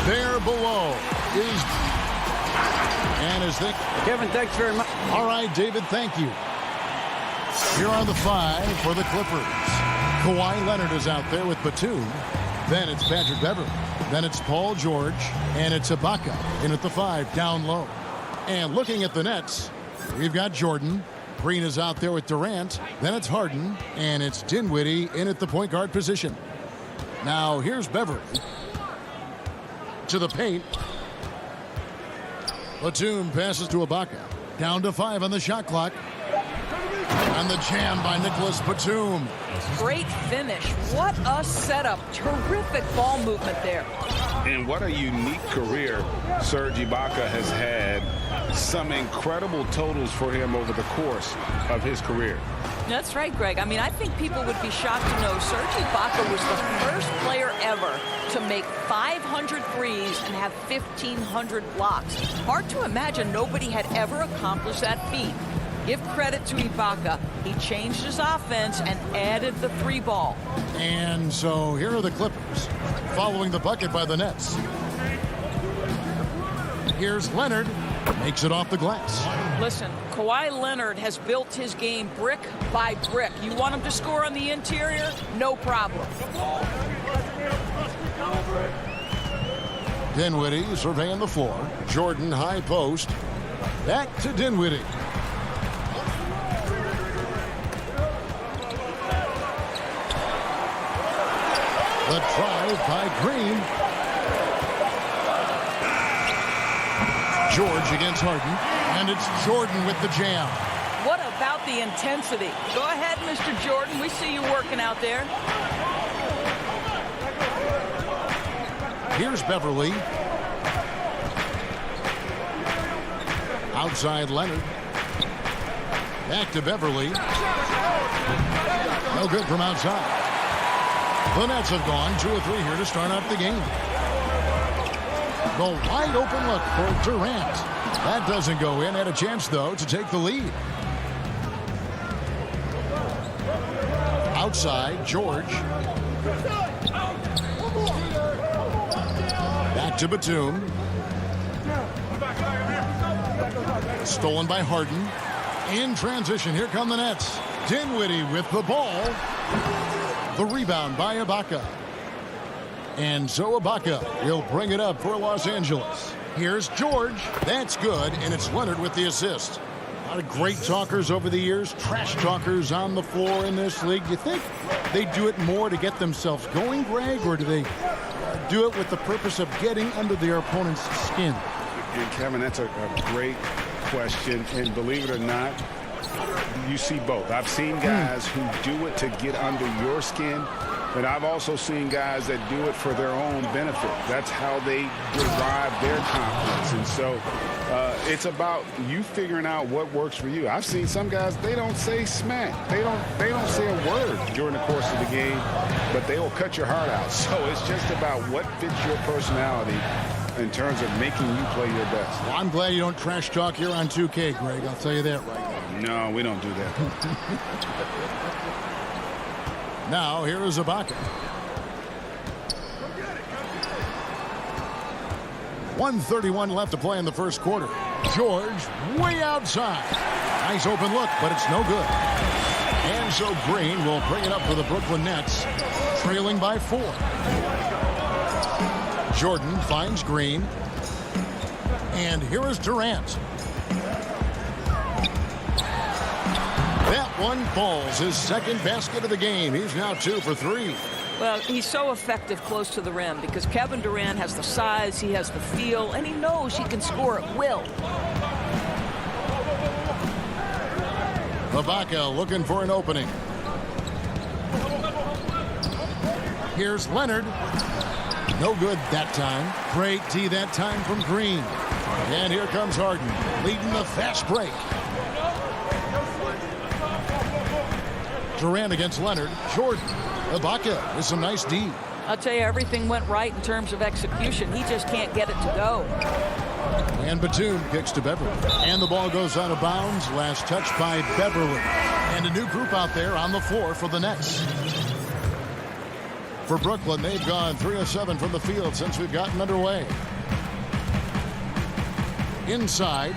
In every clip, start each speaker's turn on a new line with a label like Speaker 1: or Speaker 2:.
Speaker 1: There below is... And as they...
Speaker 2: Kevin, thanks very much.
Speaker 1: All right, David, thank you. Here are the 5 for the Clippers. Kawhi Leonard is out there with Batum. Then it's Patrick Beverley. Then it's Paul George. And it's Ibaka in at the 5, down low. And looking at the Nets, we've got Jordan. Green is out there with Durant. Then it's Harden. And it's Dinwiddie in at the point guard position. Now here's Beverley. To the paint. Batum passes to Ibaka. Down to 5 on the shot clock. And the jam by Nicholas Batum.
Speaker 3: Great finish. What a setup. Terrific ball movement there.
Speaker 4: And what a unique career Serge Ibaka has had. Some incredible totals for him over the course of his career.
Speaker 3: That's right, Greg. I mean, I think people would be shocked to know Serge Ibaka was the first player ever to make 500 threes and have 1,500 blocks. Hard to imagine nobody had ever accomplished that feat. Give credit to Ibaka. He changed his offense and added the 3 ball.
Speaker 1: And so here are the Clippers following the bucket by the Nets. Here's Leonard. Makes it off the glass.
Speaker 3: Listen, Kawhi Leonard has built his game brick by brick. You want him to score on the interior? No problem.
Speaker 1: Dinwiddie surveying the floor. Jordan high post. Back to Dinwiddie. The drive by Green. George against Harden. And it's Jordan with the jam.
Speaker 3: What about the intensity? Go ahead, Mr. Jordan. We see you working out there.
Speaker 1: Here's Beverley. Outside Leonard. Back to Beverley. No good from outside. The Nets have gone 2 of 3 here to start out the game. The wide open look for Durant. That doesn't go in. Had a chance, though, to take the lead. Outside, George. Back to Batum. Stolen by Harden. In transition, here come the Nets. Dinwiddie with the ball. The rebound by Ibaka. And so Ibaka will bring it up for Los Angeles. Here's George. That's good, and it's Leonard with the assist. A lot of great talkers over the years, trash talkers on the floor in this league. Do you think they do it more to get themselves going, Greg, or do they do it with the purpose of getting under their opponent's skin?
Speaker 4: And Kevin, that's a great question, and believe it or not, you see both. I've seen guys who do it to get under your skin, but I've also seen guys that do it for their own benefit. That's how they derive their confidence. And so it's about you figuring out what works for you. I've seen some guys, they don't say smack. They don't say a word during the course of the game, but they will cut your heart out. So it's just about what fits your personality in terms of making you play your best.
Speaker 1: Well, I'm glad you don't trash talk here on 2K, Greg. I'll tell you that right now.
Speaker 4: No, we don't do that.
Speaker 1: Now, here is Ibaka. 1:31 left to play in the first quarter. George way outside. Nice open look, but it's no good. And so Green will bring it up for the Brooklyn Nets, trailing by 4. Jordan finds Green. And here is Durant. That one falls, his second basket of the game. He's now 2 for 3.
Speaker 3: Well, he's so effective close to the rim because Kevin Durant has the size, he has the feel, and he knows he can score at will.
Speaker 1: Ibaka looking for an opening. Here's Leonard. No good that time. Great D that time from Green. And here comes Harden, leading the fast break. Durant against Leonard. Jordan. Ibaka with some nice D.
Speaker 3: I'll tell you, everything went right in terms of execution. He just can't get it to go.
Speaker 1: And Batum kicks to Beverley. And the ball goes out of bounds. Last touch by Beverley. And a new group out there on the floor for the Nets. For Brooklyn, they've gone 3 of 7 from the field since we've gotten underway. Inside.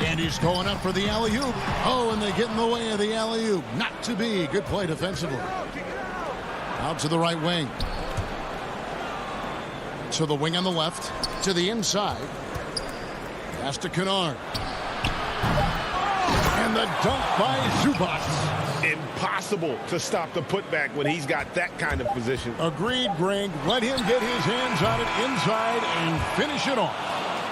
Speaker 1: And he's going up for the alley-oop. Oh, and they get in the way of the alley-oop. Not to be. Good play defensively. Out to the right wing. To the wing on the left. To the inside. Pass to Kennard. And the dunk by Zubac.
Speaker 4: Impossible to stop the putback when he's got that kind of position.
Speaker 1: Agreed, Greg. Let him get his hands on it inside and finish it off.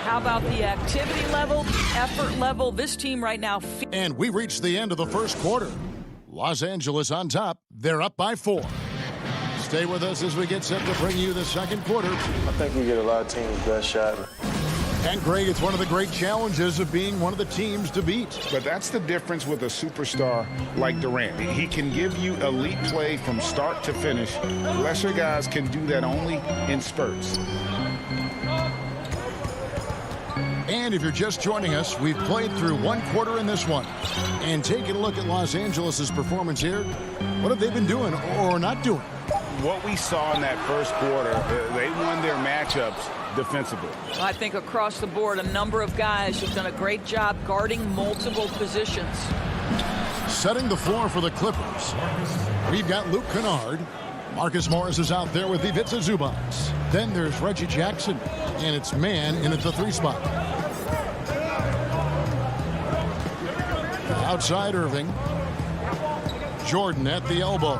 Speaker 3: How about the activity level, effort level? This team right now.
Speaker 1: And we reached the end of the first quarter. Los Angeles on top. They're up by 4. Stay with us as we get set to bring you the second quarter.
Speaker 2: I think we get a lot of teams' best shot.
Speaker 1: And Greg, it's one of the great challenges of being one of the teams to beat.
Speaker 4: But that's the difference with a superstar like Durant. He can give you elite play from start to finish. Lesser guys can do that only in spurts.
Speaker 1: And if you're just joining us, we've played through one quarter in this one. And taking a look at Los Angeles' performance here, what have they been doing or not doing?
Speaker 4: What we saw in that first quarter, they won their matchups defensively.
Speaker 3: I think across the board, a number of guys who've done a great job guarding multiple positions.
Speaker 1: Setting the floor for the Clippers, we've got Luke Kennard. Marcus Morris is out there with Ivica Zubac. Then there's Reggie Jackson, and it's man in at the 3 spot. Outside Irving. Jordan at the elbow.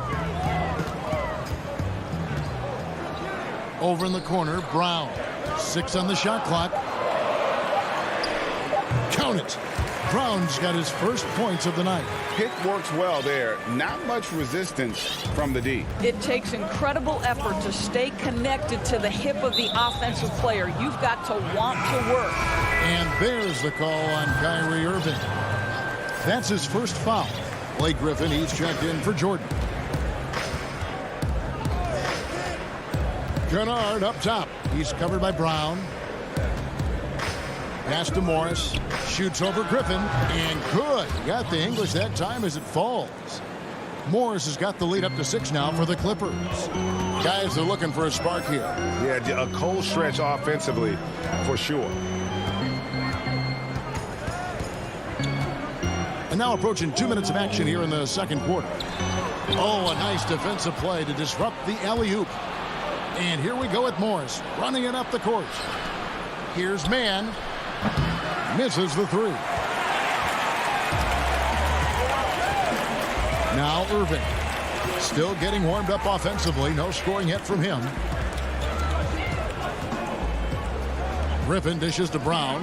Speaker 1: Over in the corner, Brown. 6 on the shot clock. Count it. Brown's got his first points of the night.
Speaker 4: Pick works well there. Not much resistance from the D.
Speaker 3: It takes incredible effort to stay connected to the hip of the offensive player. You've got to want to work.
Speaker 1: And there's the call on Kyrie Irving. That's his first foul. Blake Griffin, he's checked in for Jordan. Kennard up top. He's covered by Brown. Pass to Morris. Shoots over Griffin. And good. Got the English that time as it falls. Morris has got the lead up to 6 now for the Clippers. Guys are looking for a spark here.
Speaker 4: Yeah, a cold stretch offensively for sure.
Speaker 1: And now approaching 2 minutes of action here in the second quarter. Oh, a nice defensive play to disrupt the alley-oop. And here we go with Morris running it up the court. Here's Mann. Misses the 3. Now Irving. Still getting warmed up offensively. No scoring yet from him. Griffin dishes to Brown.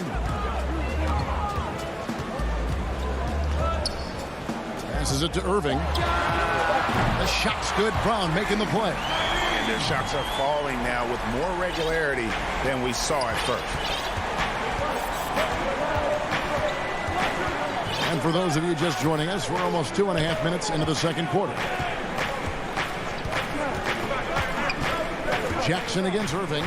Speaker 1: Passes it to Irving. The shot's good. Brown making the play.
Speaker 4: And their shots are falling now with more regularity than we saw at first.
Speaker 1: And for those of you just joining us, we're almost 2.5 minutes into the second quarter. Jackson against Irving.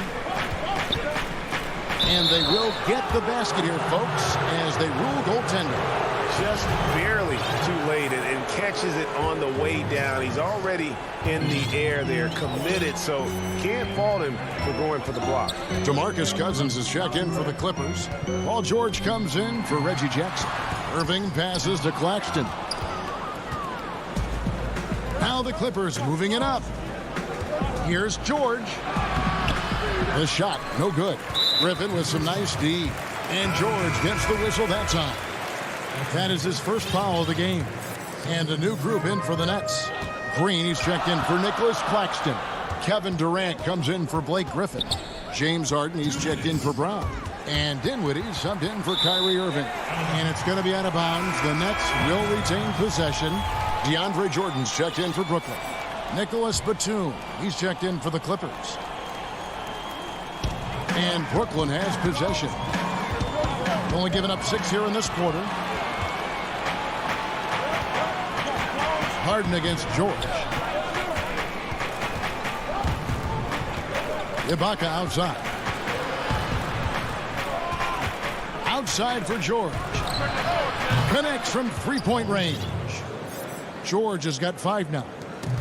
Speaker 1: And they will get the basket here, folks, as they rule goaltender.
Speaker 5: Just barely too late and catches it on the way down. He's already in the air there, committed, so can't fault him for going for the block.
Speaker 1: DeMarcus Cousins is checked in for the Clippers. Paul George comes in for Reggie Jackson. Irving passes to Claxton. Now the Clippers moving it up. Here's George. The shot, no good. Griffin with some nice D. And George gets the whistle that time. That is his first foul of the game. And a new group in for the Nets. Green, he's checked in for Nicholas Claxton. Kevin Durant comes in for Blake Griffin. James Harden, he's checked in for Brown. And Dinwiddie subbed in for Kyrie Irving. And it's going to be out of bounds. The Nets will retain possession. DeAndre Jordan's checked in for Brooklyn. Nicholas Batum, he's checked in for the Clippers. And Brooklyn has possession. Only giving up 6 here in this quarter. Harden against George. Ibaka outside. Outside for George. Connects from 3-point range. George has got 5 now.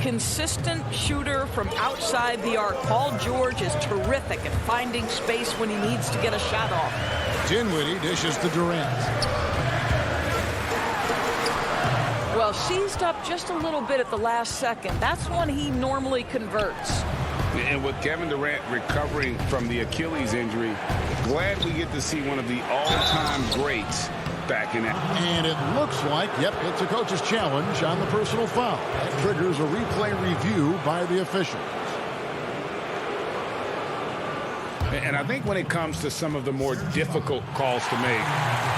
Speaker 3: Consistent shooter from outside the arc. Paul George is terrific at finding space when he needs to get a shot off.
Speaker 1: Dinwiddie dishes to Durant.
Speaker 3: Well, seized up just a little bit at the last second. That's when he normally converts.
Speaker 4: And with Kevin Durant recovering from the Achilles injury, glad we get to see one of the all-time greats back in it.
Speaker 1: And it looks like, yep, it's a coach's challenge on the personal foul. That triggers a replay review by the officials.
Speaker 4: And I think when it comes to some of the more difficult calls to make,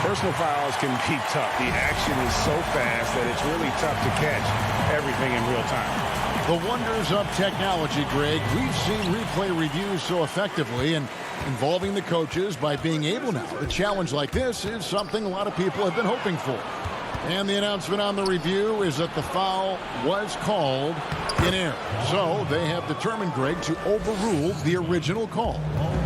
Speaker 4: personal fouls can be tough. The action is so fast that it's really tough to catch everything in real time.
Speaker 1: The wonders of technology, Greg. We've seen replay reviews so effectively, and involving the coaches by being able now. A challenge like this is something a lot of people have been hoping for. And the announcement on the review is that the foul was called in error. So they have determined, Greg, to overrule the original call.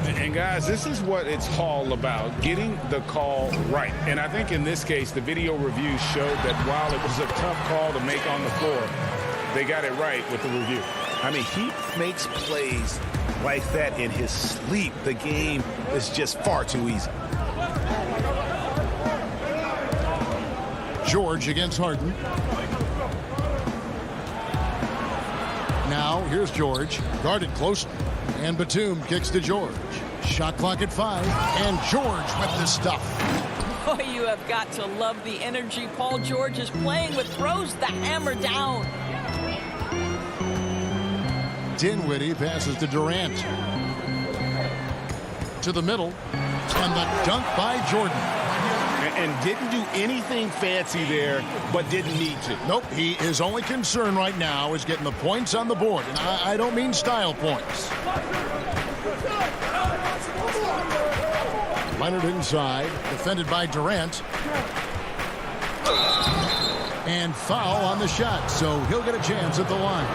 Speaker 4: And guys, this is what it's all about, getting the call right. And I think in this case, the video review showed that while it was a tough call to make on the floor, they got it right with the review.
Speaker 5: I mean, he makes plays like that in his sleep. The game is just far too easy.
Speaker 1: George against Harden. Now, here's George, guarded closely. And Batum kicks to George. Shot clock at 5. And George with the stuff.
Speaker 3: Boy, you have got to love the energy Paul George is playing with. Throws the hammer down.
Speaker 1: Dinwiddie passes to Durant. To the middle. And the dunk by Jordan.
Speaker 4: And didn't do anything fancy there, but didn't need to.
Speaker 1: Nope, his only concern right now is getting the points on the board. And I don't mean style points. Leonard inside, defended by Durant. And foul on the shot, so he'll get a chance at the line.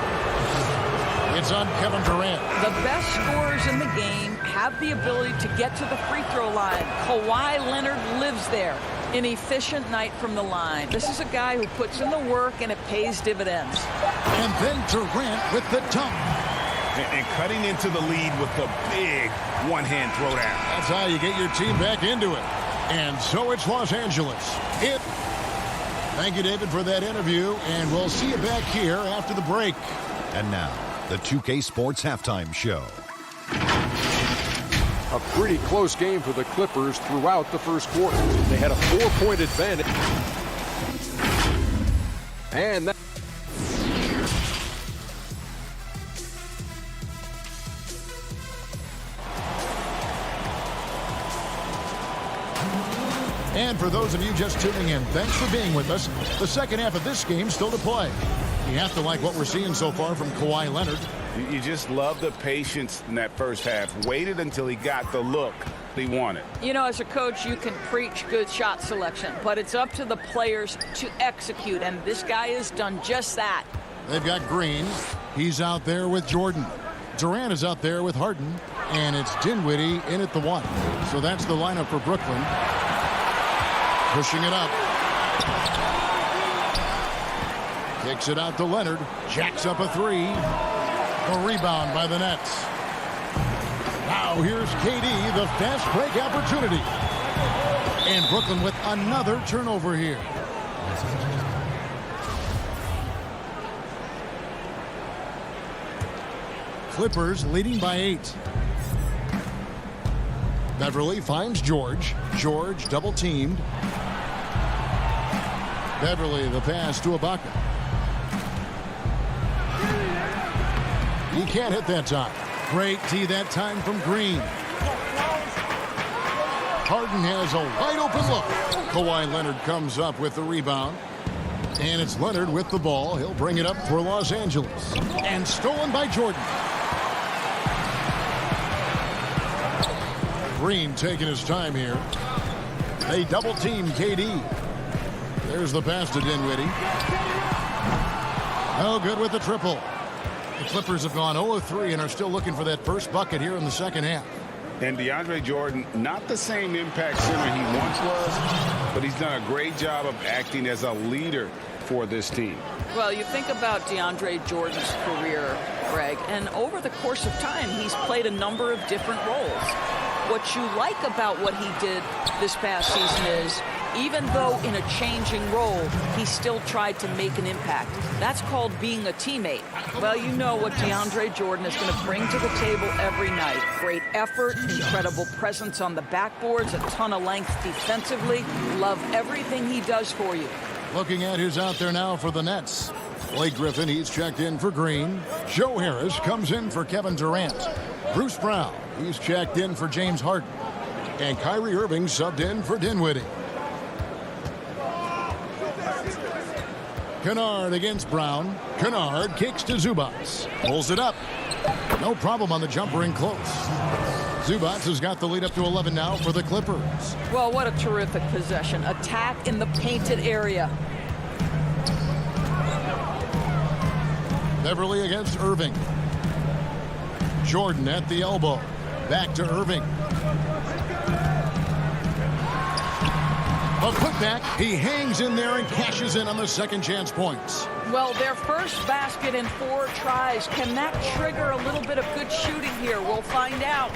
Speaker 1: It's on Kevin Durant.
Speaker 3: The best scorers in the game have the ability to get to the free throw line. Kawhi Leonard lives there. An efficient night from the line. This is a guy who puts in the work and it pays dividends.
Speaker 1: And then Durant with the dunk.
Speaker 4: And cutting into the lead with the big one-hand throwdown.
Speaker 1: That's how you get your team back into it. And so it's Los Angeles. Thank you, David, for that interview. And we'll see you back here after the break.
Speaker 6: And now, the 2K Sports Halftime Show.
Speaker 7: A pretty close game for the Clippers throughout the first quarter. They had a 4-point advantage. And that
Speaker 1: And for those of you just tuning in, thanks for being with us. The second half of this game still to play. You have to like what we're seeing so far from Kawhi Leonard.
Speaker 4: You just love the patience in that first half. Waited until he got the look he wanted.
Speaker 3: You know, as a coach, you can preach good shot selection, but it's up to the players to execute, and this guy has done just that.
Speaker 1: They've got Green. He's out there with Jordan. Durant is out there with Harden, and it's Dinwiddie in at the 1. So that's the lineup for Brooklyn. Pushing it up. Kicks it out to Leonard. Jacks up a 3. A rebound by the Nets. Now here's KD, the fast break opportunity. And Brooklyn with another turnover here. Clippers leading by 8. Beverly finds George. George double teamed. Beverly the pass to Ibaka. He can't hit that time. Great tee that time from Green. Harden has a wide open look. Kawhi Leonard comes up with the rebound. And it's Leonard with the ball. He'll bring it up for Los Angeles. And stolen by Jordan. Green taking his time here. They double team KD. There's the pass to Dinwiddie. No good with the triple. The Clippers have gone 0-3 and are still looking for that first bucket here in the second half.
Speaker 4: And DeAndre Jordan, not the same impact center he once was, but he's done a great job of acting as a leader for this team.
Speaker 3: Well, you think about DeAndre Jordan's career, Greg, and over the course of time, he's played a number of different roles. What you like about what he did this past season is, even though in a changing role, he still tried to make an impact. That's called being a teammate. Well, you know what DeAndre Jordan is going to bring to the table every night. Great effort, incredible presence on the backboards, a ton of length defensively. Love everything he does for you.
Speaker 1: Looking at who's out there now for the Nets. Blake Griffin, he's checked in for Green. Joe Harris comes in for Kevin Durant. Bruce Brown, he's checked in for James Harden. And Kyrie Irving subbed in for Dinwiddie. Kennard against Brown. Kennard kicks to Zubats. Pulls it up. No problem on the jumper in close. Zubats has got the lead up to 11 now for the Clippers.
Speaker 3: Well, what a terrific possession. Attack in the painted area.
Speaker 1: Beverly against Irving. Jordan at the elbow. Back to Irving. A putback. He hangs in there and cashes in on the second chance points.
Speaker 3: Well, their first basket in 4 tries. Can that trigger a little bit of good shooting here? We'll find out.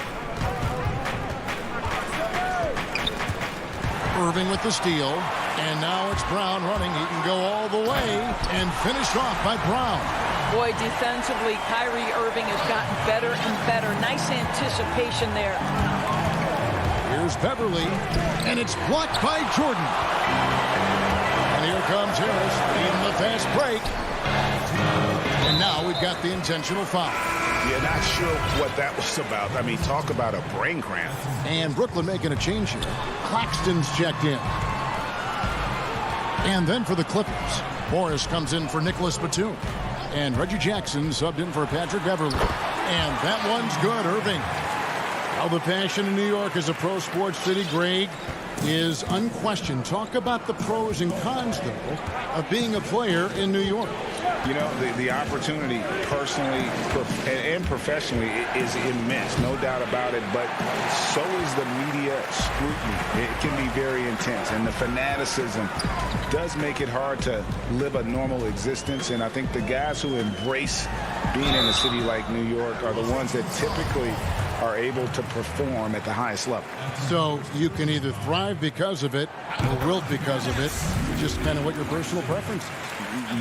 Speaker 1: Irving with the steal. And now it's Brown running. He can go all the way and finished off by Brown.
Speaker 3: Boy, defensively, Kyrie Irving has gotten better and better. Nice anticipation there.
Speaker 1: Here's Beverly, and it's blocked by Jordan. And here comes Harris in the fast break. And now we've got the intentional foul.
Speaker 4: Yeah, not sure what that was about. I mean, talk about a brain cramp.
Speaker 1: And Brooklyn making a change here. Claxton's checked in. And then for the Clippers, Morris comes in for Nicholas Batum. And Reggie Jackson subbed in for Patrick Beverly. And that one's good, Irving. How the passion in New York as a pro sports city, Greg, is unquestioned. Talk about the pros and cons, though, of being a player in New York.
Speaker 4: You know, the opportunity personally and professionally is immense, no doubt about it, but so is the media scrutiny. It can be very intense, and the fanaticism does make it hard to live a normal existence, and I think the guys who embrace being in a city like New York are the ones that typically are able to perform at the highest level.
Speaker 1: So you can either thrive because of it or wilt because of it. Just kind of what your personal preference is.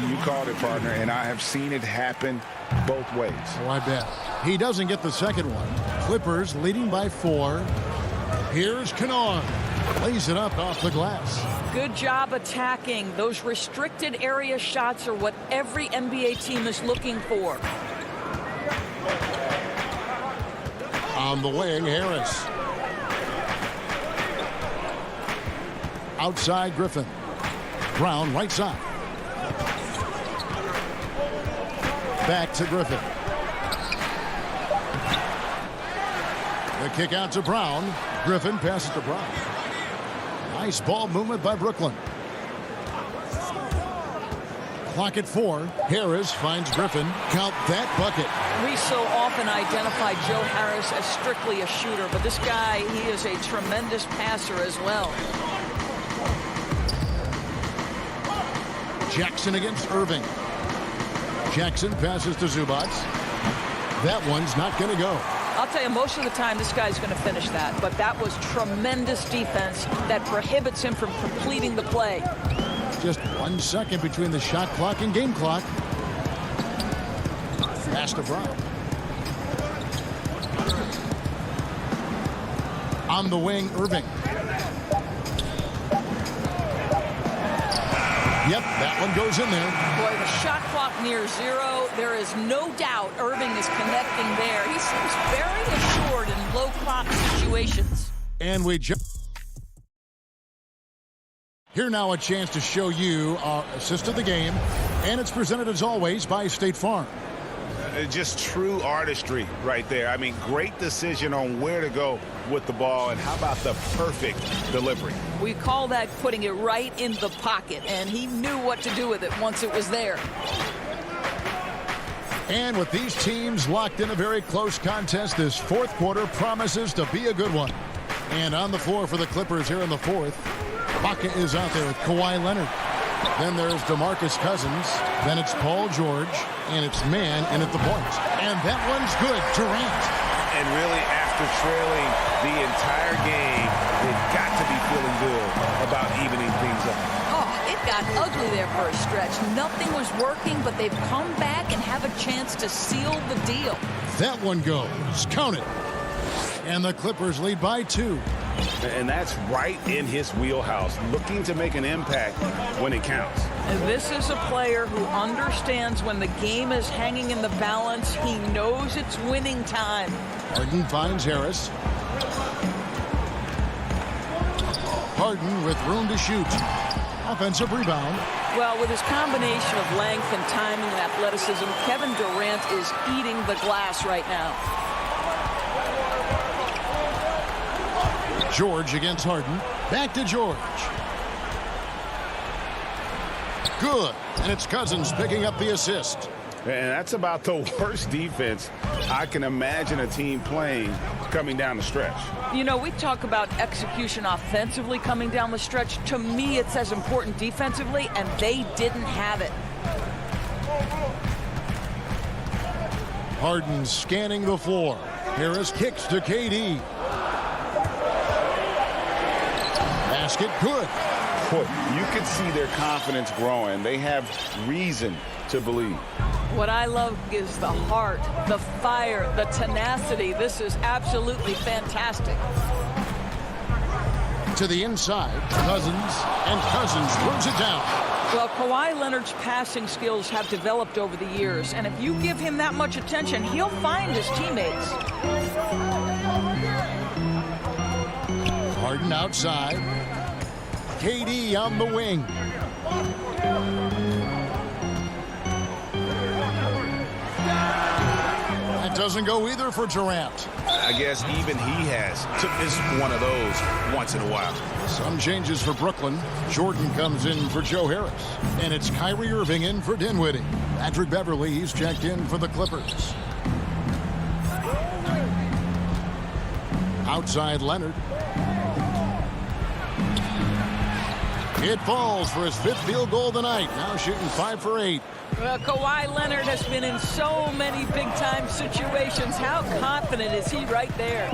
Speaker 4: You called it, partner, and I have seen it happen both ways.
Speaker 1: Oh, I bet. He doesn't get the second one. Clippers leading by 4. Here's Kennard. Lays it up off the glass.
Speaker 3: Good job attacking. Those restricted area shots are what every NBA team is looking for.
Speaker 1: On the wing, Harris. Outside, Griffin. Brown, right side. Back to Griffin. The kick out to Brown. Griffin passes to Brown. Nice ball movement by Brooklyn. Clock at 4. Harris finds Griffin. Count that bucket.
Speaker 3: We so often identify Joe Harris as strictly a shooter, but this guy, he is a tremendous passer as well.
Speaker 1: Jackson against Irving. Jackson passes to Zubats. That one's not going to go.
Speaker 3: I'll tell you, most of the time this guy's going to finish that, but that was tremendous defense that prohibits him from completing the play.
Speaker 1: Just 1 second between the shot clock and game clock. Pass to Brown. On the wing, Irving. Yep, that one goes in there.
Speaker 3: Boy, the shot clock near 0. There is no doubt Irving is connecting there. He seems very assured in low clock situations.
Speaker 1: And we just... Here now a chance to show you our assist of the game. And it's presented as always by State Farm.
Speaker 4: Just true artistry right there. I mean, great decision on where to go with the ball, and how about the perfect delivery?
Speaker 3: We call that putting it right in the pocket, and he knew what to do with it once it was there.
Speaker 1: And with these teams locked in a very close contest, this fourth quarter promises to be a good one. And on the floor for the Clippers here in the fourth, Baca is out there with Kawhi Leonard. Then there's DeMarcus Cousins. Then it's Paul George. And it's man in at the point. And that one's good. Durant.
Speaker 5: And really, after trailing the entire game, they've got to be feeling good about evening things up.
Speaker 3: Oh, it got ugly there for a stretch. Nothing was working, but they've come back and have a chance to seal the deal.
Speaker 1: That one goes. Count it. And the Clippers lead by 2.
Speaker 4: And that's right in his wheelhouse, looking to make an impact when it counts.
Speaker 3: And this is a player who understands when the game is hanging in the balance. He knows it's winning time.
Speaker 1: Harden finds Harris. Harden with room to shoot. Offensive rebound.
Speaker 3: Well, with his combination of length and timing and athleticism, Kevin Durant is eating the glass right now.
Speaker 1: George against Harden. Back to George. Good. And it's Cousins picking up the assist.
Speaker 4: And that's about the worst defense I can imagine a team playing coming down the stretch.
Speaker 3: You know, we talk about execution offensively coming down the stretch. To me, it's as important defensively, and they didn't have it.
Speaker 1: Harden scanning the floor. Harris kicks to KD. Basket good.
Speaker 4: Boy, you could see their confidence growing. They have reason to believe.
Speaker 3: What I love is the heart, the fire, the tenacity. This is absolutely fantastic.
Speaker 1: To the inside, Cousins, and Cousins throws it down.
Speaker 3: Well, Kawhi Leonard's passing skills have developed over the years, and if you give him that much attention, he'll find his teammates.
Speaker 1: Harden outside. KD on the wing. That doesn't go either for Durant.
Speaker 5: I guess even he has to miss one of those once in a while.
Speaker 1: Some changes for Brooklyn. Jordan comes in for Joe Harris. And it's Kyrie Irving in for Dinwiddie. Patrick Beverley, he's checked in for the Clippers. Outside Leonard. It falls for his 5th field goal tonight. Now shooting 5 for 8.
Speaker 3: Well, Kawhi Leonard has been in so many big-time situations. How confident is he right there?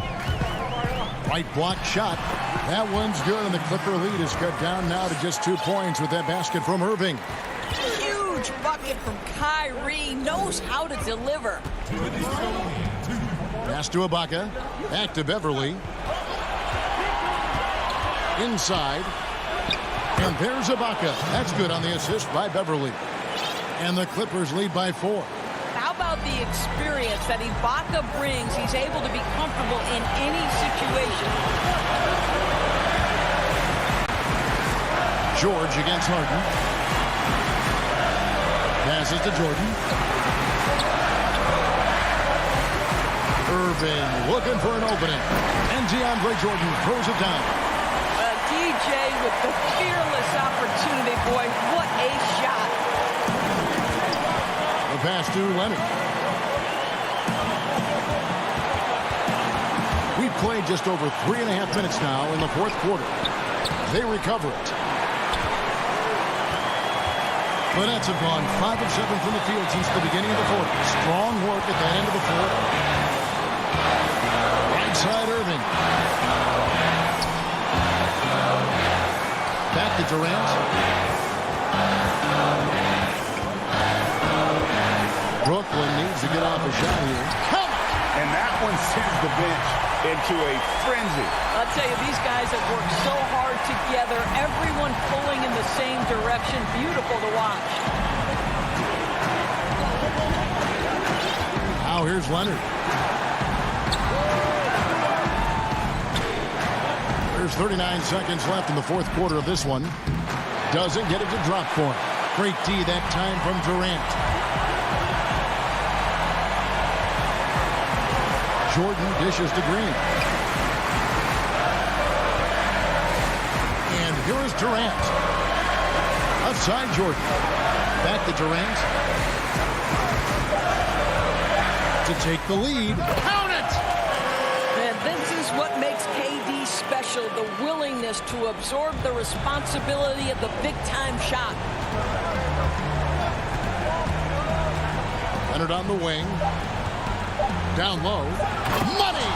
Speaker 1: Right block shot. That one's good, and the Clipper lead is cut down now to just 2 points with that basket from Irving.
Speaker 3: Huge bucket from Kyrie. Knows how to deliver.
Speaker 1: Pass to Ibaka. Back to Beverly. Inside. And there's Ibaka. That's good on the assist by Beverly. And the Clippers lead by 4.
Speaker 3: How about the experience that Ibaka brings? He's able to be comfortable in any situation.
Speaker 1: George against Harden. Passes to Jordan. Irving looking for an opening. And DeAndre Jordan throws it down.
Speaker 3: DJ with the fearless opportunity. Boy, what a shot.
Speaker 1: The pass to Leonard. We've played just over 3.5 minutes now in the 4th quarter. They recover it. The Nets have gone 5 of 7 from the field since the beginning of the 4th. Strong work at that end of the 4th. Right side Irving. Back to Durant. Brooklyn needs to get off a shot here.
Speaker 4: And that one sends the bench into a frenzy.
Speaker 3: I'll tell you, these guys have worked so hard together. Everyone pulling in the same direction. Beautiful to watch.
Speaker 1: Now here's Leonard. There's 39 seconds left in the 4th quarter of this one. Doesn't get it to drop for him. Great D that time from Durant. Jordan dishes to Green. And here is Durant. Outside Jordan. Back to Durant. To take the lead. Count it!
Speaker 3: And this is what makes KD special, the willingness to absorb the responsibility of the big-time shot.
Speaker 1: Leonard on the wing. Down low. Money!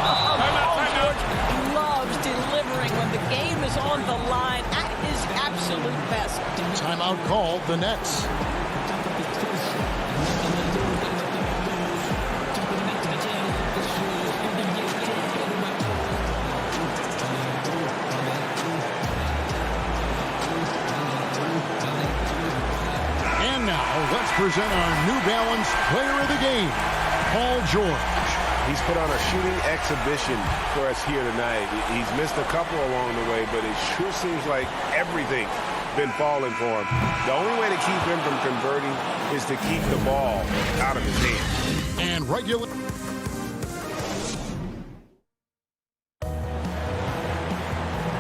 Speaker 3: Paul George loves delivering when the game is on the line at his absolute best.
Speaker 1: Timeout called, the Nets. And now, let's present our New Balance Player of the Game, Paul George.
Speaker 5: He's put on a shooting exhibition for us here tonight. He's missed a couple along the way, but it sure seems like everything's been falling for him. The only way to keep him from converting is to keep the ball out of his hands.
Speaker 1: And regular.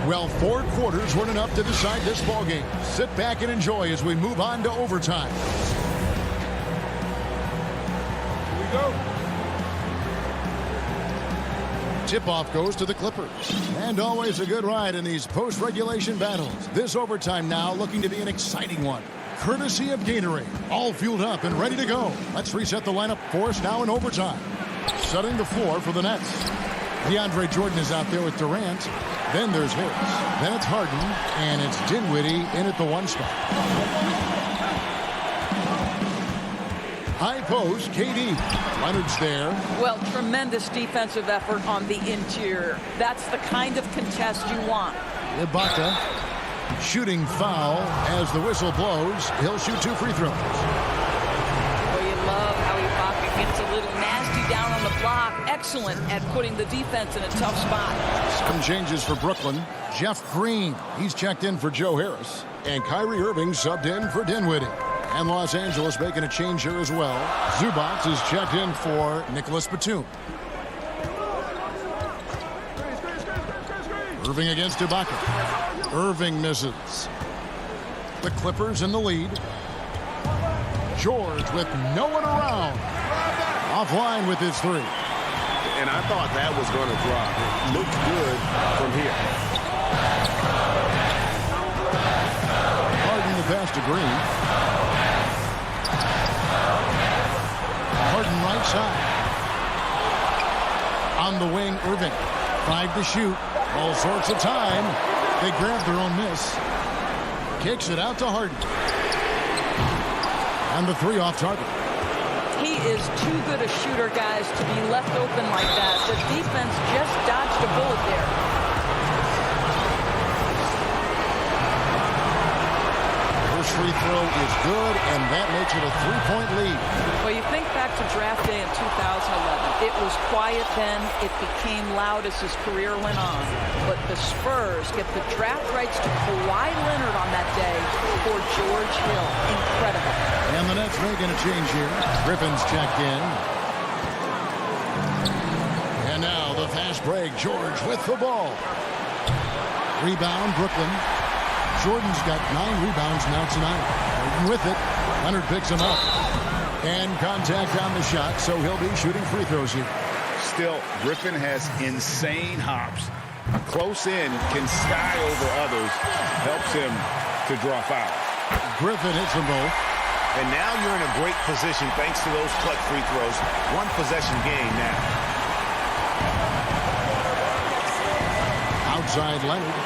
Speaker 1: Well, 4 quarters weren't enough to decide this ballgame. Sit back and enjoy as we move on to overtime.
Speaker 5: Here we go.
Speaker 1: Tip-off goes to the Clippers. And always a good ride in these post-regulation battles. This overtime now looking to be an exciting one. Courtesy of Gatorade. All fueled up and ready to go. Let's reset the lineup for us now in overtime. Setting the floor for the Nets. DeAndre Jordan is out there with Durant. Then there's Harris. Then it's Harden. And it's Dinwiddie in at the 1 spot. High post, KD. Leonard's there.
Speaker 3: Well, tremendous defensive effort on the interior. That's the kind of contest you want.
Speaker 1: Ibaka, shooting foul as the whistle blows. He'll shoot 2 free throws.
Speaker 3: Well, you love how Ibaka gets a little nasty down on the block. Excellent at putting the defense in a tough spot.
Speaker 1: Some changes for Brooklyn. Jeff Green, he's checked in for Joe Harris. And Kyrie Irving subbed in for Dinwiddie. And Los Angeles making a change here as well. Zubac is checked in for Nicholas Batum. Irving against Ibaka. Irving misses. The Clippers in the lead. George with no one around. Offline with his 3.
Speaker 5: And I thought that was going to drop. It looked good from here.
Speaker 1: Harden the pass to Green. Harden right side. On the wing, Irving. 5 to shoot. All sorts of time. They grab their own miss. Kicks it out to Harden. And the 3 off target.
Speaker 3: He is too good a shooter, guys, to be left open like that. The defense just dodged a bullet there.
Speaker 1: First free throw is good, and that makes it a 3-point lead.
Speaker 3: Well, you think back to draft day in 2011. It was quiet then. It became loud as his career went on. But the Spurs get the draft rights to Kawhi Leonard on that day for George Hill. Incredible.
Speaker 1: And the Nets making a change here. Griffin's checked in. And now the fast break. George with the ball. Rebound, Brooklyn. Jordan's got 9 rebounds now tonight. Harden with it. Leonard picks him up. And contact on the shot, so he'll be shooting free throws here.
Speaker 4: Still, Griffin has insane hops. Close in, can sky over others, helps him to draw fouls.
Speaker 1: Griffin hits them both.
Speaker 5: And now you're in a great position thanks to those clutch free throws. 1 possession game now.
Speaker 1: Outside Leonard.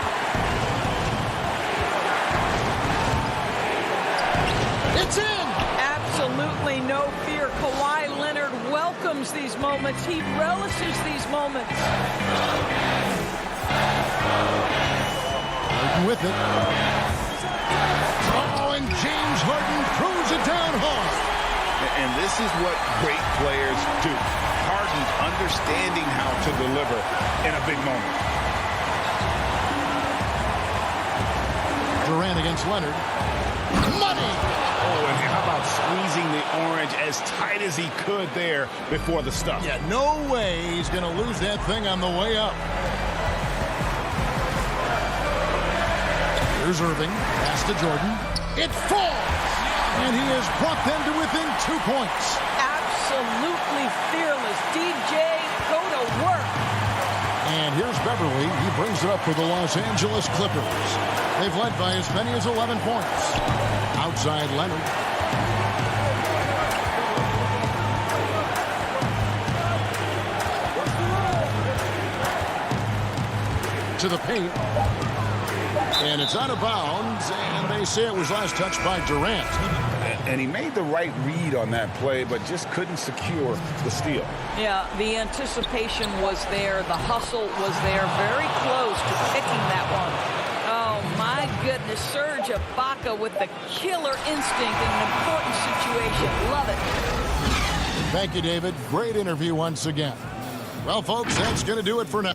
Speaker 1: It's in!
Speaker 3: Absolutely no fear. Kawhi Leonard welcomes these moments. He relishes these moments.
Speaker 1: Harden with it. Oh, and James Harden throws it down hard.
Speaker 4: And this is what great players do. Harden understanding how to deliver in a big moment.
Speaker 1: Durant against Leonard. Money!
Speaker 4: Oh, and how about squeezing the orange as tight as he could there before the stuff?
Speaker 1: Yeah, no way he's going to lose that thing on the way up. Here's Irving. Pass to Jordan. It falls! And he has brought them to within 2 points.
Speaker 3: Absolutely fearless. DJ, go to work.
Speaker 1: And here's Beverly. He brings it up for the Los Angeles Clippers. They've led by as many as 11 points. Outside Leonard. To the paint. And it's out of bounds, and they say it was last touched by Durant.
Speaker 4: And he made the right read on that play, but just couldn't secure the steal.
Speaker 3: Yeah, the anticipation was there. The hustle was there. Very close to picking that one. Oh, my goodness. Serge Ibaka with the killer instinct in an important situation. Love it.
Speaker 1: Thank you, David. Great interview once again. Well, folks, that's going to do it for now.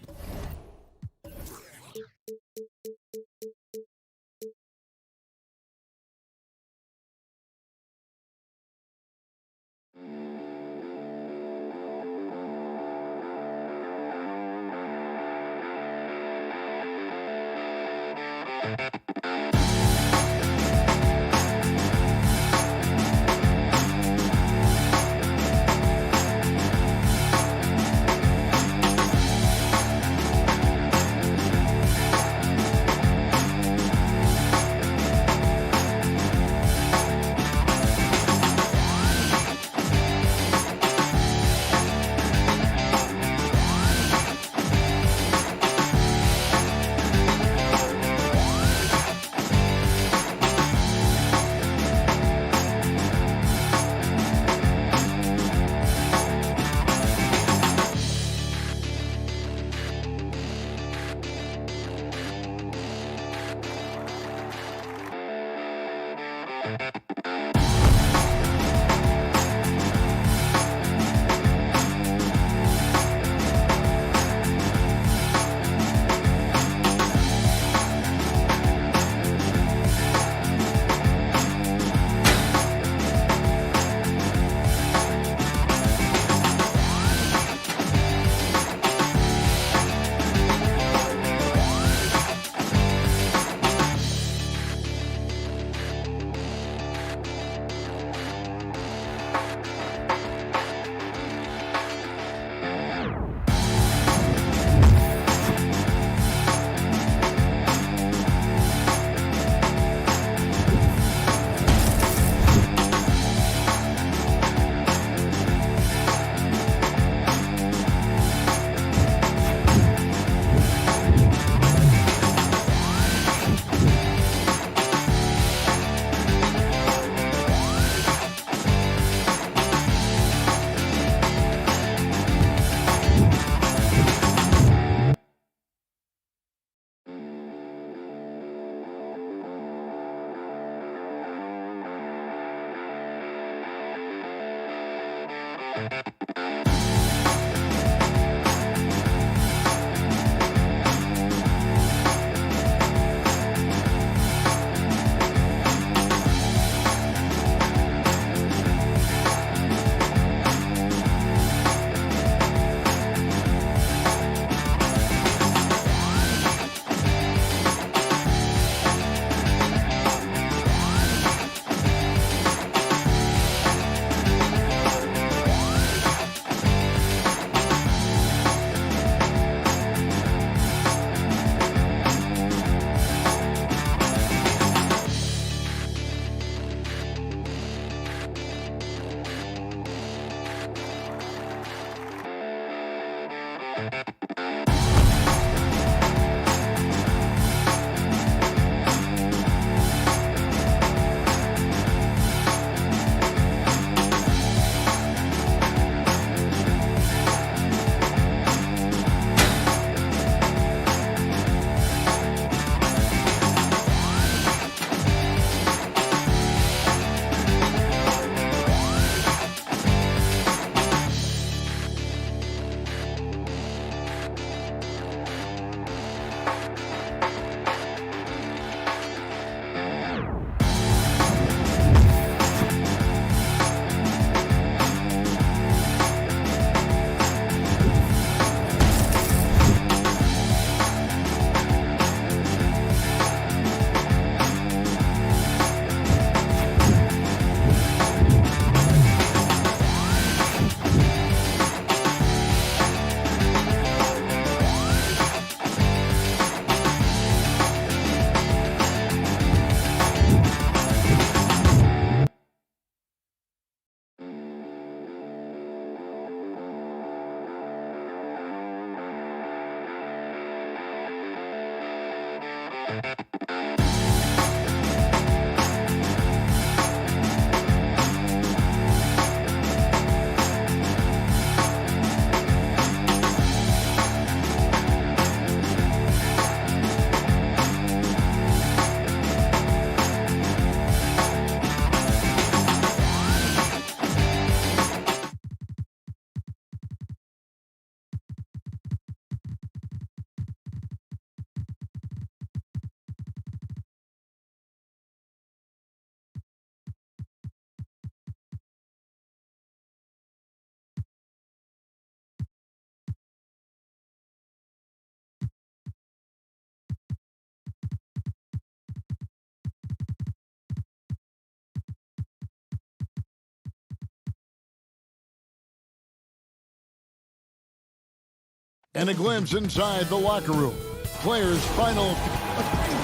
Speaker 1: And a glimpse inside the locker room. Players' final.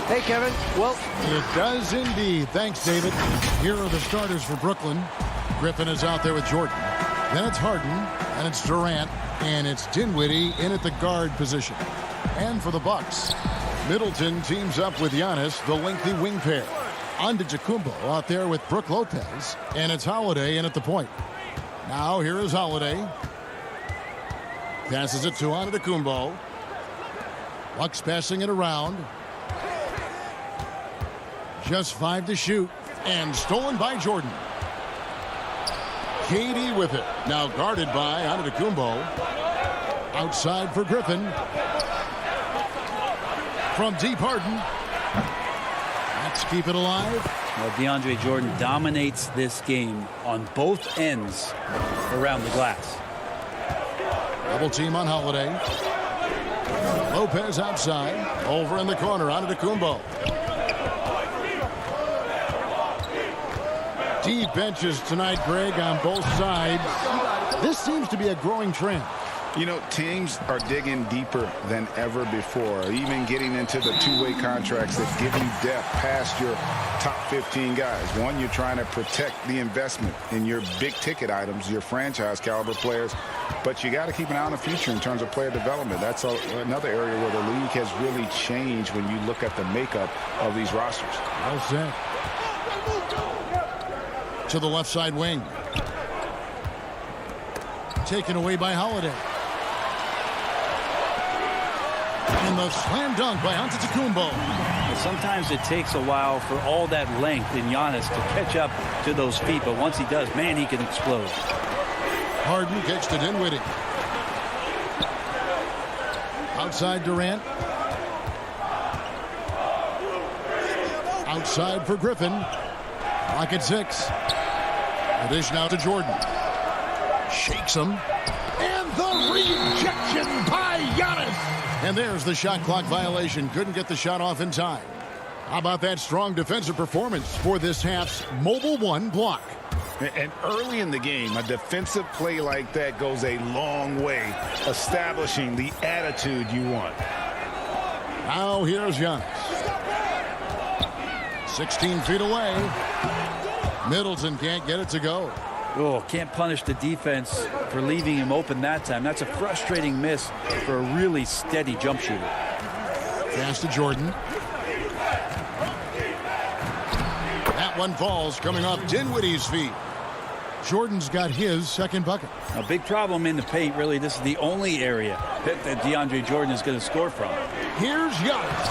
Speaker 8: Hey, Kevin. Well,
Speaker 1: It does indeed. Thanks, David. Here are the starters for Brooklyn. Griffin is out there with Jordan. Then it's Harden, and it's Durant, and it's Dinwiddie in at the guard position. And for the Bucks, Middleton teams up with Giannis, the lengthy wing pair. Antetokounmpo out there with Brook Lopez, and it's Holiday in at the point. Now here is Holiday. Passes it to Antetokounmpo. Bucks passing it around. Just 5 to shoot, and stolen by Jordan. KD with it. Now guarded by Antetokounmpo. Outside for Griffin. From deep, Harden. Let's keep it alive.
Speaker 9: Well, DeAndre Jordan dominates this game on both ends around the glass.
Speaker 1: Double team on Holiday. Lopez outside. Over in the corner. Antetokounmpo. Deep benches tonight, Greg, on both sides. This seems to be a growing trend.
Speaker 4: You know, teams are digging deeper than ever before, even getting into the two-way contracts that give you depth past your top 15 guys. One, you're trying to protect the investment in your big-ticket items, your franchise-caliber players, but you got to keep an eye on the future in terms of player development. That's another area where the league has really changed when you look at the makeup of these rosters.
Speaker 1: Well said. To the left side wing. Taken away by Holiday. And the slam dunk by Antetokounmpo.
Speaker 9: Sometimes it takes a while for all that length in Giannis to catch up to those feet, but once he does, man, he can explode.
Speaker 1: Harden kicks to Dinwiddie. Outside Durant. Outside for Griffin. Clock at 6. The dish now to Jordan. Shakes him. And the rejection by Giannis. And there's the shot clock violation. Couldn't get the shot off in time. How about that strong defensive performance for this half's Mobile One block?
Speaker 4: And early in the game, a defensive play like that goes a long way, establishing the attitude you want.
Speaker 1: Now here's Giannis. 16 feet away. Middleton can't get it to go.
Speaker 9: Oh, can't punish the defense for leaving him open that time. That's a frustrating miss for a really steady jump shooter.
Speaker 1: Pass to Jordan. That one falls coming off Dinwiddie's feet. Jordan's got his second bucket.
Speaker 9: A big problem in the paint, really. This is the only area that DeAndre Jordan is going to score from.
Speaker 1: Here's Giannis.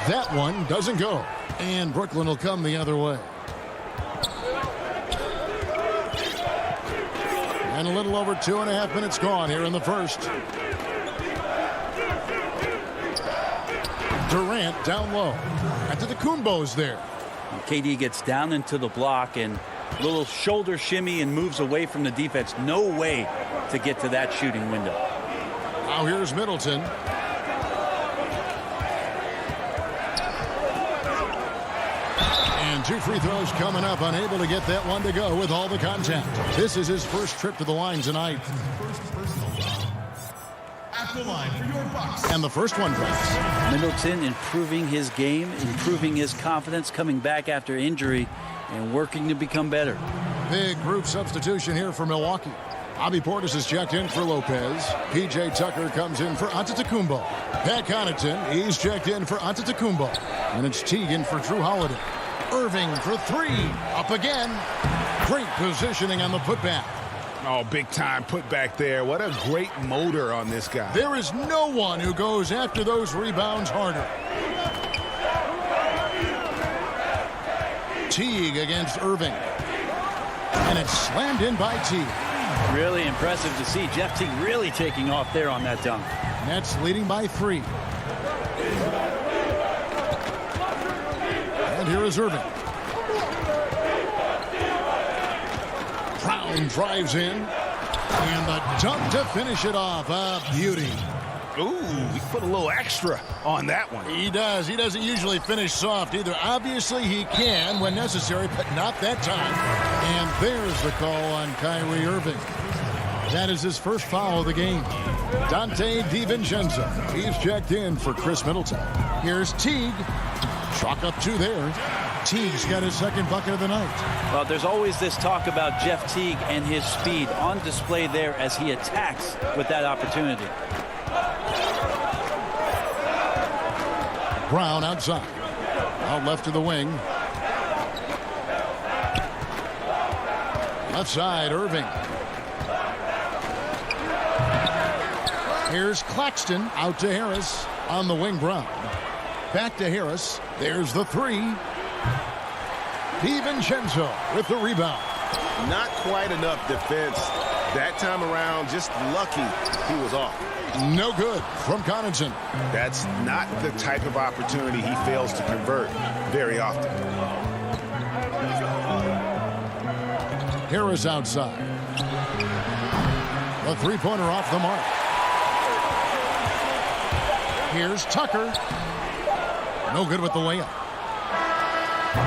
Speaker 1: That one doesn't go. And Brooklyn will come the other way. And a little over 2.5 minutes gone here in the first. Durant down low. Antetokounmpo's there.
Speaker 9: KD gets down into the block and a little shoulder shimmy and moves away from the defense. No way to get to that shooting window.
Speaker 1: Now here's Middleton. And 2 free throws coming up. Unable to get that one to go with all the contact. This is his first trip to the line tonight. At the line for your Bucks. And the first one drops.
Speaker 9: Middleton improving his game, improving his confidence, coming back after injury, and working to become better.
Speaker 1: Big group substitution here for Milwaukee. Bobby Portis is checked in for Lopez. P.J. Tucker comes in for Antetokounmpo. Pat Connaughton, he's checked in for Antetokounmpo. And it's Teagan for Drew Holiday. Irving for 3. Up again. Great positioning on the putback.
Speaker 4: Oh, big time putback there. What a great motor on this guy.
Speaker 1: There is no one who goes after those rebounds harder. Teague against Irving. And it's slammed in by Teague.
Speaker 9: Really impressive to see Jeff Teague really taking off there on that dunk.
Speaker 1: Nets leading by 3. And here is Irving. Brown drives in. And the dunk to finish it off. A beauty.
Speaker 4: Ooh, he put a little extra on that one.
Speaker 1: He does. He doesn't usually finish soft either. Obviously, he can when necessary, but not that time. And there's the call on Kyrie Irving. That is his first foul of the game. Dante DiVincenzo. He's checked in for Chris Middleton. Here's Teague. Chalk up 2 there. Teague's got his second bucket of the night.
Speaker 9: Well, there's always this talk about Jeff Teague and his speed on display there as he attacks with that opportunity.
Speaker 1: Brown outside. Out left to the wing. Left side, Irving. Here's Claxton out to Harris. On the wing, Brown. Back to Harris. There's the 3. DiVincenzo with the rebound.
Speaker 5: Not quite enough defense that time around. Just lucky he was off.
Speaker 1: No good from Connaughton.
Speaker 5: That's not the type of opportunity he fails to convert very often.
Speaker 1: Harris outside. The three-pointer off the mark. Here's Tucker. No good with the layup.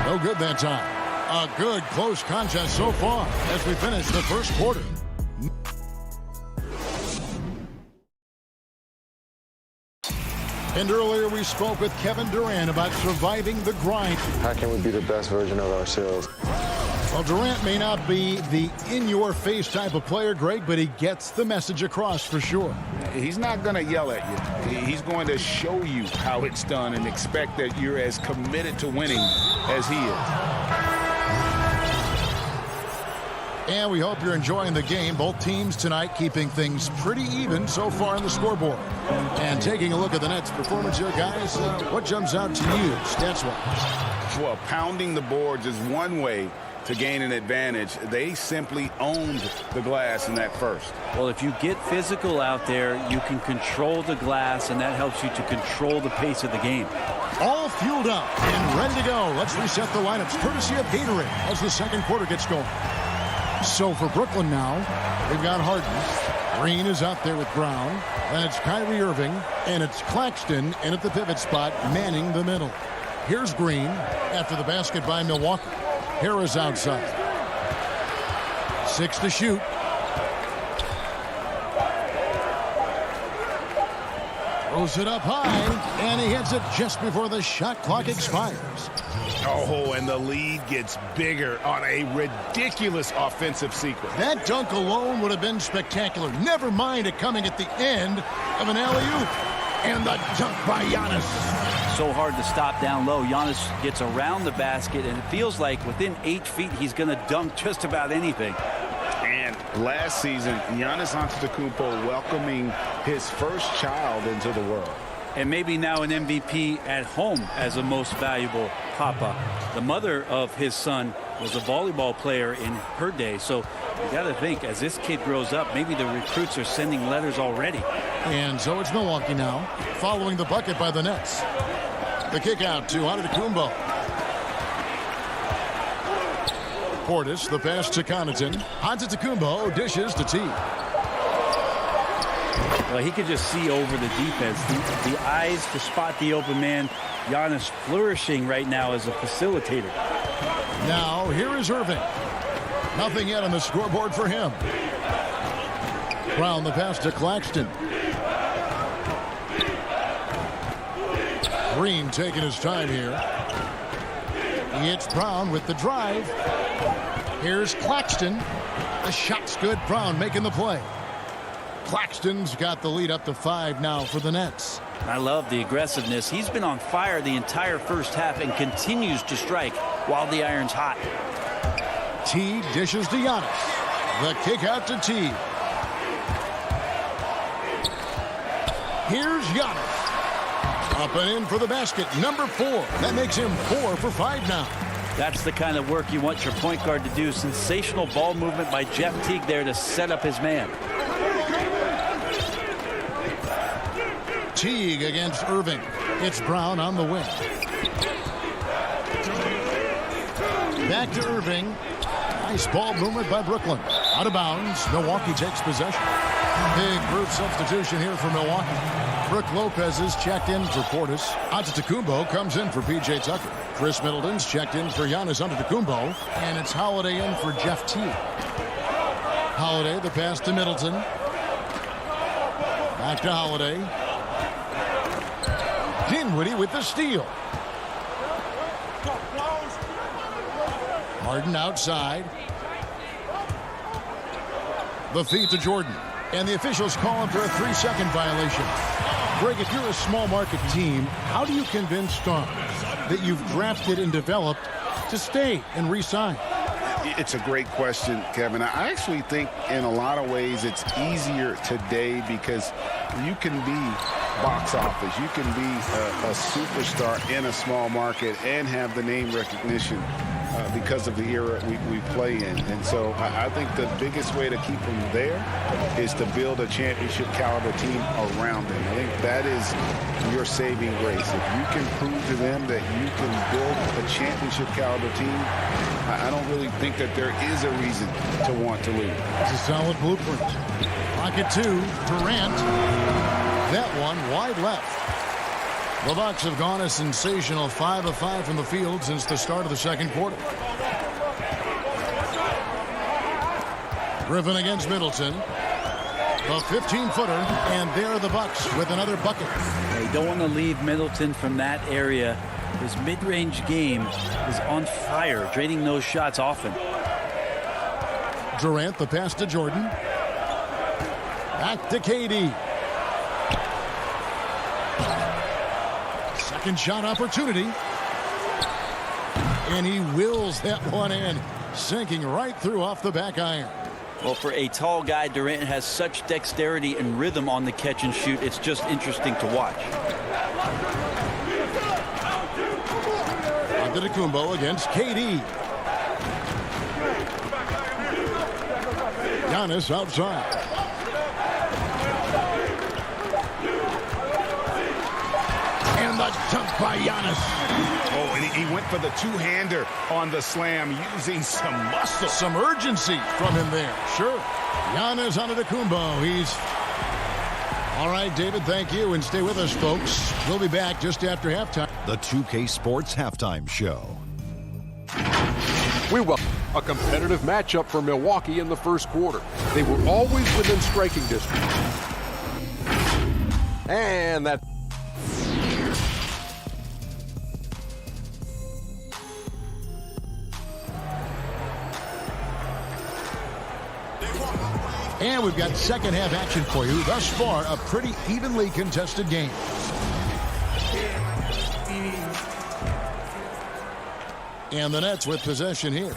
Speaker 1: No good that time. A good close contest so far as we finish the first quarter. And earlier we spoke with Kevin Durant about surviving the grind.
Speaker 2: How can we be the best version of ourselves?
Speaker 1: Well, Durant may not be the in-your-face type of player, Greg, but he gets the message across for sure.
Speaker 4: He's not going to yell at you. He's going to show you how it's done and expect that you're as committed to winning as he is.
Speaker 1: And we hope you're enjoying the game. Both teams tonight keeping things pretty even so far on the scoreboard. And taking a look at the Nets' performance here, guys, what jumps out to you stats-wise?
Speaker 4: Well, pounding the boards is one way to gain an advantage. They simply owned the glass in that first.
Speaker 9: Well, if you get physical out there, you can control the glass, and that helps you to control the pace of the game.
Speaker 1: All fueled up and ready to go. Let's reset the lineups courtesy of Gatorade as the second quarter gets going. So for Brooklyn now, they've got Harden. Green is out there with Brown. Then it's Kyrie Irving, and it's Claxton in at the pivot spot, manning the middle. Here's Green after the basket by Milwaukee. Harris outside. 6 to shoot. Throws it up high, and he hits it just before the shot clock expires.
Speaker 4: Oh, and the lead gets bigger on a ridiculous offensive sequence.
Speaker 1: That dunk alone would have been spectacular. Never mind it coming at the end of an alley-oop. And the dunk by Giannis.
Speaker 9: So hard to stop down low. Giannis gets around the basket, and it feels like within 8 feet he's going to dunk just about anything.
Speaker 4: And last season, Giannis Antetokounmpo welcoming his first child into the world.
Speaker 9: And maybe now an MVP at home as a most valuable papa. The mother of his son was a volleyball player in her day. So you got to think, as this kid grows up, maybe the recruits are sending letters already.
Speaker 1: And so it's Milwaukee now, following the bucket by the Nets. The kick out to Antetokounmpo. Portis, the pass to Connaughton. Antetokounmpo dishes to Teague.
Speaker 9: Well, he could just see over the defense. The eyes to spot the open man. Giannis flourishing right now as a facilitator.
Speaker 1: Now, here is Irving. Nothing yet on the scoreboard for him. Brown, the pass to Claxton. Green taking his time here. It's Brown with the drive. Here's Claxton. The shot's good. Brown making the play. Claxton's got the lead up to 5 now for the Nets.
Speaker 9: I love the aggressiveness. He's been on fire the entire first half and continues to strike while the iron's hot.
Speaker 1: Teague dishes to Giannis. The kick out to Teague. Here's Giannis. Up and in for the basket. Number 4. That makes him 4 for 5 now.
Speaker 9: That's the kind of work you want your point guard to do. Sensational ball movement by Jeff Teague there to set up his man.
Speaker 1: Teague against Irving. It's Brown on the wing. Back to Irving. Nice ball movement by Brooklyn. Out of bounds. Milwaukee takes possession. Big group substitution here for Milwaukee. Brook Lopez is checked in for Portis. Antetokounmpo comes in for P.J. Tucker. Chris Middleton's checked in for Giannis Antetokounmpo. And it's Holiday in for Jeff Teague. Holiday, the pass to Middleton. Back to Holiday. Dinwiddie with the steal. Harden outside. The feed to Jordan. And the officials call him for a 3-second violation. Greg, if you're a small market team, how do you convince stars that you've drafted and developed to stay and re-sign?
Speaker 4: It's a great question, Kevin. I actually think in a lot of ways it's easier today because you can be box office. You can be a superstar in a small market and have the name recognition because of the era we play in. And so I think the biggest way to keep them there is to build a championship caliber team around them. I think that is your saving grace. If you can prove to them that you can build a championship caliber team, I don't really think that there is a reason to want to leave.
Speaker 1: It's a solid blueprint. Pocket 2, Durant. That one wide left. The Bucks have gone a sensational 5 of 5 from the field since the start of the second quarter. Griffin against Middleton. The 15-footer, and there are the Bucks with another bucket.
Speaker 9: They don't want to leave Middleton from that area. His mid-range game is on fire, draining those shots often.
Speaker 1: Durant, the pass to Jordan. Back to KD. Second shot opportunity. And he wills that one in, sinking right through off the back iron.
Speaker 9: Well, for a tall guy, Durant has such dexterity and rhythm on the catch and shoot. It's just interesting to watch.
Speaker 1: Antetokounmpo against KD. Giannis outside. And the dunk by Giannis.
Speaker 4: Oh, and he went for the two-hander on the slam, using some muscle.
Speaker 1: Some urgency from him there. Sure. Giannis Antetokounmpo. He's... All right, David, thank you. And stay with us, folks. We'll be back just after halftime.
Speaker 6: The 2K Sports Halftime Show.
Speaker 7: We welcome a competitive matchup for Milwaukee in the first quarter. They were always within striking distance. And that...
Speaker 1: And we've got second half action for you. Thus far, a pretty evenly contested game. And the Nets with possession here.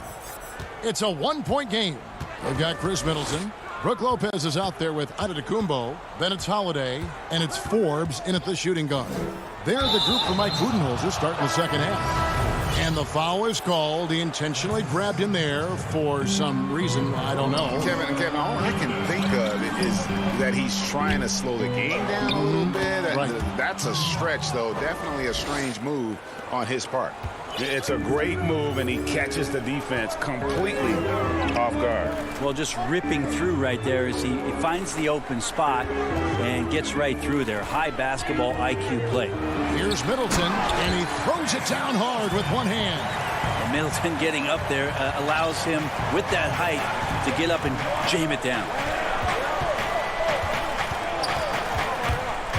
Speaker 1: It's a 1-point game. We've got Chris Middleton. Brook Lopez is out there with Antetokounmpo. Then it's Holiday. And it's Forbes in at the shooting guard. They're the group for Mike Budenholzer starting the second half. And the foul is called. He intentionally grabbed him there for some reason. I don't know.
Speaker 4: Kevin, all I can think of is that he's trying to slow the game down a little bit.
Speaker 1: Right.
Speaker 4: That's a stretch, though. Definitely a strange move on his part. It's a great move, and he catches the defense completely off guard.
Speaker 9: Well, just ripping through right there as he finds the open spot and gets right through there. High basketball IQ play.
Speaker 1: Here's Middleton, and he throws it down hard with one hand.
Speaker 9: And Middleton getting up there allows him, with that height, to get up and jam it down.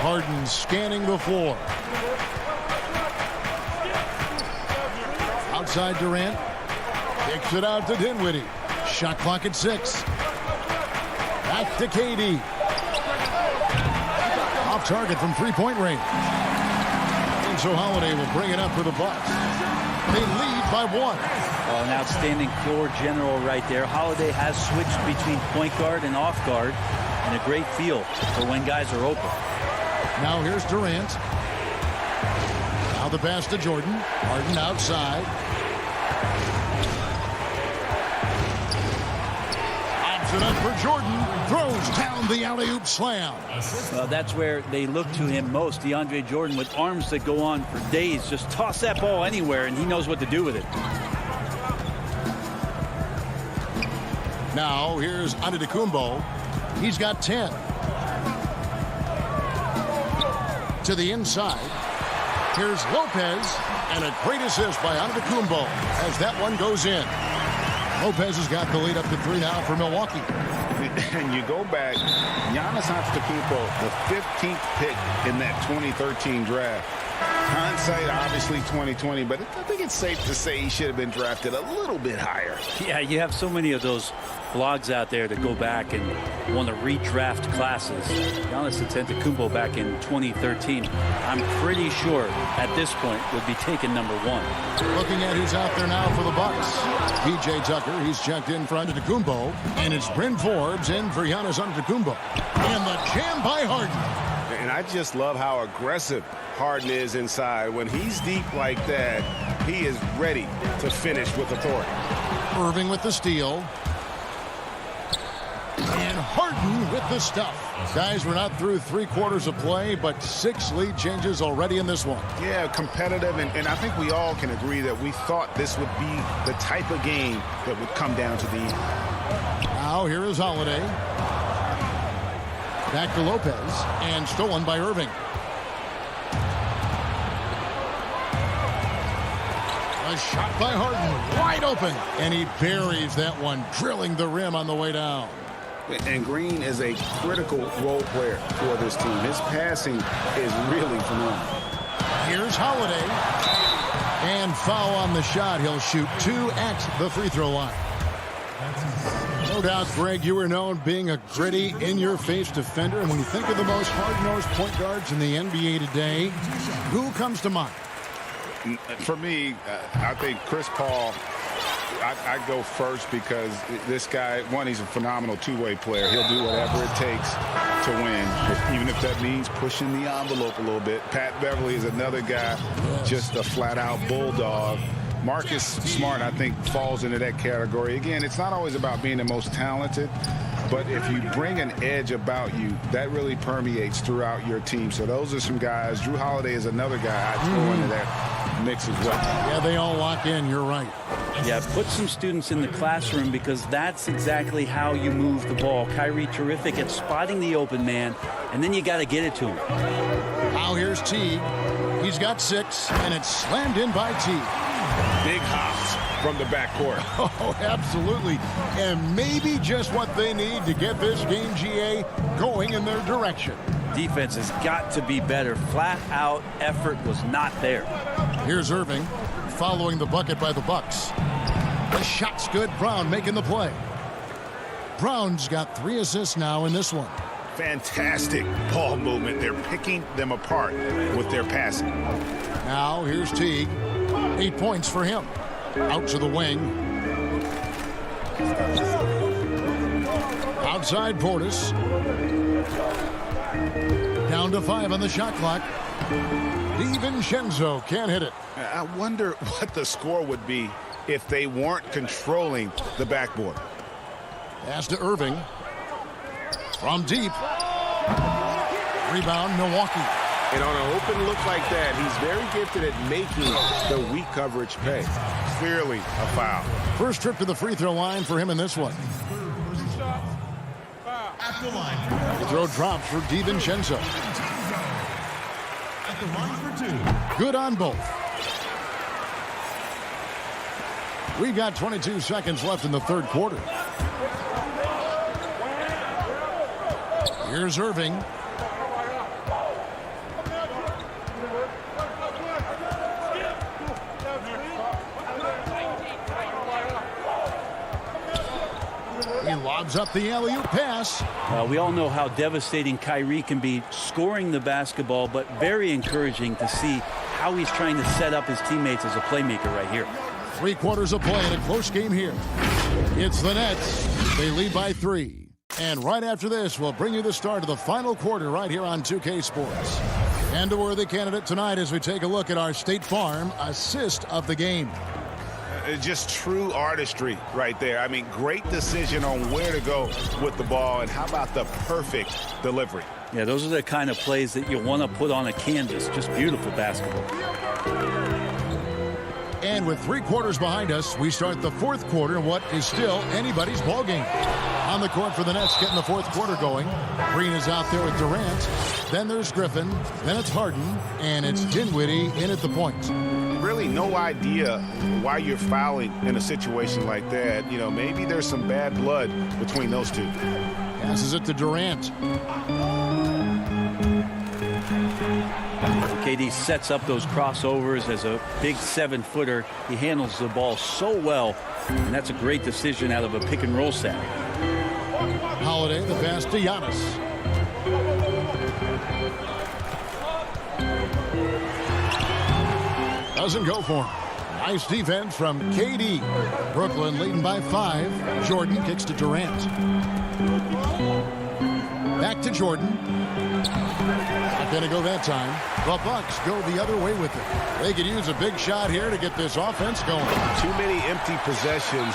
Speaker 1: Harden scanning the floor. Outside Durant. Kicks it out to Dinwiddie. Shot clock at 6. Back to KD. Off target from three-point range. And so Holiday will bring it up for the Bucks. They lead by 1.
Speaker 9: Well, an outstanding floor general right there. Holiday has switched between point guard and off guard, and a great feel for when guys are open.
Speaker 1: Now here's Durant. Now the pass to Jordan. Harden outside. Pops it up for Jordan. Throws down the alley-oop slam.
Speaker 9: Well, that's where they look to him most. DeAndre Jordan with arms that go on for days. Just toss that ball anywhere, and he knows what to do with it.
Speaker 1: Now here's Antetokounmpo. He's got 10. To the inside. Here's Lopez, and a great assist by Antetokounmpo as that one goes in. Lopez has got the lead up to 3 now for Milwaukee.
Speaker 4: And you go back, Giannis Antetokounmpo, the 15th pick in that 2013 draft. Hindsight, obviously 2020, but I think it's safe to say he should have been drafted a little bit higher.
Speaker 9: Yeah, you have so many of those blogs out there that go back and want to redraft classes. Giannis Antetokounmpo back in 2013, I'm pretty sure at this point would be taken number 1.
Speaker 1: Looking at who's out there now for the Bucks. PJ Tucker, he's checked in for Antetokounmpo, and it's Bryn Forbes in for Giannis Antetokounmpo. And the jam by Harden.
Speaker 5: And I just love how aggressive Harden is inside. When he's deep like that, he is ready to finish with authority.
Speaker 1: Irving with the steal. And Harden with the stuff. Guys, we're not through 3 quarters of play, but 6 lead changes already in this one.
Speaker 4: Yeah, competitive, and I think we all can agree that we thought this would be the type of game that would come down to the end.
Speaker 1: Now here is Holiday. Back to Lopez, and stolen by Irving. A shot by Harden, wide open, and he buries that one, drilling the rim on the way down.
Speaker 4: And Green is a critical role player for this team. His passing is really phenomenal.
Speaker 1: Here's Holiday. And foul on the shot. He'll shoot 2 at the free throw line. No doubt, Greg, you were known being a gritty, in-your-face defender. And when you think of the most hard-nosed point guards in the NBA today, who comes to mind?
Speaker 4: For me, I think Chris Paul. I go first because this guy, one, he's a phenomenal two-way player. He'll do whatever it takes to win, even if that means pushing the envelope a little bit. Pat Beverly is another guy, just a flat-out bulldog. Marcus Smart, I think, falls into that category. Again, it's not always about being the most talented, but if you bring an edge about you, that really permeates throughout your team. So those are some guys. Drew Holiday is another guy I'd throw into that mix as well.
Speaker 1: Yeah, they all lock in. You're right.
Speaker 9: Yeah, put some students in the classroom because that's exactly how you move the ball. Kyrie terrific at spotting the open man, and then you got to get it to him.
Speaker 1: Now here's Teague. He's got 6, and it's slammed in by Teague.
Speaker 5: Big hops from the backcourt.
Speaker 1: Oh, absolutely. And maybe just what they need to get this game, GA, going in their direction.
Speaker 9: Defense has got to be better. Flat-out effort was not there.
Speaker 1: Here's Irving following the bucket by the Bucks. The shot's good. Brown making the play. Brown's got 3 assists now in this one.
Speaker 4: Fantastic ball movement. They're picking them apart with their passing.
Speaker 1: Now here's Teague. 8 points for him. Out to the wing. Outside Portis. Down to 5 on the shot clock. DiVincenzo can't hit it.
Speaker 4: I wonder what the score would be if they weren't controlling the backboard.
Speaker 1: Pass to Irving. From deep. Rebound, Milwaukee.
Speaker 5: And on an open look like that, he's very gifted at making the weak coverage pay.
Speaker 4: Clearly a foul.
Speaker 1: First trip to the free throw line for him in this one. The throw drops for DiVincenzo. Good on both. We've got 22 seconds left in the third quarter. Here's Irving. He lobs up the alley-oop pass.
Speaker 9: We all know how devastating Kyrie can be scoring the basketball, but very encouraging to see how he's trying to set up his teammates as a playmaker right here.
Speaker 1: 3 quarters of play in a close game here. It's the Nets. They lead by 3. And right after this, we'll bring you the start of the final quarter right here on 2K Sports. And a worthy candidate tonight as we take a look at our State Farm assist of the game.
Speaker 4: Just true artistry right there. I mean, great decision on where to go with the ball, and how about the perfect delivery?
Speaker 9: Yeah, those are the kind of plays that you want to put on a canvas. Just beautiful basketball.
Speaker 1: And with 3 quarters behind us, we start the fourth quarter in what is still anybody's ball game. On the court for the Nets, getting the fourth quarter going. Green is out there with Durant. Then there's Griffin. Then it's Harden. And it's Dinwiddie in at the point.
Speaker 4: really no idea why you're fouling in a situation like that. You know, maybe there's some bad blood between those two.
Speaker 1: Passes it to Durant.
Speaker 9: KD sets up those crossovers as a big 7-footer. He handles the ball so well, and that's a great decision out of a pick and roll set.
Speaker 1: Holiday, the pass to Giannis. Doesn't go for him. Nice defense from KD. Brooklyn leading by 5. Jordan kicks to Durant. Back to Jordan. Not going to go that time. The Bucks go the other way with it. They could use a big shot here to get this offense going.
Speaker 5: Too many empty possessions.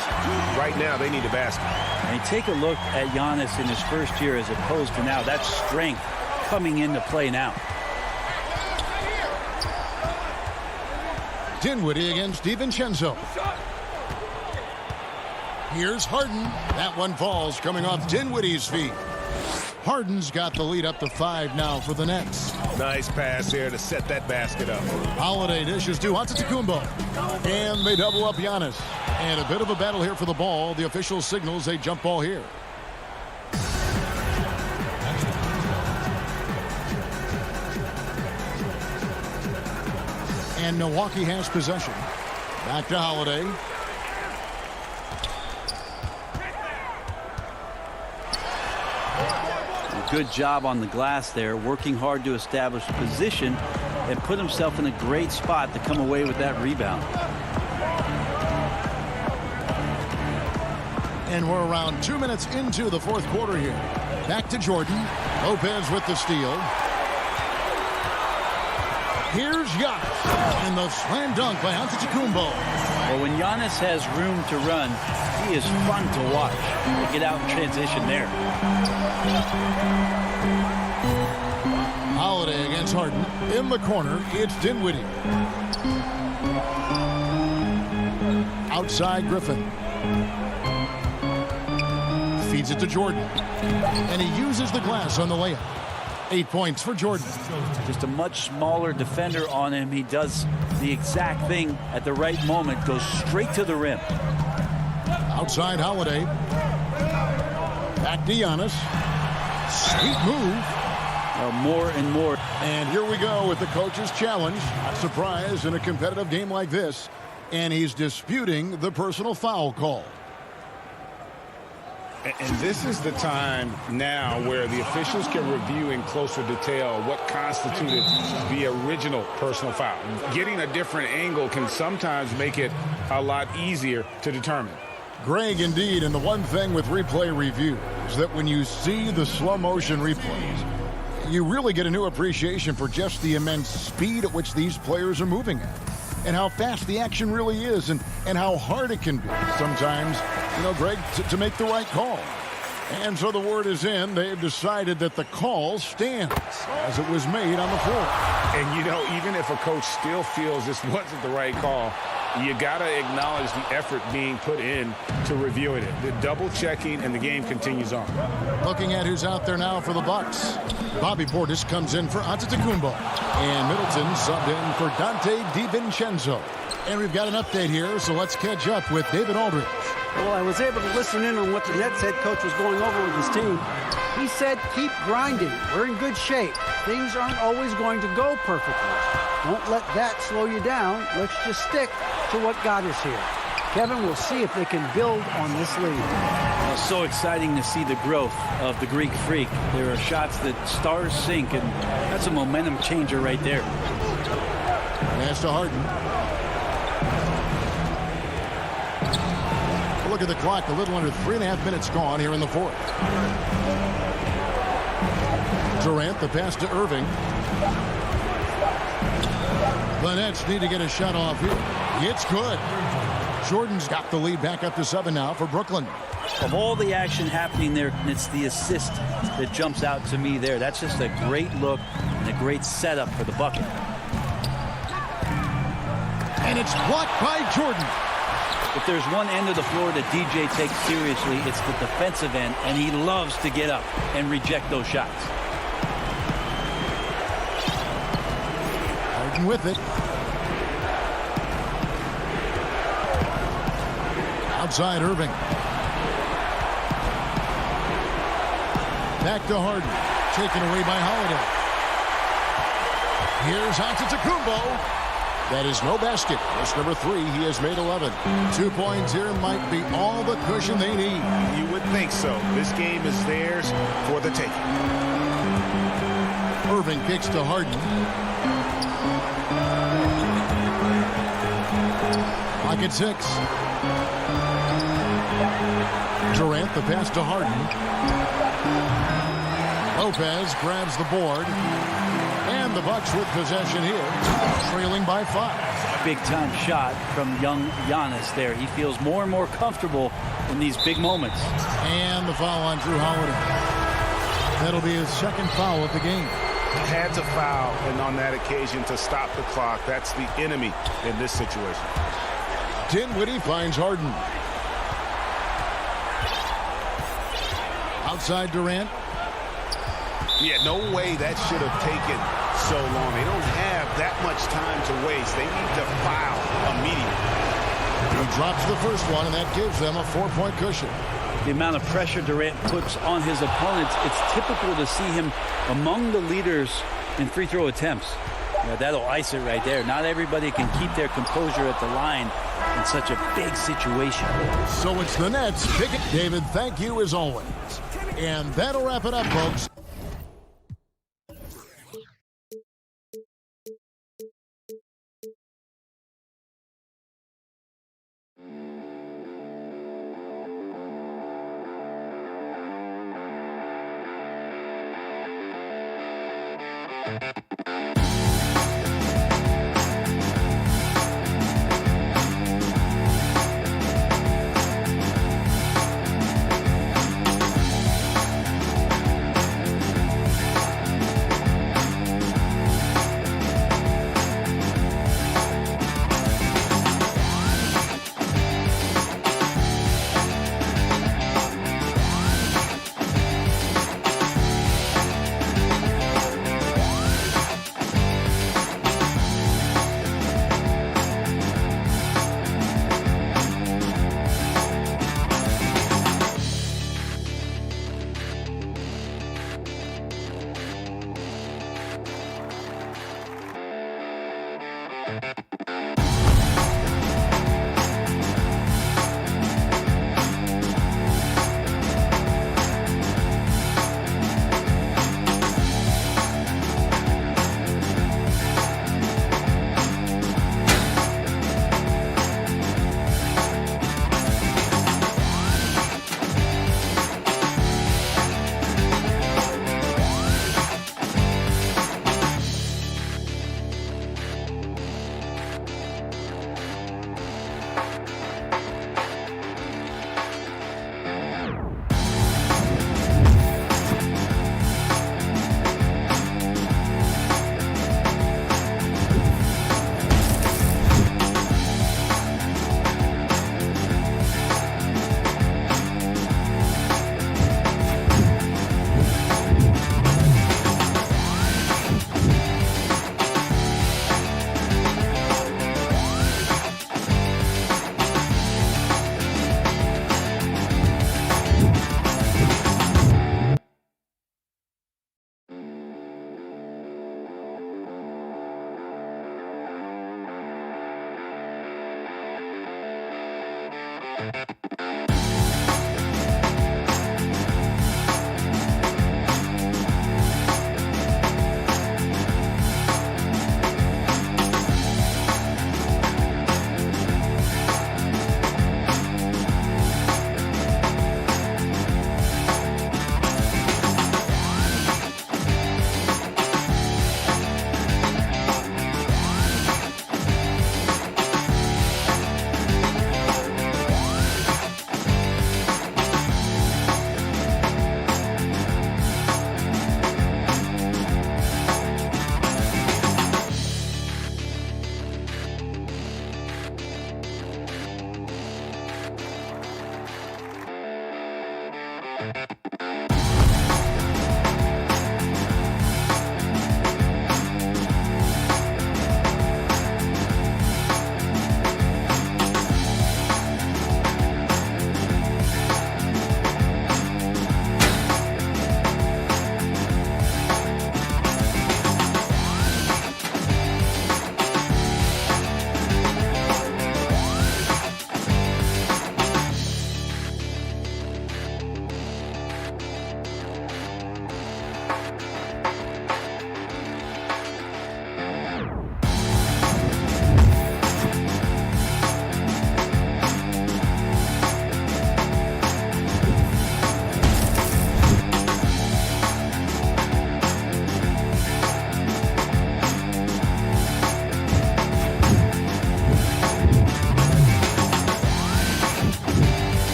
Speaker 5: Right now, they need a basket.
Speaker 9: And take a look at Giannis in his first year as opposed to now. That strength coming into play now.
Speaker 1: Dinwiddie against DiVincenzo. Here's Harden. That one falls coming off Dinwiddie's feet. Harden's got the lead up to 5 now for the Nets.
Speaker 5: Nice pass there to set that basket up.
Speaker 1: Holiday dishes to Antetokounmpo. And they double up Giannis. And a bit of a battle here for the ball. The official signals a jump ball here. And Milwaukee has possession. Back to Holiday.
Speaker 9: Good job on the glass there, working hard to establish position and put himself in a great spot to come away with that rebound.
Speaker 1: And we're around 2 minutes into the fourth quarter here. Back to Jordan. Lopez with the steal. Here's Giannis. And the slam dunk by Antetokounmpo.
Speaker 9: Well, when Giannis has room to run, he is fun to watch. We'll get out in transition there.
Speaker 1: Holiday against Harden. In the corner, it's Dinwiddie. Outside Griffin. Feeds it to Jordan. And he uses the glass on the layup. 8 points for Jordan.
Speaker 9: Just a much smaller defender on him. He does the exact thing at the right moment. Goes straight to the rim.
Speaker 1: Outside Holiday. Back to Giannis. Sweet move.
Speaker 9: More and more.
Speaker 1: And here we go with the coach's challenge. Not surprised in a competitive game like this. And he's disputing the personal foul call.
Speaker 4: And this is the time now where the officials can review in closer detail what constituted the original personal foul. Getting a different angle can sometimes make it a lot easier to determine.
Speaker 1: Greg, indeed, and the one thing with replay review is that when you see the slow motion replays, you really get a new appreciation for just the immense speed at which these players are moving at. And how fast the action really is, and how hard it can be sometimes, you know, Greg, to make the right call. And so the word is in. They've decided that the call stands as it was made on the floor.
Speaker 4: And, you know, even if a coach still feels this wasn't the right call, you got to acknowledge the effort being put in to reviewing it. The double checking, and the game continues on. Looking at who's out there now for the Bucks. Bobby Portis comes in for Antetokounmpo. And Middleton subbed in for Dante DiVincenzo. And we've got an update here, so let's catch up with David Aldridge.
Speaker 8: Well, I was able to listen in on what the Nets head coach was going over with his team. He said, keep grinding. We're in good shape. Things aren't always going to go perfectly. Don't let that slow you down. Let's just stick to what got us here. Kevin, we'll see if they can build on this lead.
Speaker 9: Well, so exciting to see the growth of the Greek Freak. There are shots that stars sink, and that's a momentum changer right there.
Speaker 1: Pass to Harden. Look at the clock, a little under 3.5 minutes gone here in the fourth. Durant, the pass to Irving. The Nets need to get a shot off here. It's good. Jordan's got the lead back up to 7 now for Brooklyn.
Speaker 9: Of all the action happening there, it's the assist that jumps out to me there. That's just a great look and a great setup for the bucket.
Speaker 1: And it's blocked by Jordan.
Speaker 9: If there's one end of the floor that DJ takes seriously, it's the defensive end, and he loves to get up and reject those shots.
Speaker 1: Harden with it. outside Irving. Back to Harden. Taken away by Holiday. Here's Antetokounmpo. That is no basket. That's number 3. He has made 11. 2 points here might be all the cushion they need.
Speaker 4: You would think so. This game is theirs for the taking.
Speaker 1: Irving kicks to Harden. Clock at 6. Durant, the pass to Harden. Lopez grabs the board. And the Bucks with possession here, trailing by 5.
Speaker 9: Big-time shot from young Giannis there. He feels more and more comfortable in these big moments.
Speaker 1: And the foul on Drew Holiday. That'll be his second foul of the game.
Speaker 4: Had to foul, and on that occasion to stop the clock. That's the enemy in this situation.
Speaker 1: Dinwiddie finds Harden. Outside Durant.
Speaker 4: Yeah, no way that should have taken so long. They don't have that much time to waste. They need to foul immediately.
Speaker 1: He drops the first one, and that gives them a 4-point cushion.
Speaker 9: The amount of pressure Durant puts on his opponents, it's typical to see him among the leaders in free throw attempts. Yeah, that'll ice it right there. Not everybody can keep their composure at the line in such a big situation.
Speaker 1: So it's the Nets. David, thank you as always. And that'll wrap it up, folks.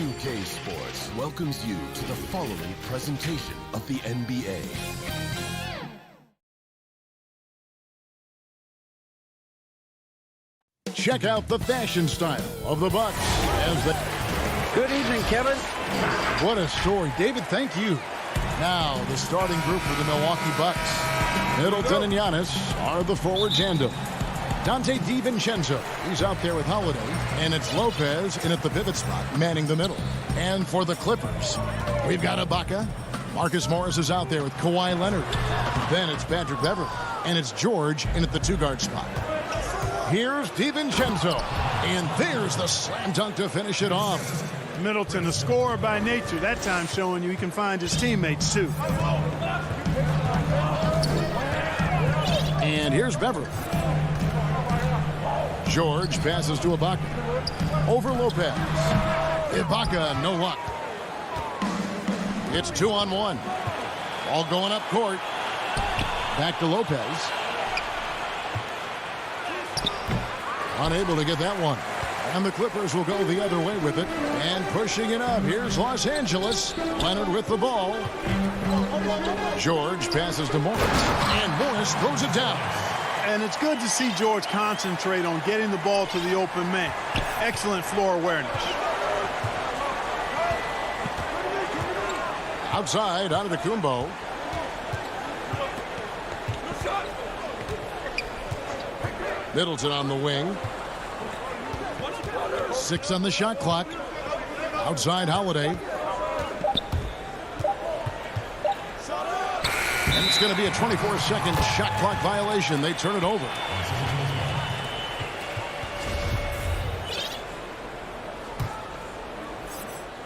Speaker 10: 2K Sports welcomes you to the following presentation of the NBA.
Speaker 1: Check out the fashion style of the Bucks as they...
Speaker 8: Good evening, Kevin.
Speaker 1: What a story. David, thank you. Now, the starting group for the Milwaukee Bucks. Middleton and Giannis are the forward tandem. Dante DiVincenzo, he's out there with Holiday. And it's Lopez in at the pivot spot, manning the middle. And for the Clippers, we've got Ibaka. Marcus Morris is out there with Kawhi Leonard. Then it's Patrick Beverley. And it's George in at the two-guard spot. Here's DiVincenzo. And there's the slam dunk to finish it off.
Speaker 11: Middleton, a scorer by nature, that time showing you he can find his teammates too.
Speaker 1: And here's Beverley. George passes to Ibaka. Over Lopez. Ibaka, no luck. It's 2-on-1. All going up court. Back to Lopez. Unable to get that one. And the Clippers will go the other way with it. And pushing it up. Here's Los Angeles. Leonard with the ball. George passes to Morris. And Morris throws it down.
Speaker 11: And it's good to see George concentrate on getting the ball to the open man. Excellent floor awareness.
Speaker 1: Outside, Antetokounmpo. Middleton on the wing. 6 on the shot clock. Outside, Holiday. And it's going to be a 24-second shot clock violation. They turn it over.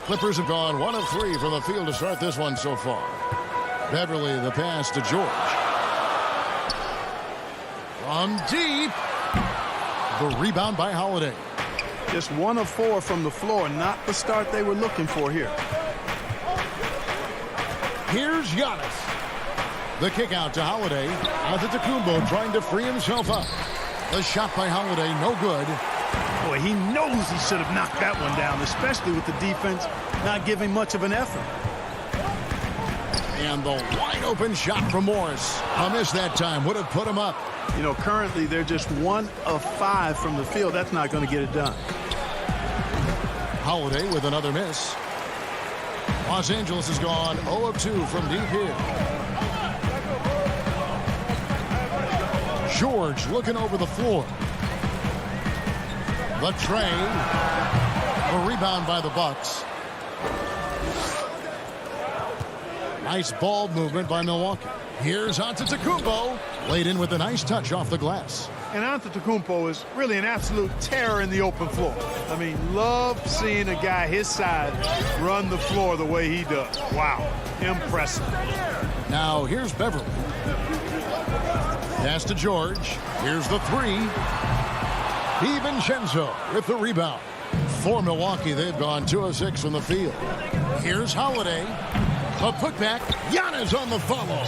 Speaker 1: Clippers have gone 1 of 3 from the field to start this one so far. Beverley, the pass to George. From deep. The rebound by Holiday.
Speaker 11: Just 1 of 4 from the floor, not the start they were looking for here.
Speaker 1: Here's Giannis. The kick out to Holiday. Antetokounmpo trying to free himself up. The shot by Holiday, no good.
Speaker 11: Boy, he knows he should have knocked that one down, especially with the defense not giving much of an effort.
Speaker 1: And the wide open shot from Morris. A miss that time would have put him up.
Speaker 11: You know, currently they're just 1 of 5 from the field. That's not going to get it done.
Speaker 1: Holiday with another miss. Los Angeles has gone 0 of 2 from deep here. George looking over the floor. The tray. The rebound by the Bucks. Nice ball movement by Milwaukee. Here's Antetokounmpo. Laid in with a nice touch off the glass.
Speaker 11: And Antetokounmpo is really an absolute terror in the open floor. I mean, love seeing a guy his size run the floor the way he does. Wow, impressive.
Speaker 1: Now here's Beverley. Pass to George. Here's the 3. DiVincenzo with the rebound. For Milwaukee, they've gone 2 of 6 from the field. Here's Holiday. A putback. Giannis on the follow.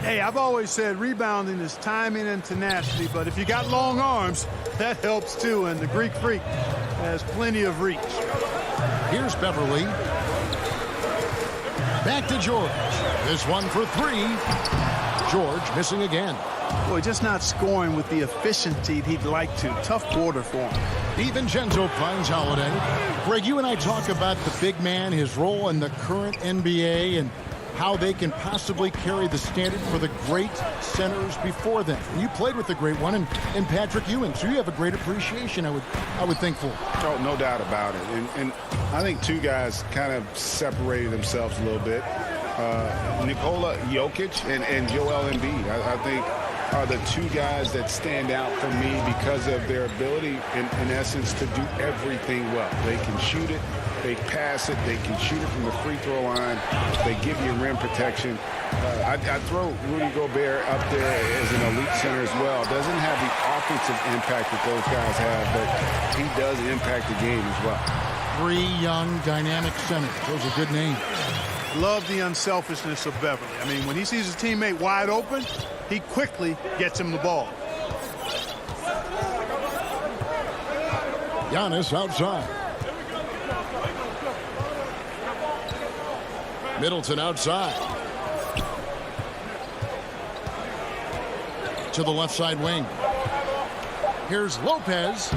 Speaker 11: Hey, I've always said rebounding is timing and tenacity, but if you got long arms, that helps too, and the Greek Freak has plenty of reach.
Speaker 1: Here's Beverley. Back to George. This one for 3. George missing again.
Speaker 11: Boy, just not scoring with the efficiency he'd like to. Tough quarter for him.
Speaker 1: DiVincenzo finds Holiday. Greg, you and I talk about the big man, his role in the current NBA, and how they can possibly carry the standard for the great centers before them. And you played with the great one in Patrick Ewing, so you have a great appreciation, I would think, for.
Speaker 4: Oh, no doubt about it. And I think 2 guys kind of separated themselves a little bit. Nikola Jokic and Joel Embiid, I think, are the 2 guys that stand out for me because of their ability, in essence, to do everything well. They can shoot it, they pass it, they can shoot it from the free throw line, they give you rim protection. I'd throw Rudy Gobert up there as an elite center as well. Doesn't have the offensive impact that those guys have, but he does impact the game as well.
Speaker 1: 3 young, dynamic centers. Those are good names.
Speaker 11: Love the unselfishness of Beverley. I mean, when he sees his teammate wide open, he quickly gets him the ball.
Speaker 1: Giannis outside. Middleton outside. To the left side wing. Here's Lopez.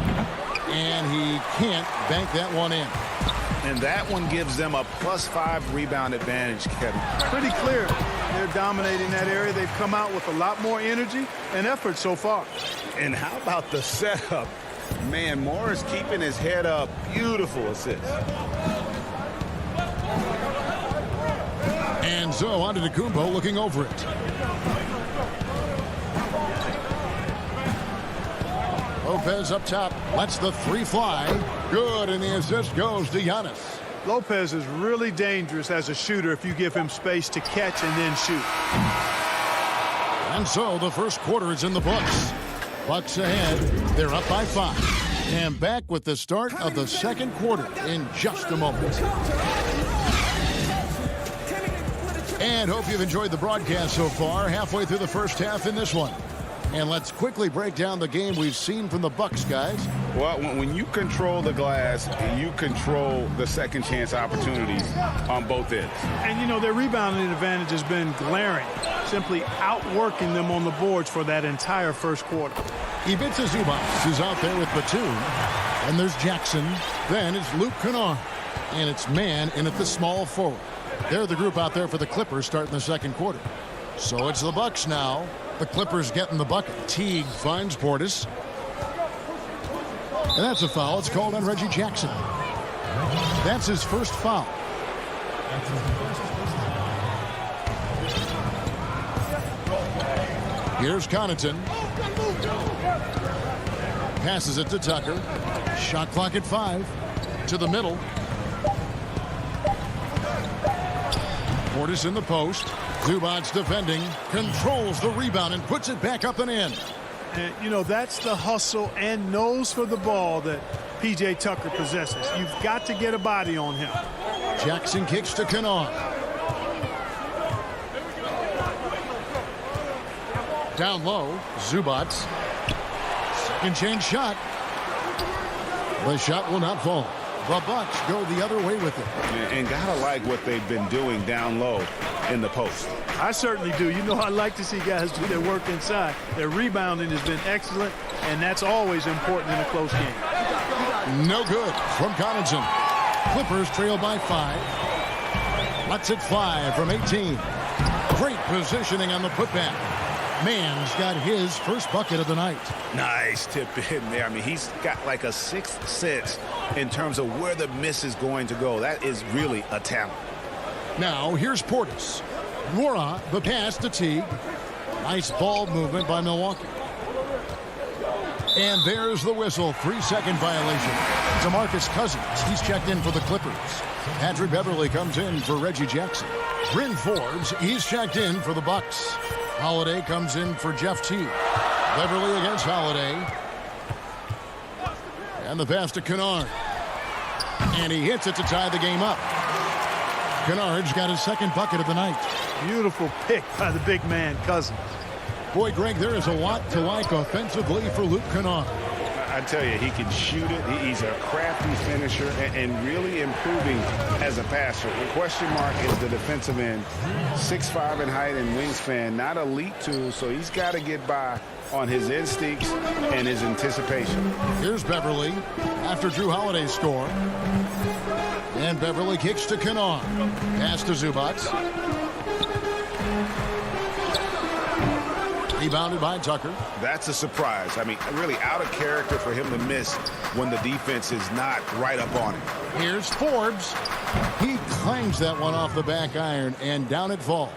Speaker 1: And he can't bank that one in.
Speaker 4: And that one gives them a +5 rebound advantage, Kevin.
Speaker 11: Pretty clear. they're dominating that area. They've come out with a lot more energy and effort so far.
Speaker 4: And how about the setup? Man, Morris keeping his head up. Beautiful assist.
Speaker 1: And so on to Antetokounmpo looking over it. Lopez up top. Lets the three fly. Good, and the assist goes to Giannis.
Speaker 11: Lopez is really dangerous as a shooter if you give him space to catch and then shoot.
Speaker 1: And so the first quarter is in the books. Bucks ahead. They're up by 5. And back with the start of the second quarter in just a moment. And hope you've enjoyed the broadcast so far. Halfway through the first half in this one. And let's quickly break down the game we've seen from the Bucks, guys.
Speaker 4: Well, when you control the glass, you control the second chance opportunities on both ends.
Speaker 11: And, you know, their rebounding advantage has been glaring, simply outworking them on the boards for that entire first quarter.
Speaker 1: Ivica Zubac is out there with Batum. And there's Jackson. Then it's Luke Kennard. And it's man in at the small forward. They're the group out there for the Clippers starting the second quarter. So it's the Bucks now. The Clippers getting the bucket. Teague finds Portis. And that's a foul. It's called on Reggie Jackson. That's his first foul. Here's Connaughton. Passes it to Tucker. Shot clock at 5. To the middle. Portis in the post. Zubac's defending, controls the rebound and puts it back up and in.
Speaker 11: And, you know, that's the hustle and nose for the ball that P.J. Tucker possesses. You've got to get a body on him.
Speaker 1: Jackson kicks to Kennard. Down low, Zubac. Second chance shot. The shot will not fall. The Bucks go the other way with it.
Speaker 4: And gotta like what they've been doing down low in the post.
Speaker 11: I certainly do. You know, I like to see guys do their work inside. Their rebounding has been excellent, and that's always important in a close game.
Speaker 1: No good from Connaughton. Clippers trail by 5. Lets it fly from 18. Great positioning on the putback. Mann's got his first bucket of the night.
Speaker 4: Nice tip in there. I mean, he's got like a sixth sense in terms of where the miss is going to go. That is really a talent.
Speaker 1: Now, here's Portis. Nwora, the pass to Teague. Nice ball movement by Milwaukee. And there's the whistle. 3-second violation. DeMarcus Cousins, he's checked in for the Clippers. Patrick Beverley comes in for Reggie Jackson. Bryn Forbes, he's checked in for the Bucks. Holiday comes in for Jeff Teague. Beverley against Holiday. And the pass to Kennard. And he hits it to tie the game up. Kennard's got his second bucket of the night.
Speaker 11: Beautiful pick by the big man, Cousins.
Speaker 1: Boy, Greg, there is a lot to like offensively for Luke Kennard.
Speaker 4: I tell you, he can shoot it. He's a crafty finisher and really improving as a passer. The question mark is the defensive end. 6'5" in height and wingspan. Not elite tool, so he's got to get by on his instincts and his anticipation.
Speaker 1: Here's Beverley after Drew Holiday's score. And Beverley kicks to Kennard. Pass to Zubac. Rebounded by Tucker.
Speaker 4: That's a surprise. I mean, really out of character for him to miss when the defense is not right up on him.
Speaker 1: Here's Forbes. He claims that one off the back iron, and down it falls.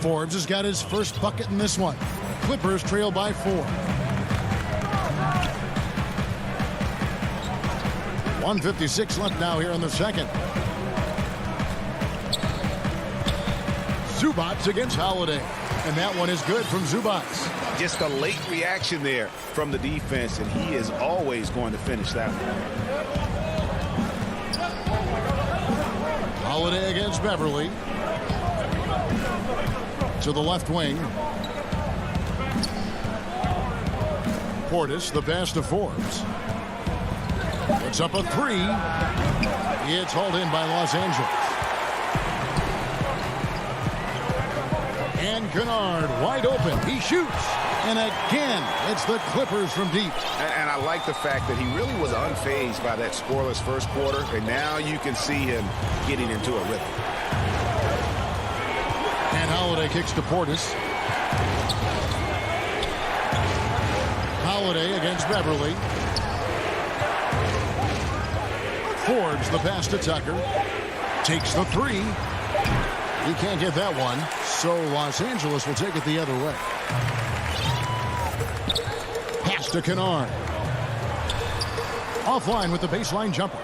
Speaker 1: Forbes has got his first bucket in this one. Clippers trail by 4. 1:56 left now here in the second. Zubac against Holiday. And that one is good from Zubac.
Speaker 4: Just a late reaction there from the defense, and he is always going to finish that one.
Speaker 1: Holiday against Beverley. To the left wing. Portis, the pass to Forbes. Puts up a 3. It's hauled in by Los Angeles. And Kennard wide open. He shoots. And again, it's the Clippers from deep.
Speaker 4: And I like the fact that he really was unfazed by that scoreless first quarter. And now you can see him getting into a rhythm.
Speaker 1: And Holiday kicks to Portis. Holiday against Beverly. Forbes the pass to Tucker. Takes the three. He can't get that one. So Los Angeles will take it the other way. Pass to Kennard. Offline with the baseline jumper.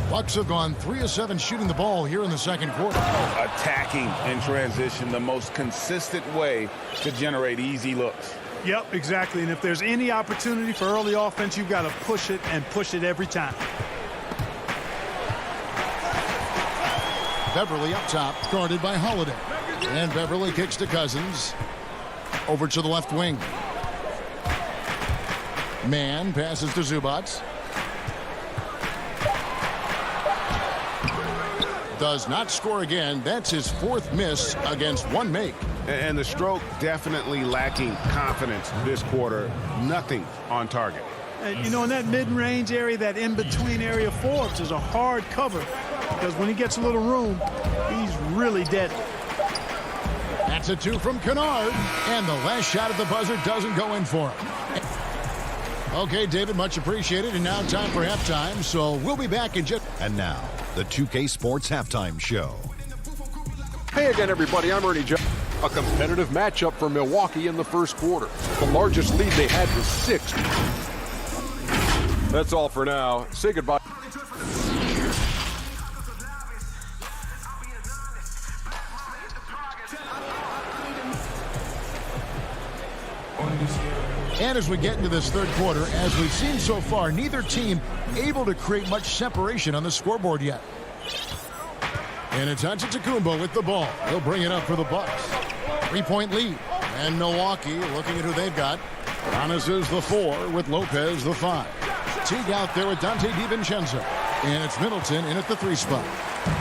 Speaker 1: Bucks have gone 3 of 7 shooting the ball here in the second quarter.
Speaker 4: Attacking in transition, the most consistent way to generate easy looks.
Speaker 11: Yep, exactly. And if there's any opportunity for early offense, you've got to push it and push it every time.
Speaker 1: Beverly up top, guarded by Holiday. And Beverly kicks to Cousins. Over to the left wing. Mann passes to Zubats. Does not score again. That's his 4th miss against 1 make.
Speaker 4: And the stroke definitely lacking confidence this quarter. Nothing on target.
Speaker 11: You know, in that mid-range area, that in-between area, Forbes is a hard cover because when he gets a little room, he's really deadly.
Speaker 1: That's a 2 from Kennard. And the last shot at the buzzer doesn't go in for him. Okay, David, much appreciated. And now time for halftime, so we'll be back in just...
Speaker 6: And now, the 2K Sports Halftime Show.
Speaker 7: Hey again, everybody. I'm Ernie Jones. A competitive matchup for Milwaukee in the first quarter. The largest lead they had was 6. That's all for now. Say goodbye.
Speaker 1: And as we get into this third quarter, as we've seen so far, neither team able to create much separation on the scoreboard yet. And it's Antetokounmpo with the ball. He'll bring it up for the Bucks. 3-point lead. And Milwaukee looking at who they've got. Giannis is the 4 with Lopez the 5. Teague out there with Dante DiVincenzo. And it's Middleton in at the 3 spot.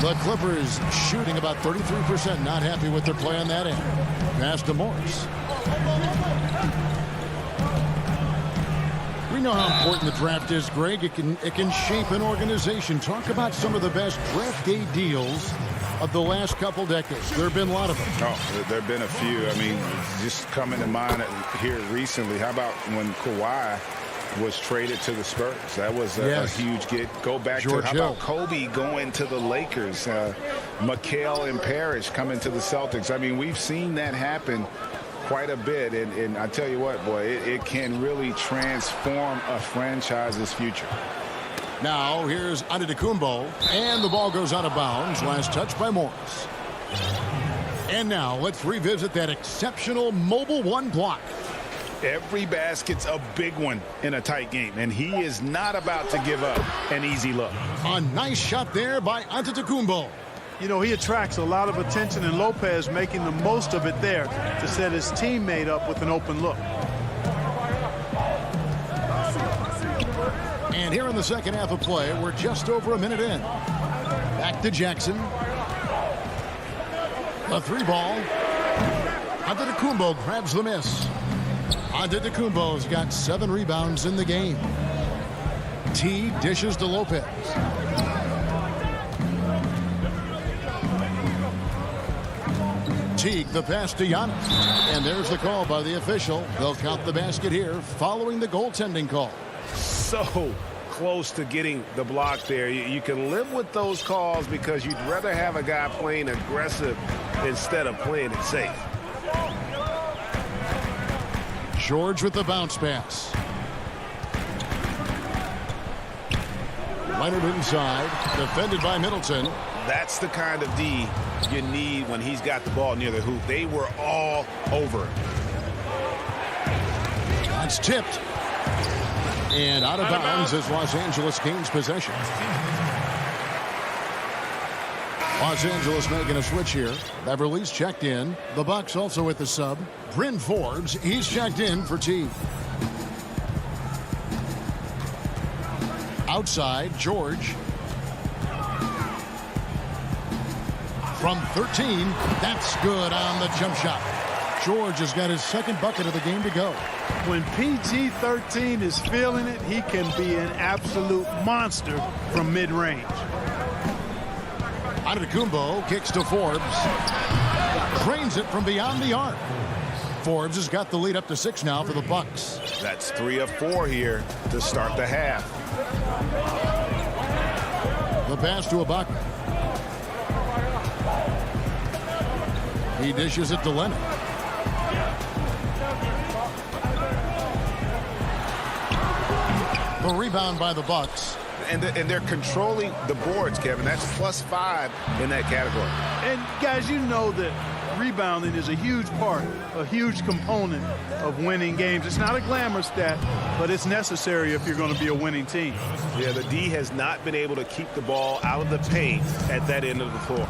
Speaker 1: The Clippers shooting about 33%. Not happy with their play on that end. Pass to Morris. We know how important the draft is, Greg. It can shape an organization. Talk about some of the best draft day deals of the last couple decades. There have been a lot of them.
Speaker 4: Oh, there have been a few. I mean, just coming to mind here recently. How about when Kawhi was traded to the Spurs? That was a huge get. Go back
Speaker 1: George
Speaker 4: to how
Speaker 1: Hill.
Speaker 4: about Kobe going to the Lakers? McHale and Parrish coming to the Celtics. I mean, we've seen that happen quite a bit, and I tell you what, boy, it can really transform a franchise's future.
Speaker 1: Now here's Antetokounmpo, and the ball goes out of bounds. Last touch by Morris. And now let's revisit that exceptional mobile 1 block.
Speaker 4: Every basket's a big one in a tight game, and he is not about to give up an easy look.
Speaker 1: A nice shot there by Antetokounmpo.
Speaker 11: You know, he attracts a lot of attention, and Lopez making the most of it there to set his teammate up with an open look.
Speaker 1: And here in the second half of play, we're just over a minute in. Back to Jackson. The 3 ball. Antetokounmpo grabs the miss. Antetokounmpo's got 7 rebounds in the game. T dishes to Lopez. Teague the pass to Giannis. And there's the call by the official. They'll count the basket here following the goaltending call.
Speaker 4: So close to getting the block there. You can live with those calls because you'd rather have a guy playing aggressive instead of playing it safe.
Speaker 1: George with the bounce pass. Leonard inside, defended by Middleton.
Speaker 4: That's the kind of D you need when he's got the ball near the hoop. They were all over it.
Speaker 1: That's tipped. And out of bounds as Los Angeles gains possession. Los Angeles making a switch here. Beverly's checked in. The Bucks also with the sub. Bryn Forbes, he's checked in for T. Outside, George. From 13, that's good on the jump shot. George has got his 2nd bucket of the game to go.
Speaker 11: When PG-13 is feeling it, he can be an absolute monster from mid-range.
Speaker 1: Antetokounmpo kicks to Forbes. Drains it from beyond the arc. Forbes has got the lead up to 6 now for the Bucks.
Speaker 5: That's 3 of 4 here to start the half.
Speaker 1: The pass to Ibaka. He dishes it to Leonard. The rebound by the Bucks.
Speaker 5: And they're controlling the boards, Kevin. That's +5 in that category.
Speaker 11: And guys, you know that rebounding is a huge part, a huge component of winning games. It's not a glamour stat, but it's necessary if you're going to be a winning team.
Speaker 5: Yeah, the D has not been able to keep the ball out of the paint at that end of the floor.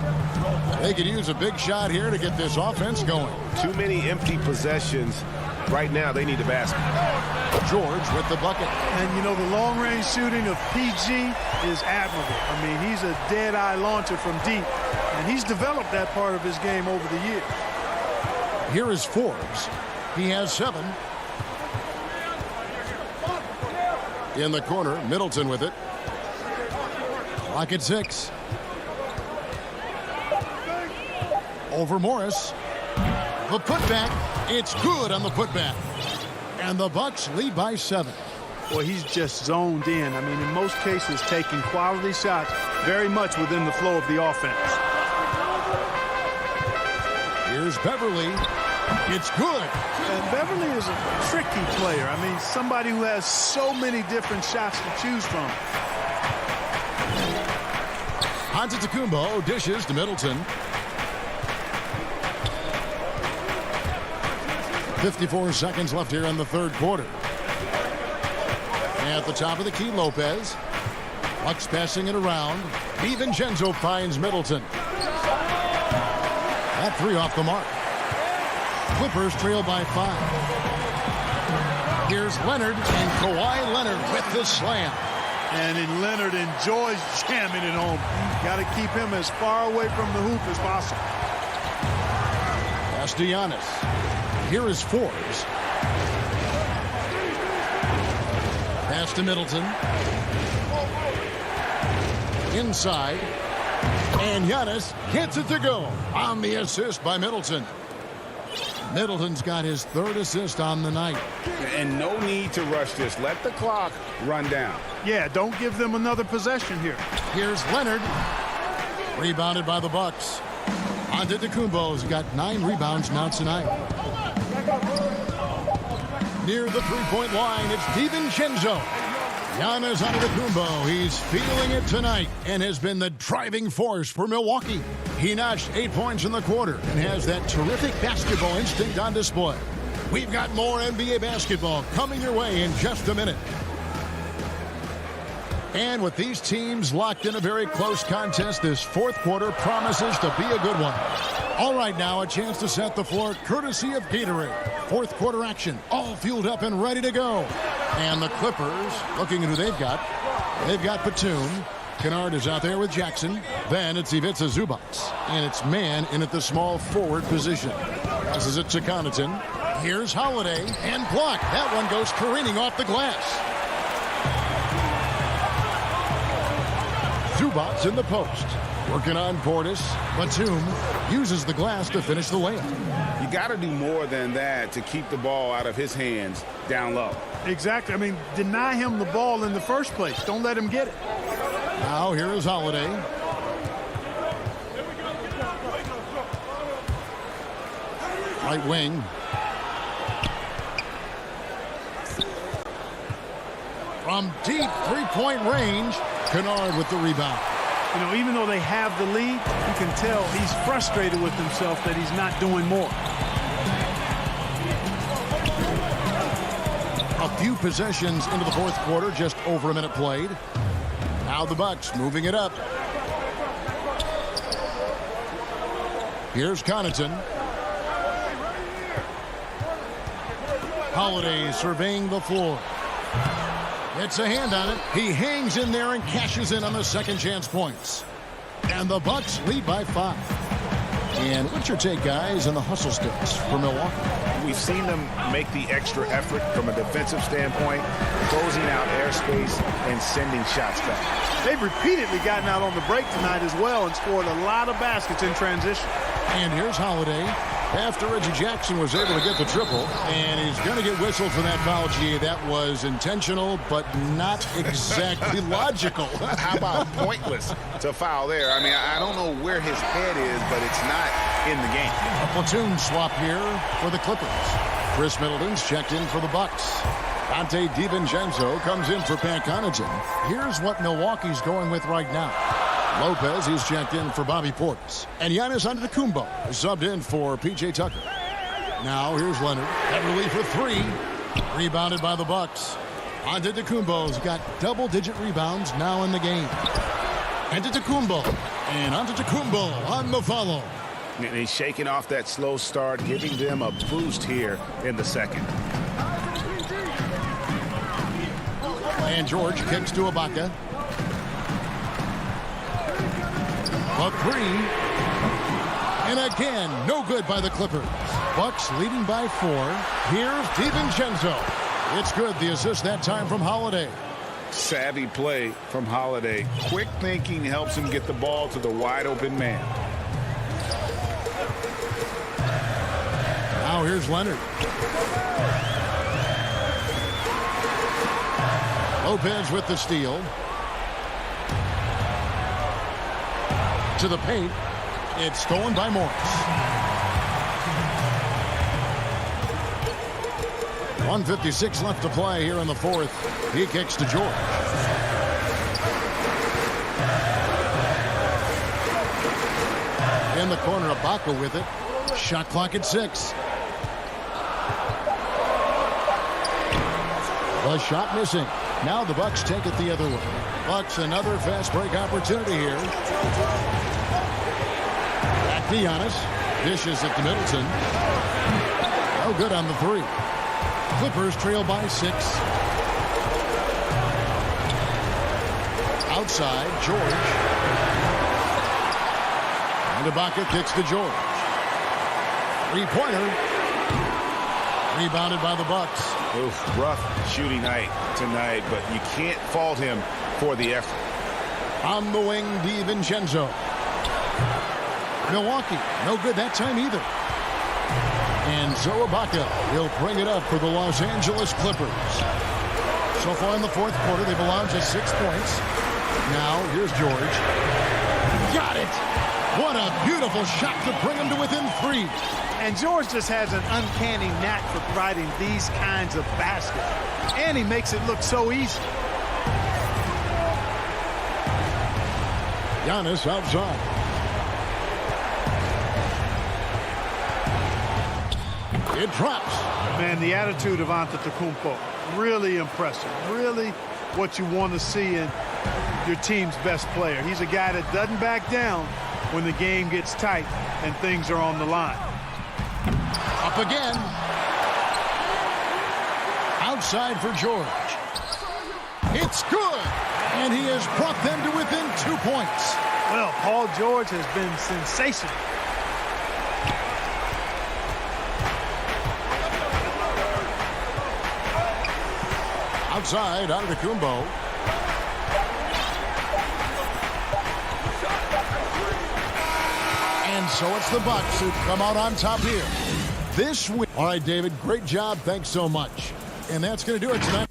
Speaker 1: They could use a big shot here to get this offense going.
Speaker 5: Too many empty possessions. Right now, they need a basket.
Speaker 1: George with the bucket.
Speaker 11: And, you know, the long-range shooting of PG is admirable. I mean, he's a dead-eye launcher from deep, and he's developed that part of his game over the years.
Speaker 1: Here is Forbes. He has 7. In the corner, Middleton with it. Clock at 6. Over Morris. The putback. It's good on the putback. And the Bucks lead by 7.
Speaker 11: Well, he's just zoned in. I mean, in most cases, taking quality shots very much within the flow of the offense.
Speaker 1: Here's Beverly. It's good.
Speaker 11: And Beverly is a tricky player. I mean, somebody who has so many different shots to choose from.
Speaker 1: Antetokounmpo dishes to Middleton. 54 seconds left here in the third quarter. At the top of the key, Lopez. Bucks passing it around. DiVincenzo finds Middleton. That 3 off the mark. Clippers trail by 5. Here's Leonard, and Kawhi Leonard with the slam.
Speaker 11: And Leonard enjoys jamming it home. Got to keep him as far away from the hoop as possible.
Speaker 1: Pass to Giannis. Here is Forbes. Pass to Middleton. Inside. And Giannis gets it to go on the assist by Middleton. Middleton's got his 3rd assist on the night.
Speaker 4: And no need to rush this. Let the clock run down.
Speaker 11: Yeah, don't give them another possession here.
Speaker 1: Here's Leonard. Rebounded by the Bucks. Antetokounmpo's got 9 rebounds now tonight. Near the 3-point line, it's DiVincenzo. Giannis Antetokounmpo, he's feeling it tonight and has been the driving force for Milwaukee. He notched 8 points in the quarter and has that terrific basketball instinct on display. We've got more NBA basketball coming your way in just a minute. And with these teams locked in a very close contest, this 4th quarter promises to be a good one. All right, now a chance to set the floor courtesy of Gatorade. 4th quarter action, all fueled up and ready to go. And the Clippers, looking at who they've got. They've got Batum. Kennard is out there with Jackson. Then it's Ivica Zubac. And it's man in at the small forward position. Passes it to Connaughton. Here's Holiday. And blocked. That one goes careening off the glass. Zubac in the post. Working on Portis. Batum uses the glass to finish the layup.
Speaker 4: You got to do more than that to keep the ball out of his hands down low.
Speaker 11: Exactly. I mean, deny him the ball in the first place. Don't let him get it.
Speaker 1: Now here is Holiday. Right wing. From deep 3-point range, Kennard with the rebound.
Speaker 11: You know, even though they have the lead, you can tell he's frustrated with himself that he's not doing more.
Speaker 1: A few possessions into the 4th quarter, just over a minute played. Now the Bucks moving it up. Here's Connaughton. Holiday surveying the floor. Gets a hand on it. He hangs in there and cashes in on the second chance points. And the Bucks lead by 5. And what's your take, guys, on the hustle sticks for Milwaukee?
Speaker 4: we've seen them make the extra effort from a defensive standpoint, closing out airspace and sending shots back.
Speaker 11: They've repeatedly gotten out on the break tonight as well and scored a lot of baskets in transition.
Speaker 1: And here's Holiday after Reggie Jackson was able to get the triple, and he's going to get whistled for that foul. Gee, that was intentional, but not exactly logical.
Speaker 4: How about pointless to foul there? I mean, I don't know where his head is, but it's not in the game.
Speaker 1: A platoon swap here for the Clippers. Chris Middleton's checked in for the Bucks. Dante DiVincenzo comes in for Pat Connaughton. Here's what Milwaukee's going with right now. Lopez, he's checked in for Bobby Portis. And Giannis Antetokounmpo is subbed in for P.J. Tucker. Now here's Leonard. Heavily for three. Rebounded by the Bucks. Antetokounmpo's got double-digit rebounds now in the game. Antetokounmpo. And Antetokounmpo on the follow.
Speaker 4: And he's shaking off that slow start, giving them a boost here in the second.
Speaker 1: And George kicks to Ibaka. A three. And again, no good by the Clippers. Bucks leading by 4. Here's DiVincenzo. It's good. The assist that time from Holiday.
Speaker 4: Savvy play from Holiday. Quick thinking helps him get the ball to the wide open man.
Speaker 1: Now here's Leonard. Lopez with the steal. To the paint. It's stolen by Morris. 1:56 left to play here in the fourth. He kicks to George. In the corner, Ibaka with it. Shot clock at 6. The shot missing. Now the Bucks take it the other way. Bucks another fast break opportunity here. Back to Giannis. Dishes it to Middleton. No good on the 3. Clippers trail by 6. Outside, George. And Ibaka kicks to George. 3-pointer. Rebounded by the Bucks.
Speaker 4: Oof, rough shooting night tonight, but you can't fault him for the effort.
Speaker 1: On the wing, DiVincenzo. Milwaukee, no good that time either. And so Ibaka, he'll bring it up for the Los Angeles Clippers. So far in the fourth quarter, they've allowed just 6 points. Now, here's George. Got it! What a beautiful shot to bring him to within 3.
Speaker 11: And George just has an uncanny knack for providing these kinds of baskets. And he makes it look so easy.
Speaker 1: Giannis outside. It drops.
Speaker 11: Man, the attitude of Antetokounmpo, really impressive. Really what you want to see in your team's best player. He's a guy that doesn't back down when the game gets tight and things are on the line.
Speaker 1: Up again. Outside for George. It's good. And he has brought them to within 2 points.
Speaker 11: Well, Paul George has been sensational.
Speaker 1: Outside, Antetokounmpo. And so it's the Bucks who come out on top here. This week. All right, David, great job. Thanks so much. And that's going to do it tonight.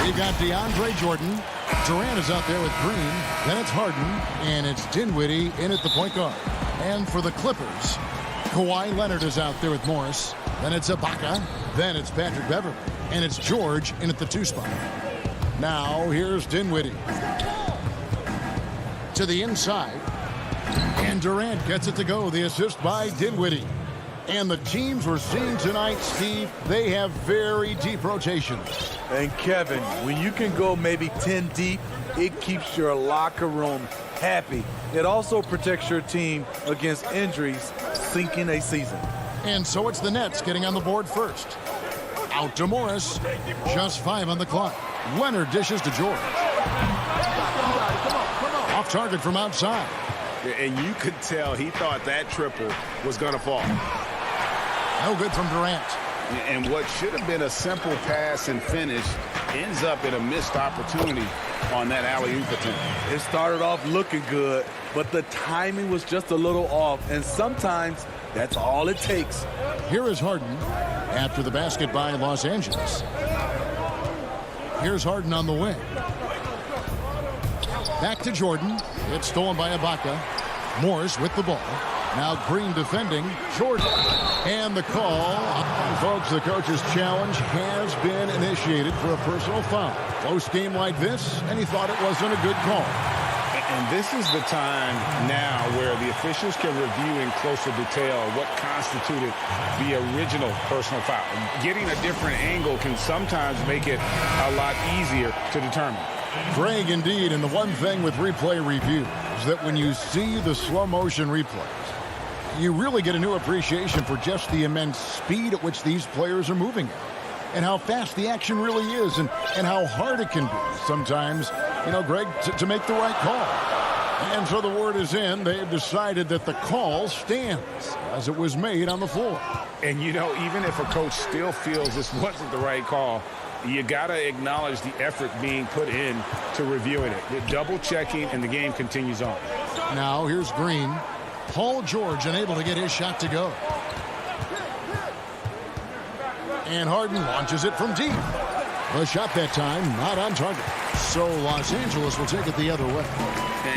Speaker 1: You got DeAndre Jordan. Durant is out there with Green. Then it's Harden. And it's Dinwiddie in at the point guard. And for the Clippers, Kawhi Leonard is out there with Morris. Then it's Ibaka. Then it's Patrick Beverley. And it's George in at the 2 spot. Now here's Dinwiddie. To the inside. And Durant gets it to go. The assist by Dinwiddie. And the teams we're seeing tonight, Steve, they have very deep rotations.
Speaker 12: And Kevin, when you can go maybe 10 deep, it keeps your locker room happy. It also protects your team against injuries sinking a season.
Speaker 1: And so it's the Nets getting on the board first. Out to Morris. Just 5 on the clock. Leonard dishes to George. Off target from outside.
Speaker 4: And you could tell he thought that triple was going to fall.
Speaker 1: No good from Durant.
Speaker 4: And what should have been a simple pass and finish ends up in a missed opportunity on that alley-oop attempt.
Speaker 12: It started off looking good, but the timing was just a little off, and sometimes that's all it takes.
Speaker 1: Here is Harden after the basket by Los Angeles. Here's Harden on the wing. Back to Jordan. It's stolen by Ibaka. Morris with the ball. Now Green defending. Jordan. And the call. And folks, the coach's challenge has been initiated for a personal foul. Close game like this, and he thought it wasn't a good call.
Speaker 4: And this is the time now where the officials can review in closer detail what constituted the original personal foul. Getting a different angle can sometimes make it a lot easier to determine.
Speaker 1: Greg, indeed, and the one thing with replay review is that when you see the slow motion replays, you really get a new appreciation for just the immense speed at which these players are moving at, and how fast the action really is, and how hard it can be sometimes, you know, Greg, to make the right call. And so the word is in. They've decided that the call stands as it was made on the floor.
Speaker 4: And, you know, even if a coach still feels this wasn't the right call, you got to acknowledge the effort being put in to reviewing it. The double checking, and the game continues on.
Speaker 1: Now here's Green. Paul George unable to get his shot to go. And Harden launches it from deep. The shot that time not on target. So Los Angeles will take it the other way.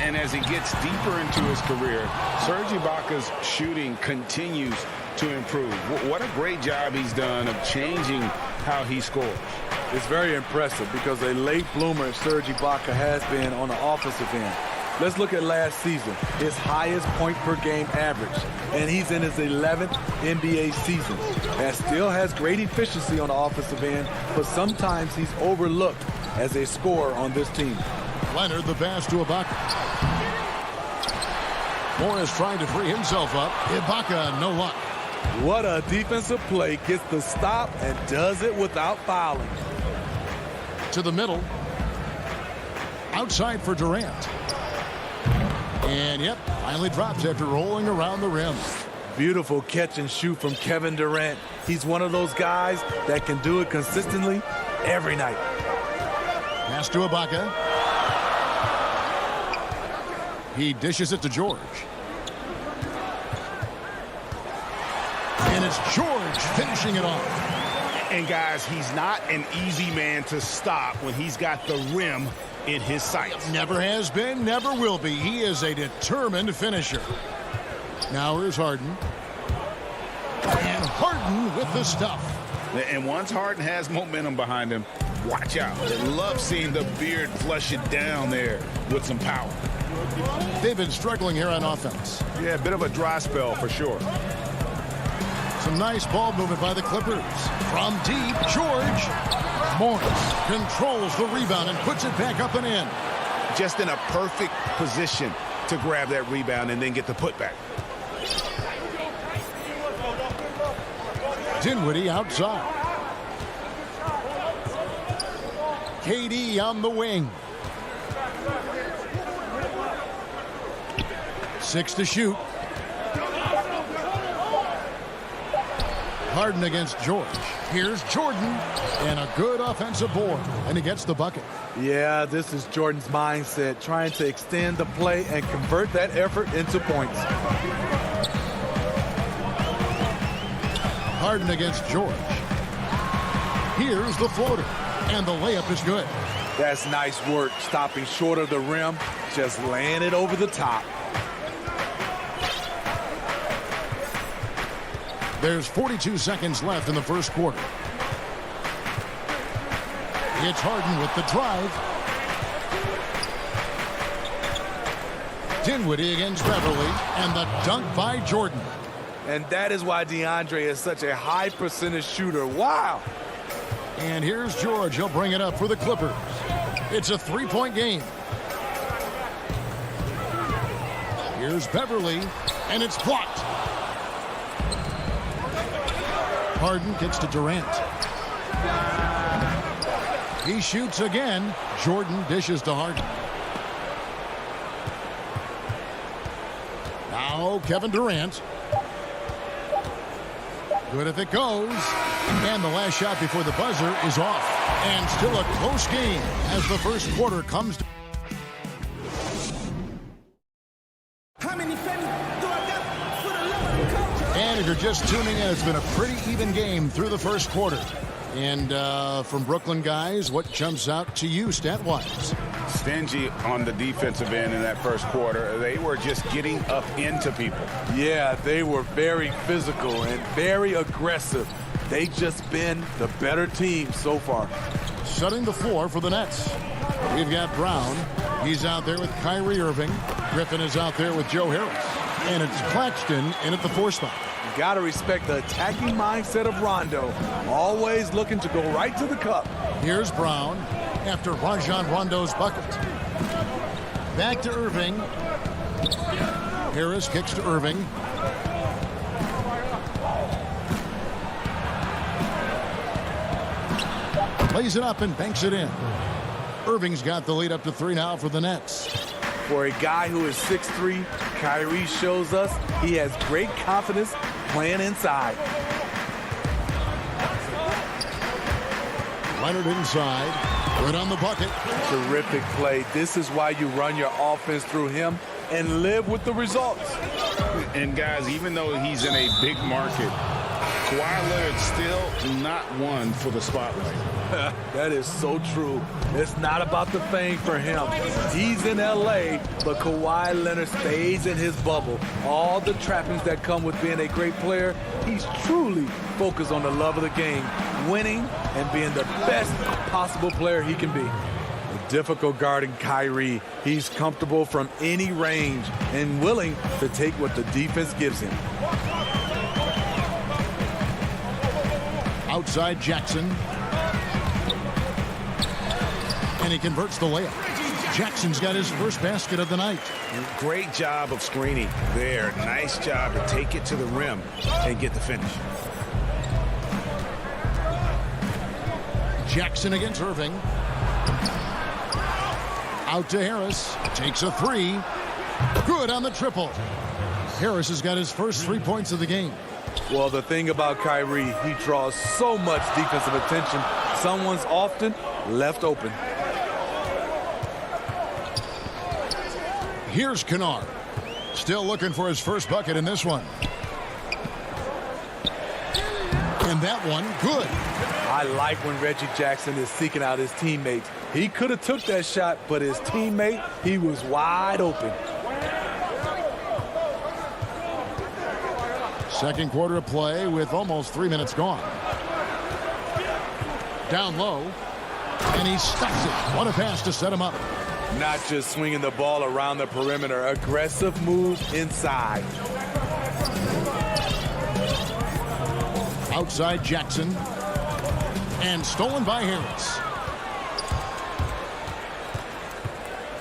Speaker 4: And as he gets deeper into his career, Serge Ibaka's shooting continues to improve. What a great job he's done of changing how he scores.
Speaker 12: It's very impressive because a late bloomer Serge Ibaka has been on the offensive end. Let's look at last season, his highest point per game average, and he's in his 11th NBA season. That still has great efficiency on the offensive end, but sometimes he's overlooked as a scorer on this team.
Speaker 1: Leonard the pass to Ibaka. Morris trying to free himself up. Ibaka, no luck.
Speaker 12: What a defensive play. Gets the stop and does it without fouling.
Speaker 1: To the middle. Outside for Durant. And, yep, finally drops after rolling around the rim.
Speaker 12: Beautiful catch and shoot from Kevin Durant. He's one of those guys that can do it consistently every night.
Speaker 1: Pass to Ibaka. He dishes it to George. And it's George finishing it off.
Speaker 4: And, guys, he's not an easy man to stop when he's got the rim in his sights.
Speaker 1: Never has been, never will be. He is a determined finisher. Now here's Harden. And Harden with the stuff.
Speaker 4: And once Harden has momentum behind him, watch out. I love seeing the beard flush it down there with some power.
Speaker 1: They've been struggling here on offense.
Speaker 4: Yeah, a bit of a dry spell for sure.
Speaker 1: Some nice ball movement by the Clippers. From deep, George. Morris controls the rebound and puts it back up and in.
Speaker 4: Just in a perfect position to grab that rebound and then get the putback.
Speaker 1: Dinwiddie outside. KD on the wing. 6 to shoot. Harden against George. Here's Jordan, and a good offensive board, and he gets the bucket.
Speaker 12: Yeah, this is Jordan's mindset, trying to extend the play and convert that effort into points.
Speaker 1: Harden against George. Here's the floater. And the layup is good.
Speaker 12: That's nice work, stopping short of the rim, just laying it over the top.
Speaker 1: There's 42 seconds left in the first quarter. It's Harden with the drive. Dinwiddie against Beverly, and the dunk by Jordan.
Speaker 12: And that is why DeAndre is such a high percentage shooter. Wow.
Speaker 1: And here's George. He'll bring it up for the Clippers. It's a three-point game. Here's Beverly, and it's blocked. Harden kicks to Durant. He shoots again. Jordan dishes to Harden. Now Kevin Durant. Good if it goes. And the last shot before the buzzer is off. And still a close game as the first quarter comes to... And if you're just tuning in, it's been a pretty even game through the first quarter. And from Brooklyn guys, what jumps out to you stat-wise?
Speaker 4: Stingy on the defensive end in that first quarter. They were just getting up into people.
Speaker 12: Yeah, they were very physical and very aggressive. They've just been the better team so far.
Speaker 1: Setting the floor for the Nets. We've got Brown. He's out there with Kyrie Irving. Griffin is out there with Joe Harris. And it's Claxton in at the 4 spot.
Speaker 12: You got to respect the attacking mindset of Rondo. Always looking to go right to the cup.
Speaker 1: Here's Brown after Rajon Rondo's bucket. Back to Irving. Harris kicks to Irving. Lays it up and banks it in. Irving's got the lead up to 3 now for the Nets.
Speaker 12: For a guy who is 6'3", Kyrie shows us he has great confidence playing inside.
Speaker 1: Leonard inside. Good on the bucket.
Speaker 12: Terrific play. This is why you run your offense through him and live with the results.
Speaker 4: And guys, even though he's in a big market, Kawhi Leonard's still not one for the spotlight.
Speaker 12: That is so true. It's not about the fame for him. He's in L.A., but Kawhi Leonard stays in his bubble. All the trappings that come with being a great player, he's truly focused on the love of the game, winning and being the best possible player he can be. Difficult guarding Kyrie. He's comfortable from any range and willing to take what the defense gives him.
Speaker 1: Outside Jackson. And he converts the layup. Jackson's got his first basket of the night.
Speaker 4: Great job of screening there. Nice job to take it to the rim and get the finish.
Speaker 1: Jackson against Irving. Out to Harris. Takes a 3. Good on the triple. Harris has got his first 3 points of the game.
Speaker 12: Well, the thing about Kyrie, he draws so much defensive attention. Someone's often left open.
Speaker 1: Here's Kennard. Still looking for his first bucket in this one. And that one, good.
Speaker 12: I like when Reggie Jackson is seeking out his teammates. He could have took that shot, but his teammate, he was wide open.
Speaker 1: Second quarter of play with almost 3 minutes gone. Down low. And he stuffs it. What a pass to set him up.
Speaker 12: Not just swinging the ball around the perimeter. Aggressive move inside.
Speaker 1: Outside Jackson. And stolen by Harris.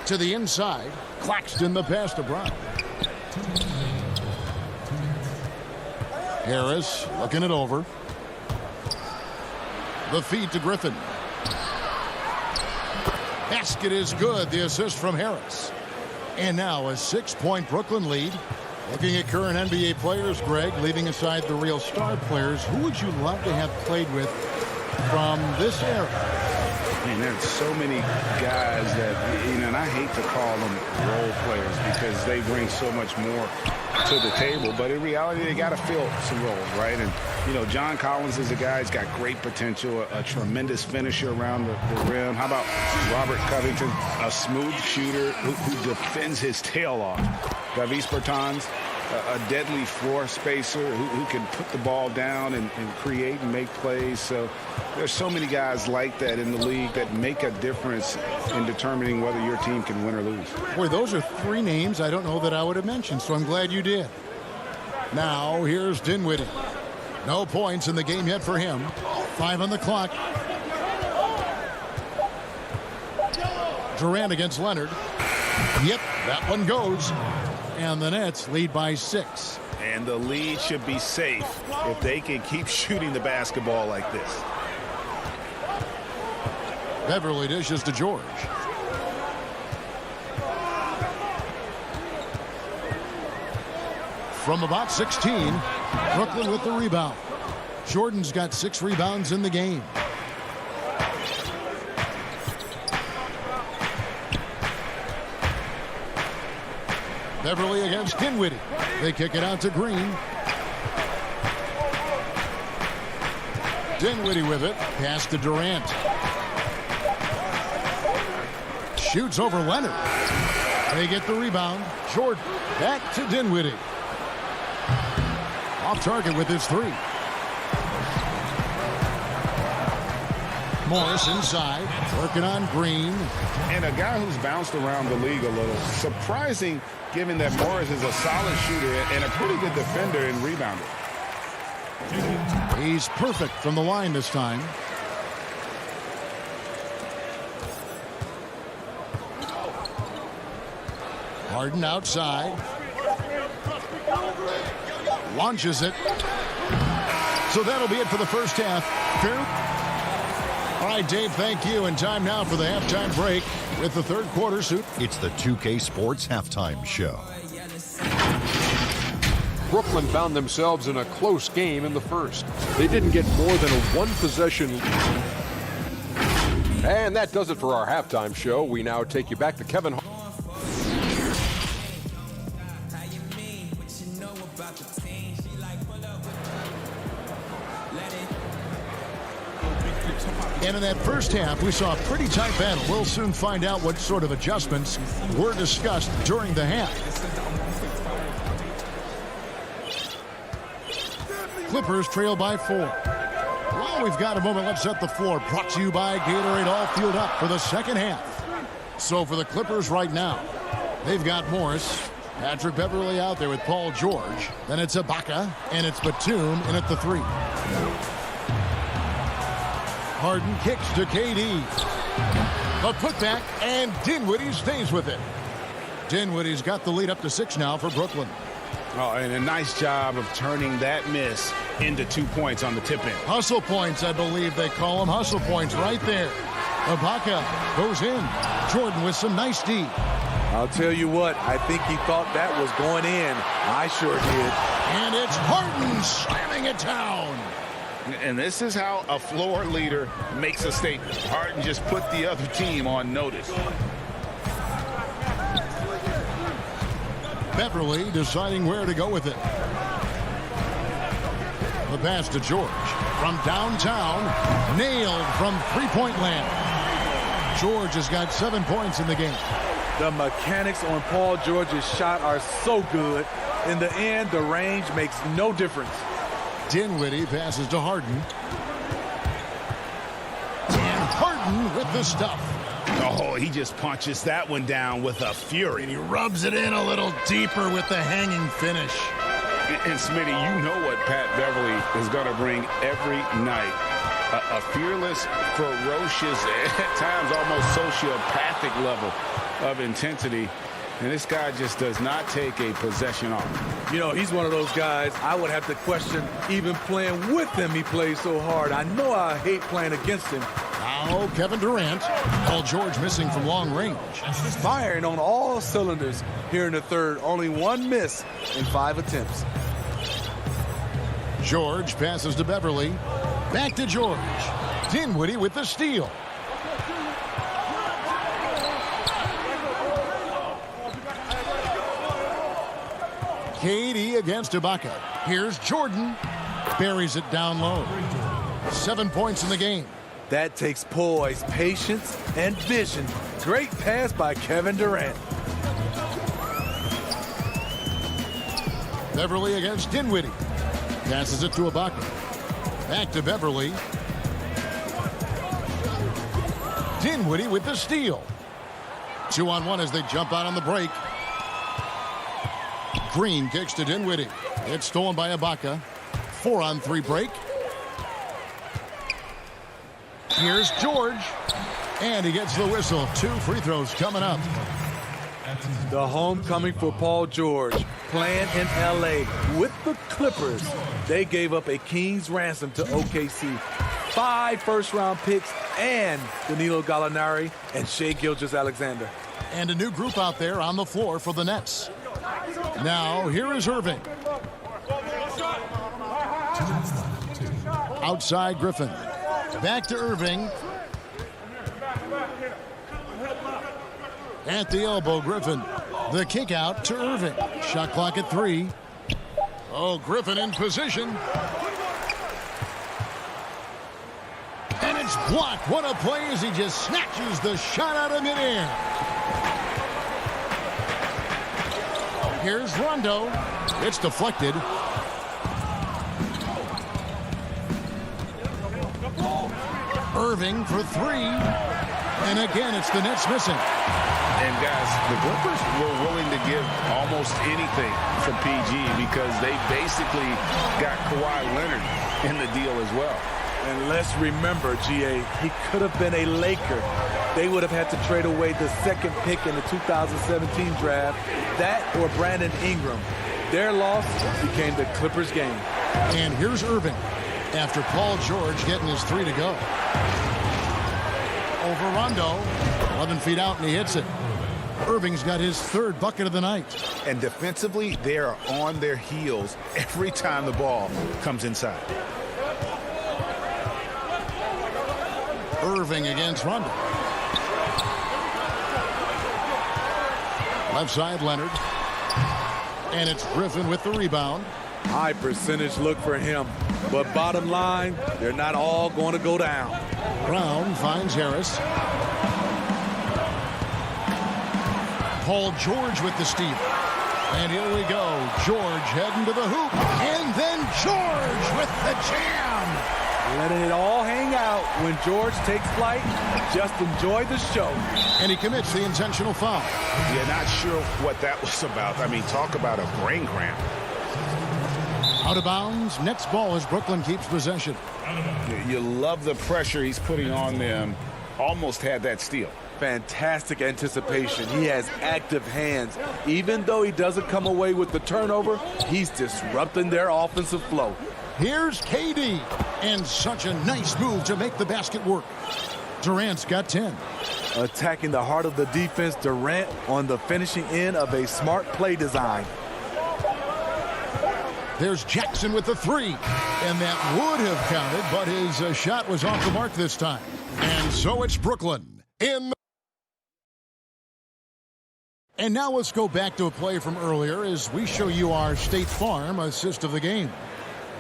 Speaker 1: To the inside. Claxton the pass to Brown. Harris looking it over. The feed to Griffin. Basket is good. The assist from Harris. And now a 6-point Brooklyn lead. Looking at current NBA players, Greg, leaving aside the real star players, who would you love to have played with from this era?
Speaker 4: And there's so many guys that, and I hate to call them role players because they bring so much more to the table. But in reality, they got to fill some roles, right? And, John Collins is a guy who's got great potential, a tremendous finisher around the rim. How about Robert Covington, a smooth shooter who defends his tail off? Davis Bertans, a deadly floor spacer who can put the ball down and create and make plays. So there's so many guys like that in the league that make a difference in determining whether your team can win or lose.
Speaker 1: Boy, those are three names I don't know that I would have mentioned, so I'm glad you did. Now, here's Dinwiddie. No points in the game yet for him. 5 on the clock. Durant against Leonard. Yep, that one goes. And the Nets lead by 6.
Speaker 4: And the lead should be safe if they can keep shooting the basketball like this.
Speaker 1: Beverly dishes to George. From about 16, Brooklyn with the rebound. Jordan's got 6 rebounds in the game. Beverly against Dinwiddie. They kick it out to Green. Dinwiddie with it. Pass to Durant. Shoots over Leonard. They get the rebound. Jordan back to Dinwiddie. Off target with his 3. Morris inside. Working on Green.
Speaker 4: And a guy who's bounced around the league a little. Surprising given that Morris is a solid shooter and a pretty good defender and rebounder.
Speaker 1: He's perfect from the line this time. Harden outside. Launches it. So that'll be it for the first half. All right, Dave, thank you. And time now for the halftime break with the third quarter suit.
Speaker 6: It's the 2K Sports Halftime Show.
Speaker 7: Brooklyn found themselves in a close game in the first. They didn't get more than a one-possession. And that does it for our halftime show. We now take you back to Kevin.
Speaker 1: And in that first half, we saw a pretty tight battle. We'll soon find out what sort of adjustments were discussed during the half. Clippers trail by 4. While we've got a moment, let's set the floor. Brought to you by Gatorade, all fueled up for the second half. So for the Clippers right now, they've got Morris, Patrick Beverly out there with Paul George. Then it's Ibaka, and it's Batum in at the 3. Harden kicks to KD. The putback, and Dinwiddie stays with it. Dinwiddie's got the lead up to 6 now for Brooklyn.
Speaker 4: Oh, and a nice job of turning that miss into 2 points on the tip-in.
Speaker 1: Hustle points, I believe they call them. Hustle points right there. Ibaka goes in. Jordan with some nice D.
Speaker 12: I'll tell you what, I think he thought that was going in. I sure did.
Speaker 1: And it's Harden slamming it down.
Speaker 4: And this is how a floor leader makes a statement. Harden just put the other team on notice.
Speaker 1: Beverly deciding where to go with it. The pass to George. From downtown, nailed from three-point land. George has got 7 points in the game.
Speaker 12: The mechanics on Paul George's shot are so good. In the end, the range makes no difference.
Speaker 1: Dinwiddie passes to Harden. And Harden with the stuff.
Speaker 4: Oh, he just punches that one down with a fury.
Speaker 1: And he rubs it in a little deeper with the hanging finish.
Speaker 4: And Smitty, you know what Pat Beverly is going to bring every night. A fearless, ferocious, at times almost sociopathic level of intensity. And this guy just does not take a possession off.
Speaker 12: You know, he's one of those guys I would have to question even playing with him. He plays so hard. I know I hate playing against him.
Speaker 1: Now Kevin Durant. Paul George missing from long range.
Speaker 12: Firing on all cylinders here in the third. Only 1 miss in 5 attempts.
Speaker 1: George passes to Beverly. Back to George. Dinwiddie with the steal. KD against Ibaka. Here's Jordan. Buries it down low. 7 points in the game.
Speaker 12: That takes poise, patience, and vision. Great pass by Kevin Durant.
Speaker 1: Beverly against Dinwiddie. Passes it to Ibaka. Back to Beverly. Dinwiddie with the steal. 2-on-1 as they jump out on the break. Green kicks to Dinwiddie. It's stolen by Ibaka. 4-on-3 break. Here's George. And he gets the whistle. 2 free throws coming up.
Speaker 12: The homecoming for Paul George, playing in L.A. with the Clippers. They gave up a king's ransom to OKC. 5 first-round picks and Danilo Gallinari and Shai Gilgeous-Alexander.
Speaker 1: And a new group out there on the floor for the Nets. Now, here is Irving. Outside Griffin. Back to Irving. At the elbow, Griffin. The kick out to Irving. Shot clock at 3. Oh, Griffin in position. And it's blocked. What a play as he just snatches the shot out of midair. Here's Rondo. It's deflected. Irving for 3. And again, it's the Nets missing.
Speaker 4: And guys, the Clippers were willing to give almost anything for PG because they basically got Kawhi Leonard in the deal as well.
Speaker 12: And let's remember, GA, he could have been a Laker. They would have had to trade away the 2nd pick in the 2017 draft. That or Brandon Ingram. Their loss became the Clippers' game.
Speaker 1: And here's Irving after Paul George getting his 3 to go. Over Rondo. 11 feet out, and he hits it. Irving's got his 3rd bucket of the night.
Speaker 4: And defensively, they are on their heels every time the ball comes inside.
Speaker 1: Irving against Rondo. Left side, Leonard. And it's Griffin with the rebound.
Speaker 12: High percentage look for him. But bottom line, they're not all going to go down.
Speaker 1: Brown finds Harris. Paul George with the steal. And here we go. George heading to the hoop. And then George with the jam.
Speaker 12: Letting it all hang out. When George takes flight, just enjoy the show.
Speaker 1: And he commits the intentional foul.
Speaker 4: Yeah, not sure what that was about. I mean, talk about a brain cramp.
Speaker 1: Out of bounds. Nets ball as Brooklyn keeps possession.
Speaker 4: You love the pressure he's putting on them. Almost had that steal.
Speaker 12: Fantastic anticipation. He has active hands. Even though he doesn't come away with the turnover, he's disrupting their offensive flow.
Speaker 1: Here's KD. And such a nice move to make the basket work. Durant's got 10.
Speaker 12: Attacking the heart of the defense, Durant on the finishing end of a smart play design.
Speaker 1: There's Jackson with the 3. And that would have counted, but his shot was off the mark this time. And so it's Brooklyn in. And now let's go back to a play from earlier as we show you our State Farm assist of the game.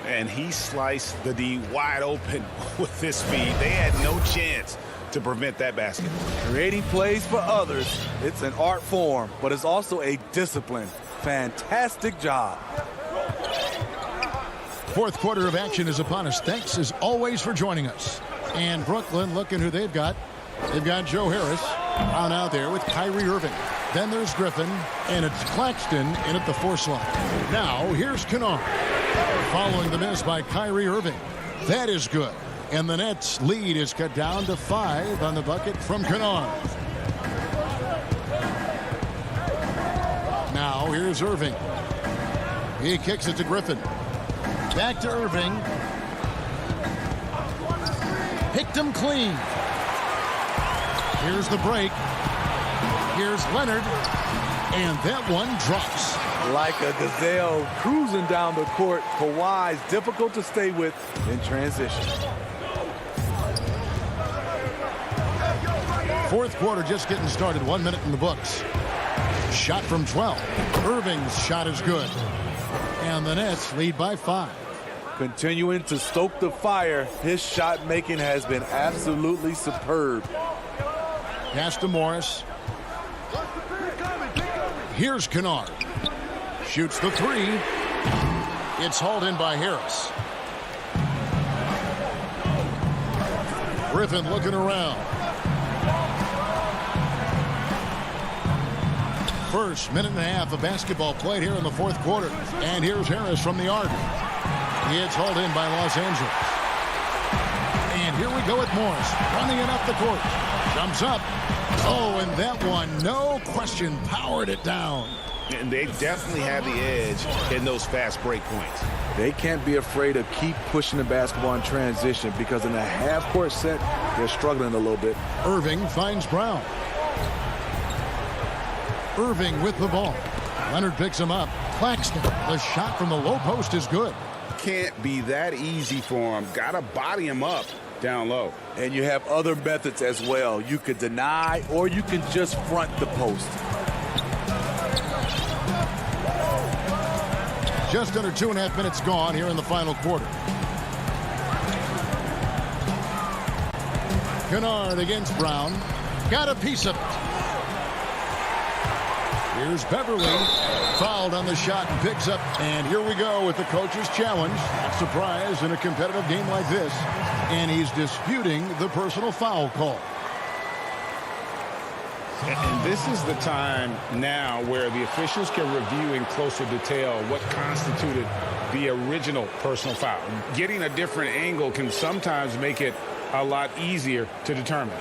Speaker 4: And he sliced the D wide open with his speed. They had no chance to prevent that basket.
Speaker 12: Creating plays for others, it's an art form, but it's also a discipline. Fantastic job.
Speaker 1: 4th quarter of action is upon us. Thanks as always for joining us. And Brooklyn, looking who they've got. They've got Joe Harris on out there with Kyrie Irving. Then there's Griffin, and it's Claxton in at the 4 slot. Now here's Kennard. Following the miss by Kyrie Irving. That is good. And the Nets lead is cut down to 5 on the bucket from Kennard. Now here's Irving. He kicks it to Griffin. Back to Irving. Picked him clean. Here's the break. Here's Leonard. And that one drops.
Speaker 12: Like a gazelle cruising down the court, Kawhi's difficult to stay with in transition.
Speaker 1: Fourth quarter just getting started. 1 minute in the books. Shot from 12. Irving's shot is good. And the Nets lead by 5.
Speaker 12: Continuing to stoke the fire, his shot making has been absolutely superb.
Speaker 1: Pass to Morris. Here's Kennard. Shoots the 3. It's hauled in by Harris. Griffin looking around. First minute and a half of basketball played here in the fourth quarter. And here's Harris from the arc. It's hauled in by Los Angeles. And here we go with Morris running it up the court. Jumps up. Oh, and that one, no question, powered it down.
Speaker 4: And they definitely have the edge in those fast break points.
Speaker 12: They can't be afraid to keep pushing the basketball in transition because in a half-court set, they're struggling a little bit.
Speaker 1: Irving finds Brown. Irving with the ball. Leonard picks him up. Claxton, the shot from the low post is good.
Speaker 4: Can't be that easy for him. Got to body him up down low.
Speaker 12: And you have other methods as well. You could deny or you can just front the post.
Speaker 1: Just under 2.5 minutes gone here in the final quarter. Kennard against Brown. Got a piece of it. Here's Beverly. Fouled on the shot and picks up. And here we go with the coach's challenge. Not surprised in a competitive game like this. And he's disputing the personal foul call.
Speaker 4: And this is the time now where the officials can review in closer detail what constituted the original personal foul. Getting a different angle can sometimes make it a lot easier to determine.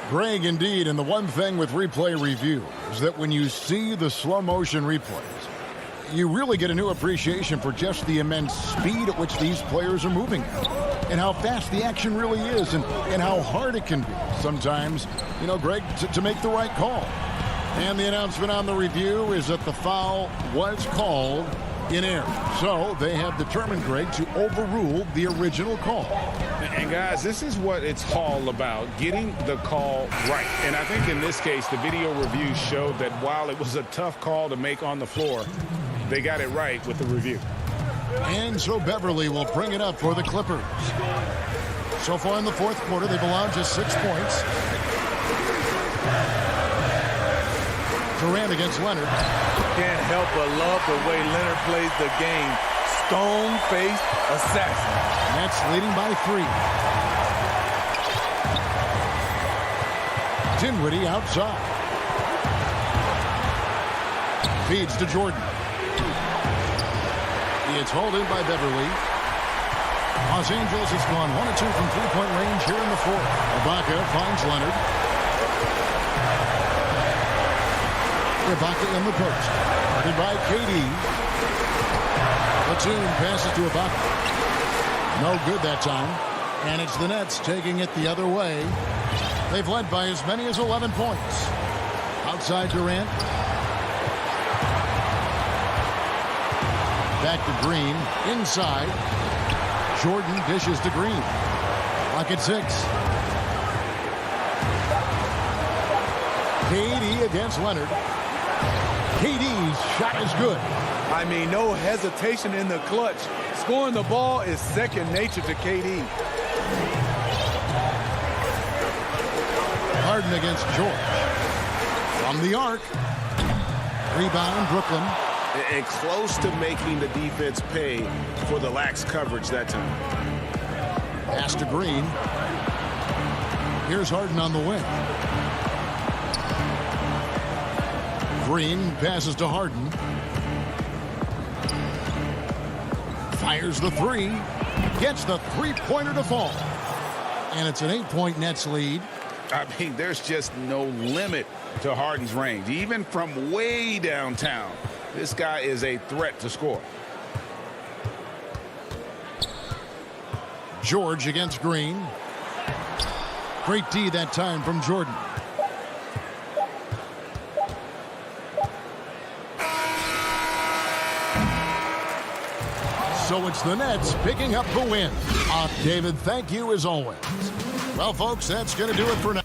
Speaker 1: Greg, indeed, and the one thing with replay review is that when you see the slow motion replays, you really get a new appreciation for just the immense speed at which these players are moving and how fast the action really is and how hard it can be sometimes, you know, Greg, to make the right call. And the announcement on the review is that the foul was called in error. So they have determined, Greg, to overrule the original call.
Speaker 4: And guys, this is what it's all about, getting the call right. And I think in this case, the video review showed that while it was a tough call to make on the floor, they got it right with the review.
Speaker 1: And so Beverly will bring it up for the Clippers. So far in the fourth quarter, they've allowed just 6 points. Durant against Leonard.
Speaker 12: Can't help but love the way Leonard plays the game. Stone-faced assassin.
Speaker 1: Nets leading by 3. Dinwiddie outside. Feeds to Jordan. It's hauled in by Beverly. Los Angeles has gone 1 of 2 from three-point range here in the fourth. Ibaka finds Leonard. Ibaka in the post. Guarded by KD. Platoon passes to Ibaka. No good that time. And it's the Nets taking it the other way. They've led by as many as 11 points. Outside Durant. Back to Green. Inside. Jordan dishes to Green. Clock at 6. KD against Leonard. KD's shot is good.
Speaker 12: I mean, no hesitation in the clutch. Scoring the ball is second nature to KD.
Speaker 1: Harden against George. From the arc. Rebound, Brooklyn.
Speaker 5: And close to making the defense pay for the lax coverage that time.
Speaker 1: Pass to Green. Here's Harden on the wing. Green passes to Harden. Fires the 3. Gets the three-pointer to fall. And it's an 8-point Nets lead.
Speaker 4: I mean, there's just no limit to Harden's range. Even from way downtown, this guy is a threat to score.
Speaker 1: George against Green. Great D that time from Jordan. So it's the Nets picking up the win. David, thank you as always. Well, folks, that's going to do it for now.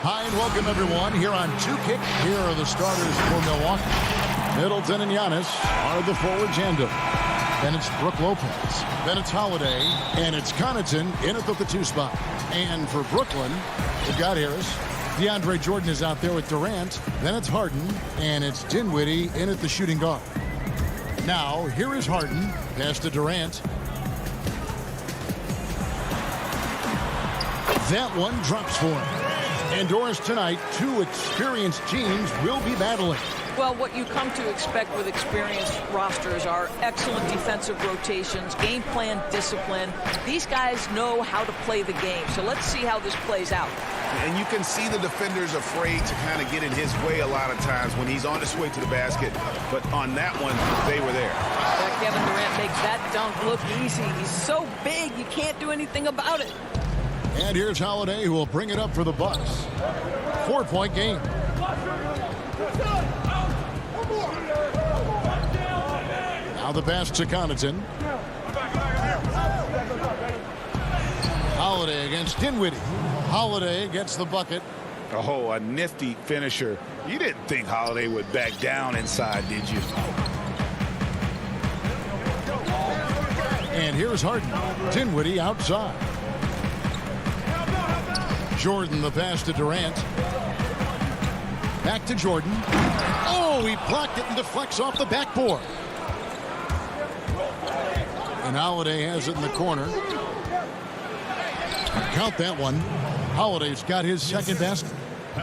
Speaker 1: Hi, and welcome everyone here on 2Kick. Here are the starters for Milwaukee. Middleton and Giannis are the forwards and then it's Brook Lopez, then it's Holiday, and it's Connaughton in at the 2 spot. And for Brooklyn, we've got Harris. DeAndre Jordan is out there with Durant. Then it's Harden, and it's Dinwiddie in at the shooting guard. Now, here is Harden. Pass to Durant. That one drops for him. Indoors tonight, 2 experienced teams will be battling.
Speaker 3: Well, what you come to expect with experienced rosters are excellent defensive rotations, game plan discipline. These guys know how to play the game. So let's see how this plays out.
Speaker 4: And you can see the defenders afraid to kind of get in his way a lot of times when he's on his way to the basket. But on that one, they were there.
Speaker 3: Kevin Durant makes that dunk look easy. He's so big, you can't do anything about it.
Speaker 1: And here's Holiday, who will bring it up for the Bucks. 4-point game. Now the pass to Connaughton. Holiday against Dinwiddie. Holiday gets the bucket.
Speaker 4: Oh, a nifty finisher. You didn't think Holiday would back down inside, did you?
Speaker 1: And here's Harden. Dinwiddie outside. Jordan the pass to Durant. Back to Jordan. Oh, he blocked it and deflects off the backboard. And Holiday has it in the corner. Count that one. Holiday's got his second basket.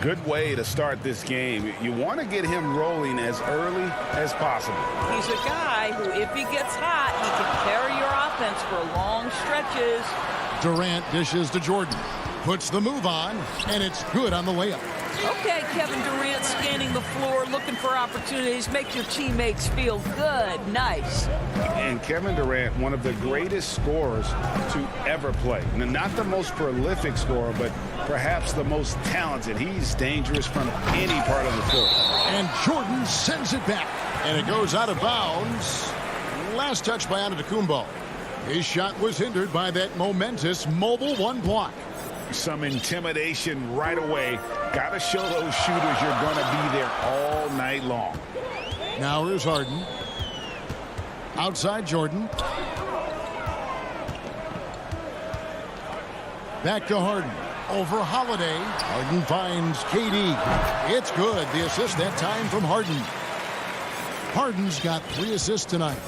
Speaker 4: Good way to start this game. You want to get him rolling as early as possible.
Speaker 3: He's a guy who, if he gets hot, he can carry your offense for long stretches.
Speaker 1: Durant dishes to Jordan. Puts the move on, and it's good on the layup.
Speaker 3: Okay, Kevin Durant scanning the floor, looking for opportunities. Make your teammates feel good. Nice.
Speaker 4: And Kevin Durant, one of the greatest scorers to ever play. Not the most prolific scorer, but perhaps the most talented. He's dangerous from any part of the floor.
Speaker 1: And Jordan sends it back, and it goes out of bounds. Last touch by Antetokounmpo. His shot was hindered by that momentous mobile 1 block.
Speaker 4: Some intimidation right away. Got to show those shooters you're going to be there all night long.
Speaker 1: Now here's Harden. Outside Jordan. Back to Harden. Over Holiday. Harden finds KD. It's good. The assist that time from Harden. Harden's got 3 assists tonight.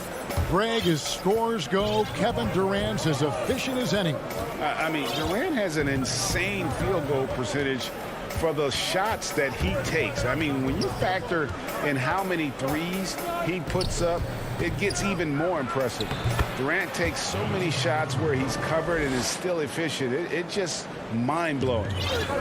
Speaker 1: Greg, as scores go, Kevin Durant's as efficient as any.
Speaker 4: I mean, Durant has an insane field goal percentage for the shots that he takes. I mean, when you factor in how many threes he puts up, it gets even more impressive. Durant takes so many shots where he's covered and is still efficient. It's just mind-blowing.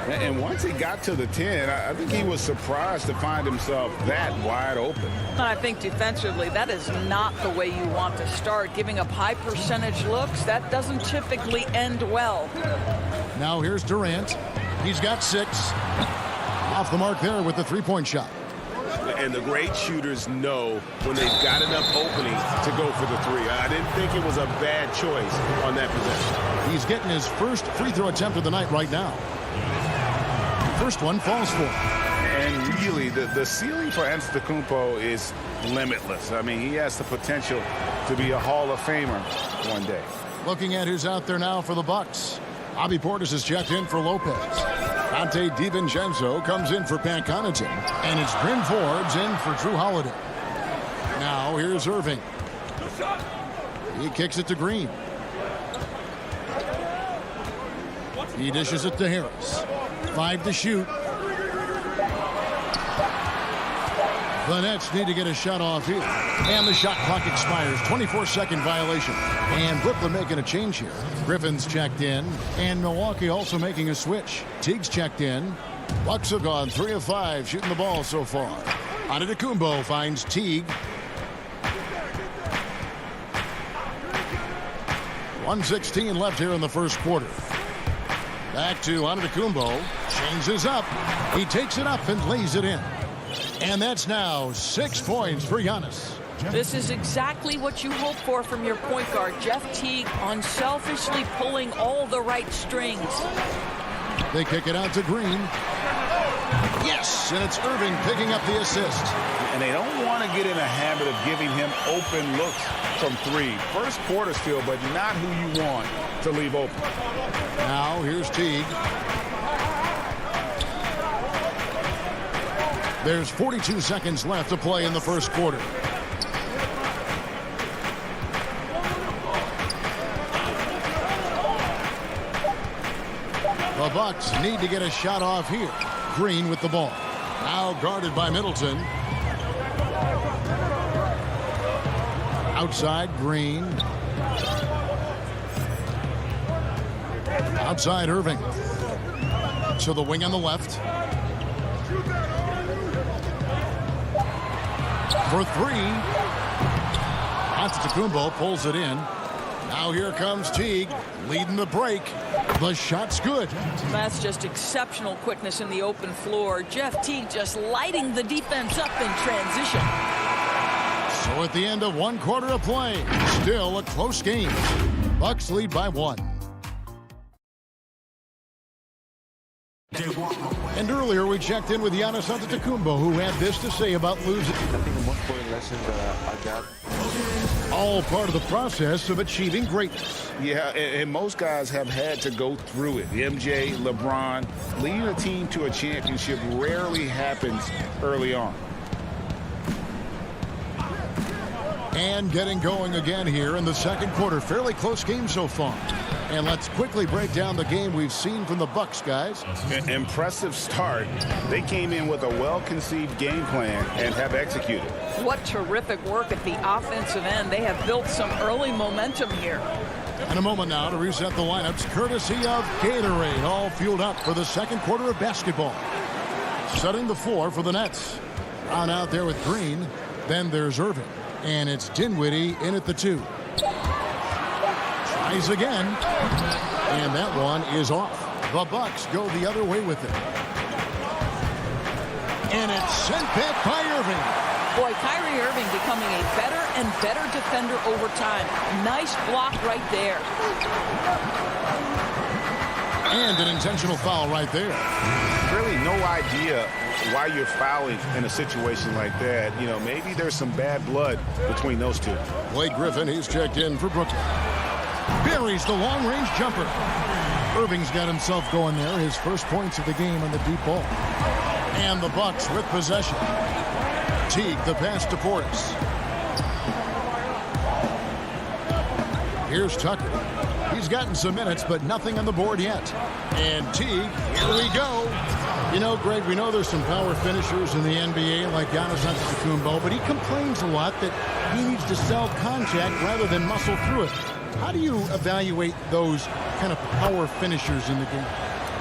Speaker 4: And once he got to the 10, I think he was surprised to find himself that wide open.
Speaker 3: I think defensively, that is not the way you want to start. Giving up high percentage looks, that doesn't typically end well.
Speaker 1: Now here's Durant. He's got 6. Off the mark there with the 3-point shot.
Speaker 5: And the great shooters know when they've got enough opening to go for the 3. I didn't think it was a bad choice on that possession.
Speaker 1: He's getting his first free throw attempt of the night right now. First one falls for him.
Speaker 4: And really, the ceiling for Antetokounmpo is limitless. I mean, he has the potential to be a Hall of Famer one day.
Speaker 1: Looking at who's out there now for the Bucks. Bobby Portis is checked in for Lopez. Dante DiVincenzo comes in for Pat Connaughton. And it's Bryn Forbes in for Drew Holiday. Now here's Irving. He kicks it to Green. He dishes it to Harris. 5 to shoot. The Nets need to get a shot off here. And the shot clock expires. 24-second violation. And Brooklyn making a change here. Griffin's checked in. And Milwaukee also making a switch. Teague's checked in. Bucks have gone 3 of 5 shooting the ball so far. Antetokounmpo finds Teague. 1:16 left here in the first quarter. Back to Antetokounmpo. Changes up. He takes it up and lays it in. And that's now 6 points for Giannis.
Speaker 3: This is exactly what you hope for from your point guard. Jeff Teague unselfishly pulling all the right strings.
Speaker 1: They kick it out to Green. Yes, and it's Irving picking up the assist.
Speaker 4: And they don't want to get in a habit of giving him open looks from 3. First quarter still, but not who you want to leave open.
Speaker 1: Now here's Teague. There's 42 seconds left to play in the first quarter. The Bucks need to get a shot off here. Green with the ball. Now guarded by Middleton. Outside Green. Outside Irving. To the wing on the left. For 3. Antetokounmpo pulls it in. Now here comes Teague leading the break. The shot's good.
Speaker 3: That's just exceptional quickness in the open floor. Jeff Teague just lighting the defense up in transition.
Speaker 1: So at the end of 1 quarter of play, still a close game. Bucks lead by 1. And earlier we checked in with Giannis Antetokounmpo, who had this to say about losing.
Speaker 2: I think the most important lesson that I got.
Speaker 1: All part of the process of achieving greatness.
Speaker 4: Yeah, and most guys have had to go through it. MJ, LeBron, leading a team to a championship rarely happens early on.
Speaker 1: And getting going again here in the second quarter. Fairly close game so far. And let's quickly break down the game we've seen from the Bucks, guys.
Speaker 4: Impressive start. They came in with a well-conceived game plan and have executed.
Speaker 3: What terrific work at the offensive end. They have built some early momentum here.
Speaker 1: In a moment now to reset the lineups, courtesy of Gatorade, all fueled up for the second quarter of basketball. Setting the floor for the Nets. On out there with Green. Then there's Irving. And it's Dinwiddie in at the 2. Tries again. And that one is off. The Bucks go the other way with it. And it's sent back by Irving.
Speaker 3: Boy, Kyrie Irving becoming a better and better defender over time. Nice block right there.
Speaker 1: And an intentional foul right there.
Speaker 4: Really no idea why you're fouling in a situation like that. You know, maybe there's some bad blood between those two.
Speaker 1: Blake Griffin, he's checked in for Brooklyn. Buries the long-range jumper. Irving's got himself going there. His first points of the game on the deep ball. And the Bucks with possession. Teague, the pass to Portis. Here's Tucker. He's gotten some minutes, but nothing on the board yet. And Teague, here we go. You know, Greg, we know there's some power finishers in the NBA like Giannis Antetokounmpo, but he complains a lot that he needs to sell contact rather than muscle through it. How do you evaluate those kind of power finishers in the game?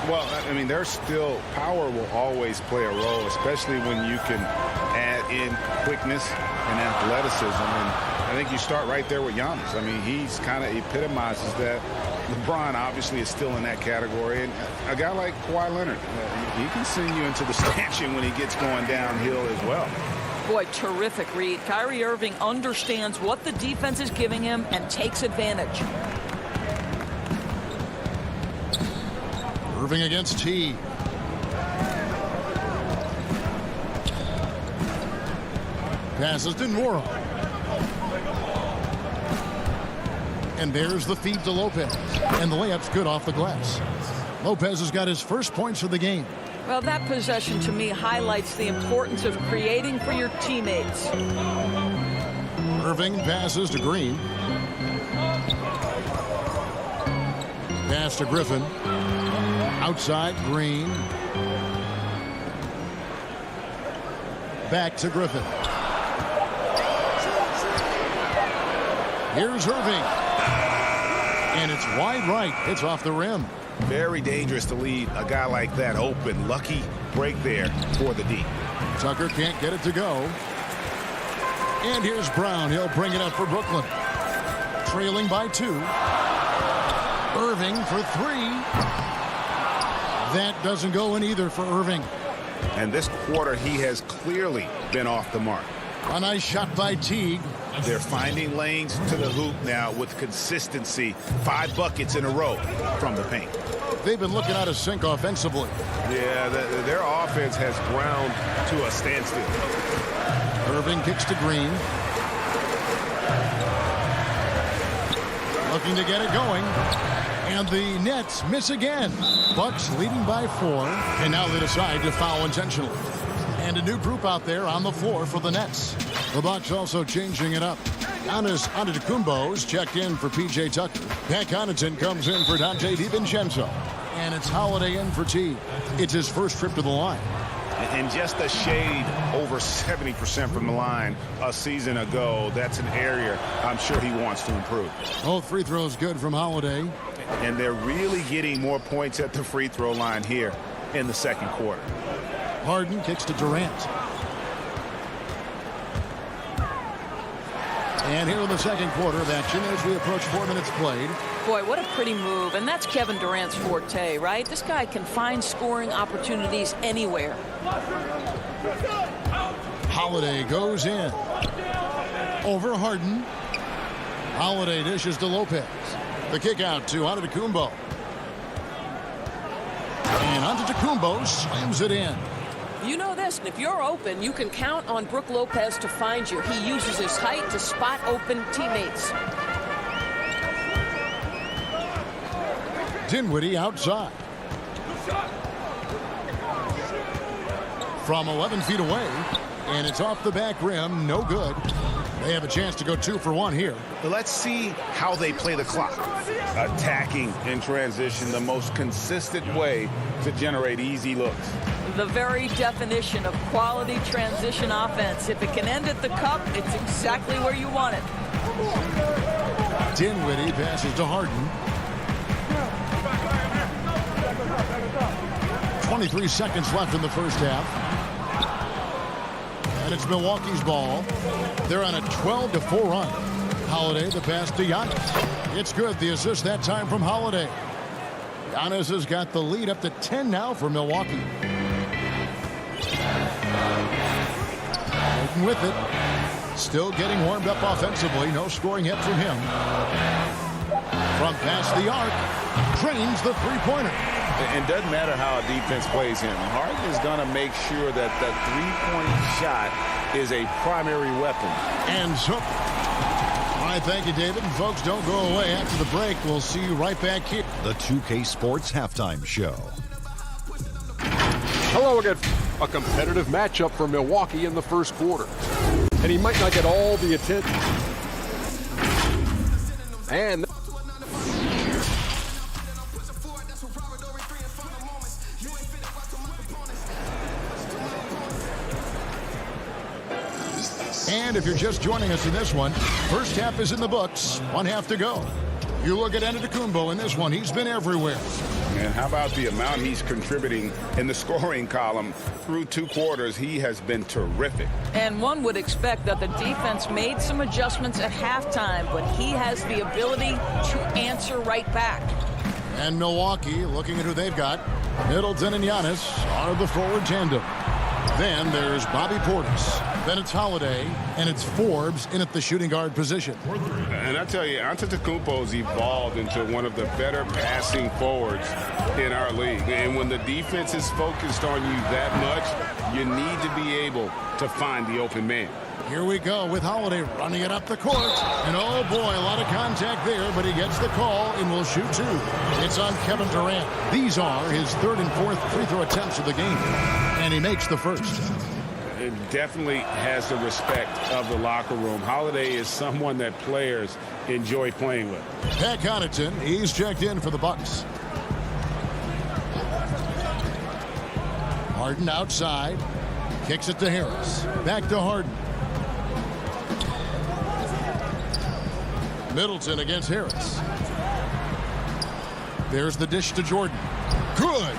Speaker 4: Well, I mean, there's still power will always play a role, especially when you can add in quickness and athleticism. And I think you start right there with Giannis. I mean, he's kind of epitomizes that. LeBron obviously is still in that category. And a guy like Kawhi Leonard, he can send you into the stanchion when he gets going downhill as well.
Speaker 3: Boy, terrific read. Kyrie Irving understands what the defense is giving him and takes advantage.
Speaker 1: Irving against Teague. Passes to Nora. And there's the feed to Lopez. And the layup's good off the glass. Lopez has got his first points of the game.
Speaker 3: Well, that possession to me highlights the importance of creating for your teammates.
Speaker 1: Irving passes to Green. Pass to Griffin. Outside Green. back to Griffin. Here's Irving. And it's wide right. It's off the rim.
Speaker 4: Very dangerous to leave a guy like that open. Lucky break there for the D.
Speaker 1: Tucker can't get it to go. And here's Brown. He'll bring it up for Brooklyn. Trailing by 2. Irving for 3. That doesn't go in either for Irving.
Speaker 4: And this quarter, he has clearly been off the mark.
Speaker 1: A nice shot by Teague.
Speaker 4: They're finding lanes to the hoop now with consistency. 5 buckets in a row from the paint.
Speaker 1: They've been looking out of sync offensively.
Speaker 4: Yeah, their offense has ground to a standstill.
Speaker 1: Irving kicks to Green. Looking to get it going. And the Nets miss again. Bucks leading by 4. And now they decide to foul intentionally. And a new group out there on the floor for the Nets. The Bucks also changing it up. Giannis Antetokounmpo's checked in for P.J. Tucker. Pat Connaughton comes in for Dante DiVincenzo. And it's Holiday in for T. It's his first trip to the line.
Speaker 4: And just a shade over 70% from the line a season ago. That's an area I'm sure he wants to improve.
Speaker 1: Both free throws good from Holiday.
Speaker 4: And they're really getting more points at the free throw line here in the second quarter.
Speaker 1: Harden kicks to Durant. And here in the second quarter of action as we approach 4 minutes played.
Speaker 3: Boy, what a pretty move. And that's Kevin Durant's forte, right? This guy can find scoring opportunities anywhere.
Speaker 1: Holiday goes in. Over Harden. Holiday dishes to Lopez. The kick out to Antetokounmpo. And Antetokounmpo slams it in.
Speaker 3: You know this, and if you're open, you can count on Brook Lopez to find you. He uses his height to spot open teammates.
Speaker 1: Dinwiddie outside. From 11 feet away, and it's off the back rim, no good. They have a chance to go 2 for 1 here.
Speaker 4: Let's see how they play the clock. Attacking in transition, the most consistent way to generate easy looks.
Speaker 3: The very definition of quality transition offense. If it can end at the cup, it's exactly where you want it.
Speaker 1: Dinwiddie passes to Harden. 23 seconds left in the first half. And it's Milwaukee's ball. They're on a 12-4 run. Holiday, the pass to Giannis. It's good. The assist that time from Holiday. Giannis has got the lead up to 10 now for Milwaukee. Working with it. Still getting warmed up offensively. No scoring yet from him. From past the arc. Drains the three-pointer.
Speaker 4: It doesn't matter how a defense plays him. Harden is going to make sure that the three-point shot is a primary weapon.
Speaker 1: And so, all right, thank you, David. And folks, don't go away after the break. We'll see you right back here.
Speaker 6: The 2K Sports Halftime Show.
Speaker 7: Hello again. A competitive matchup for Milwaukee in the first quarter. And he might not get all the attention. And
Speaker 1: And if you're just joining us in this one, first half is in the books. 1 half to go. You look at Antetokounmpo in this one. He's been everywhere.
Speaker 4: And how about the amount he's contributing in the scoring column through 2 quarters? He has been terrific.
Speaker 3: And one would expect that the defense made some adjustments at halftime, but he has the ability to answer right back.
Speaker 1: And Milwaukee, looking at who they've got, Middleton and Giannis are the forward tandem. Then there's Bobby Portis. Then it's Holiday, and it's Forbes in at the shooting guard position.
Speaker 4: And I tell you, Antetokounmpo's evolved into one of the better passing forwards in our league. And when the defense is focused on you that much, you need to be able to find the open man.
Speaker 1: Here we go with Holiday running it up the court. And oh boy, a lot of contact there, but he gets the call and will shoot 2. It's on Kevin Durant. These are his 3rd and 4th free throw attempts of the game. And he makes the first.
Speaker 4: It definitely has the respect of the locker room. Holiday is someone that players enjoy playing with.
Speaker 1: Pat Connaughton, he's checked in for the Bucks. Harden outside. Kicks it to Harris. Back to Harden. Middleton against Harris. There's the dish to Jordan. Good.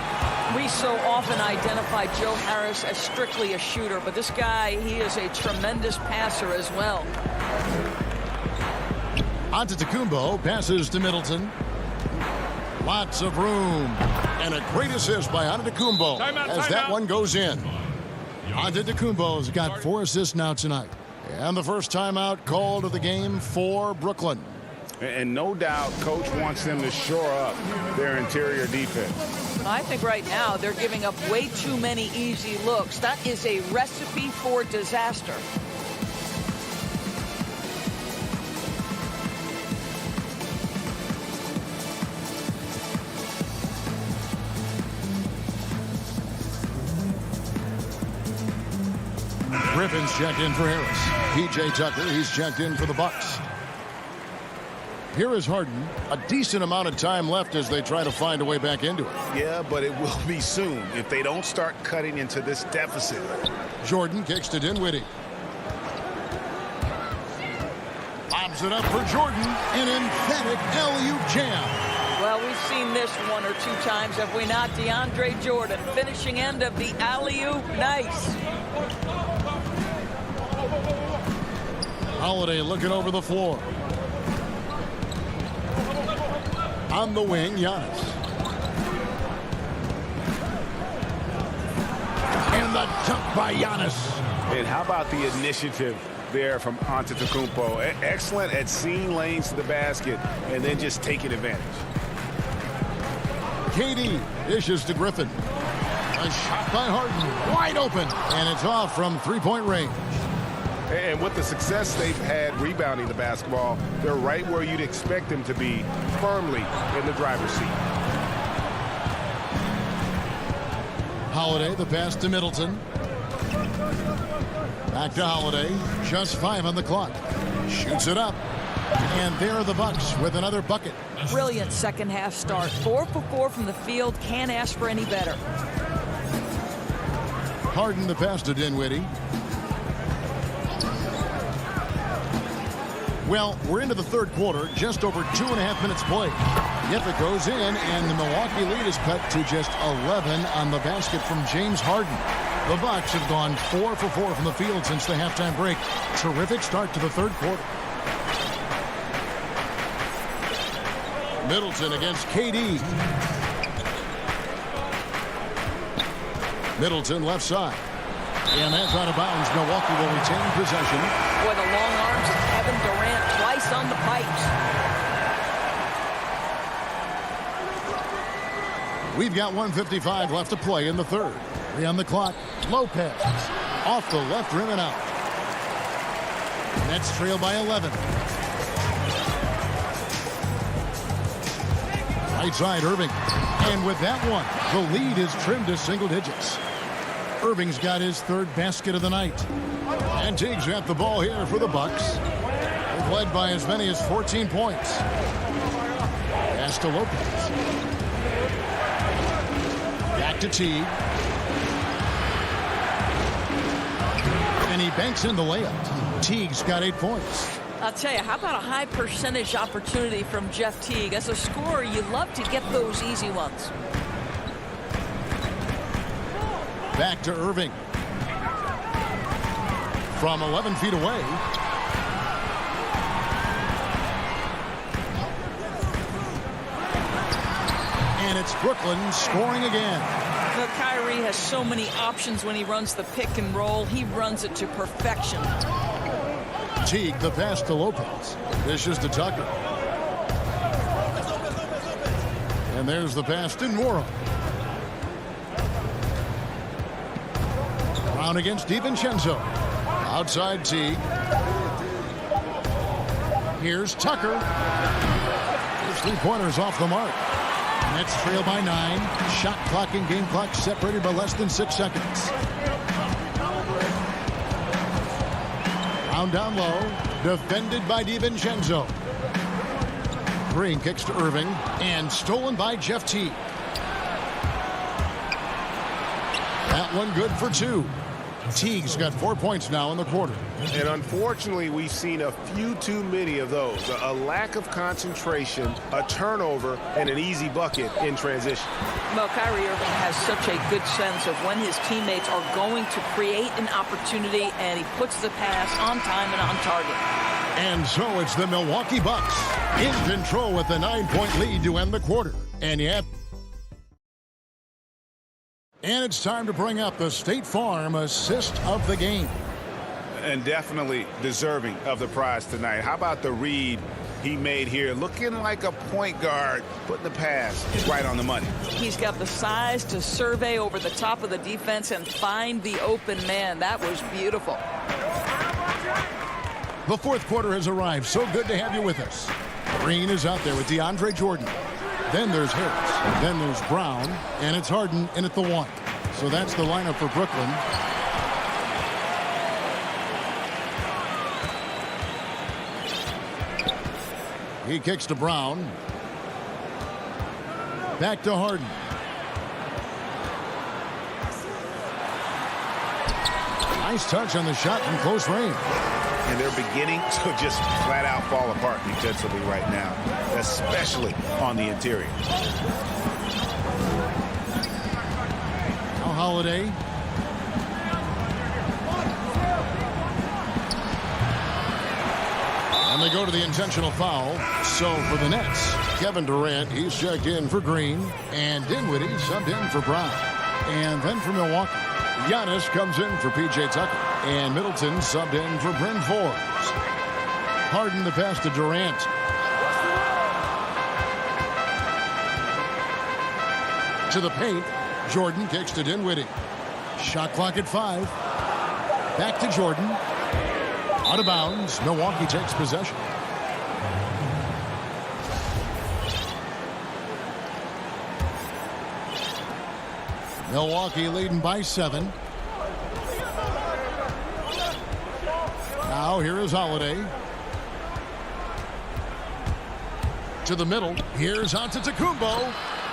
Speaker 3: We so often identify Joe Harris as strictly a shooter, but this guy, he is a tremendous passer as well.
Speaker 1: Antetokounmpo passes to Middleton. Lots of room. And a great assist by Antetokounmpo as that one goes in. Antetokounmpo's got 4 assists now tonight. And the first timeout called of the game for Brooklyn.
Speaker 4: And no doubt coach wants them to shore up their interior defense.
Speaker 3: I think right now they're giving up way too many easy looks. That is a recipe for disaster.
Speaker 1: Griffin's checked in for Harris. P.J. Tucker, he's checked in for the Bucks. Here is Harden. A decent amount of time left as they try to find a way back into it.
Speaker 4: Yeah, but it will be soon if they don't start cutting into this deficit.
Speaker 1: Jordan kicks to Dinwiddie. Lobs it up for Jordan. An emphatic alley-oop jam.
Speaker 3: Well, we've seen this 1 or 2 times, have we not? DeAndre Jordan, finishing end of the alley-oop. Nice.
Speaker 1: Holiday looking over the floor. On the wing, Giannis. And the dunk by Giannis.
Speaker 4: And how about the initiative there from Antetokounmpo? Excellent at seeing lanes to the basket and then just taking advantage.
Speaker 1: KD dishes to Griffin. A shot by Harden. Wide open. And it's off from three-point range.
Speaker 4: And with the success they've had rebounding the basketball, they're right where you'd expect them to be, firmly in the driver's seat.
Speaker 1: Holiday, the pass to Middleton. Back to Holiday. Just 5 on the clock. Shoots it up. And there are the Bucks with another bucket.
Speaker 3: Brilliant second half start. 4 for 4 from the field. Can't ask for any better.
Speaker 1: Harden, the pass to Dinwiddie. Well, we're into the third quarter, just over 2.5 minutes played. Yeffa goes in, and the Milwaukee lead is cut to just 11 on the basket from James Harden. The Bucks have gone 4 for 4 from the field since the halftime break. Terrific start to the third quarter. Middleton against KD. Middleton left side. And that's out of bounds. Milwaukee will retain possession.
Speaker 3: Boy, the long arms of Kevin Durant twice on the pipes.
Speaker 1: We've got 1:55 left to play in the third. 3 on the clock. Lopez off the left rim and out. Nets trail by 11. Right side, Irving. And with that one, the lead is trimmed to single digits. Irving's got his third basket of the night. And Teague's got the ball here for the Bucks. They've led by as many as 14 points. Pass to Lopez. Back to Teague. And he banks in the layup. Teague's got 8 points.
Speaker 3: I'll tell you, how about a high percentage opportunity from Jeff Teague? As a scorer, you love to get those easy ones.
Speaker 1: Back to Irving. From 11 feet away. And it's Brooklyn scoring again.
Speaker 3: Look, Kyrie has so many options when he runs the pick and roll. He runs it to perfection.
Speaker 1: Teague, the pass to Lopez. Dishes to Tucker. And there's the pass to Nwora. Brown against DiVincenzo. Outside Teague. Here's Tucker. His three-pointers off the mark. Nets trail by 9. Shot clock and game clock separated by less than 6 seconds. Brown down low. Defended by DiVincenzo. Green kicks to Irving. And stolen by Jeff Teague. That one good for 2. Teague's got 4 points now in the quarter.
Speaker 5: And unfortunately, we've seen a few too many of those. A lack of concentration, a turnover, and an easy bucket in transition.
Speaker 3: Well, Kyrie Irving has such a good sense of when his teammates are going to create an opportunity, and he puts the pass on time and on target.
Speaker 1: And so it's the Milwaukee Bucks in control with a 9-point lead to end the quarter. And it's time to bring up the State Farm assist of the game.
Speaker 4: And definitely deserving of the prize tonight. How about the read he made here? Looking like a point guard, putting the pass right on the money.
Speaker 3: He's got the size to survey over the top of the defense and find the open man. That was beautiful.
Speaker 1: The fourth quarter has arrived. So good to have you with us. Green is out there with DeAndre Jordan. Then there's Harris. Then there's Brown. And it's Harden in at the 1. So that's the lineup for Brooklyn. He kicks to Brown. Back to Harden. Nice touch on the shot from close range.
Speaker 4: And they're beginning to just flat out fall apart defensively right now, especially on the interior.
Speaker 1: Now Holiday. And they go to the intentional foul. So for the Nets, Kevin Durant, he's checked in for Green. And Dinwiddie subbed in for Brown. And then for Milwaukee, Giannis comes in for P.J. Tucker. And Middleton subbed in for Bryn Forbes. Harden the pass to Durant. To the paint. Jordan kicks to Dinwiddie. Shot clock at 5. Back to Jordan. Out of bounds. Milwaukee takes possession. Milwaukee leading by 7. Now here is Holiday. To the middle. Here's Antetokounmpo.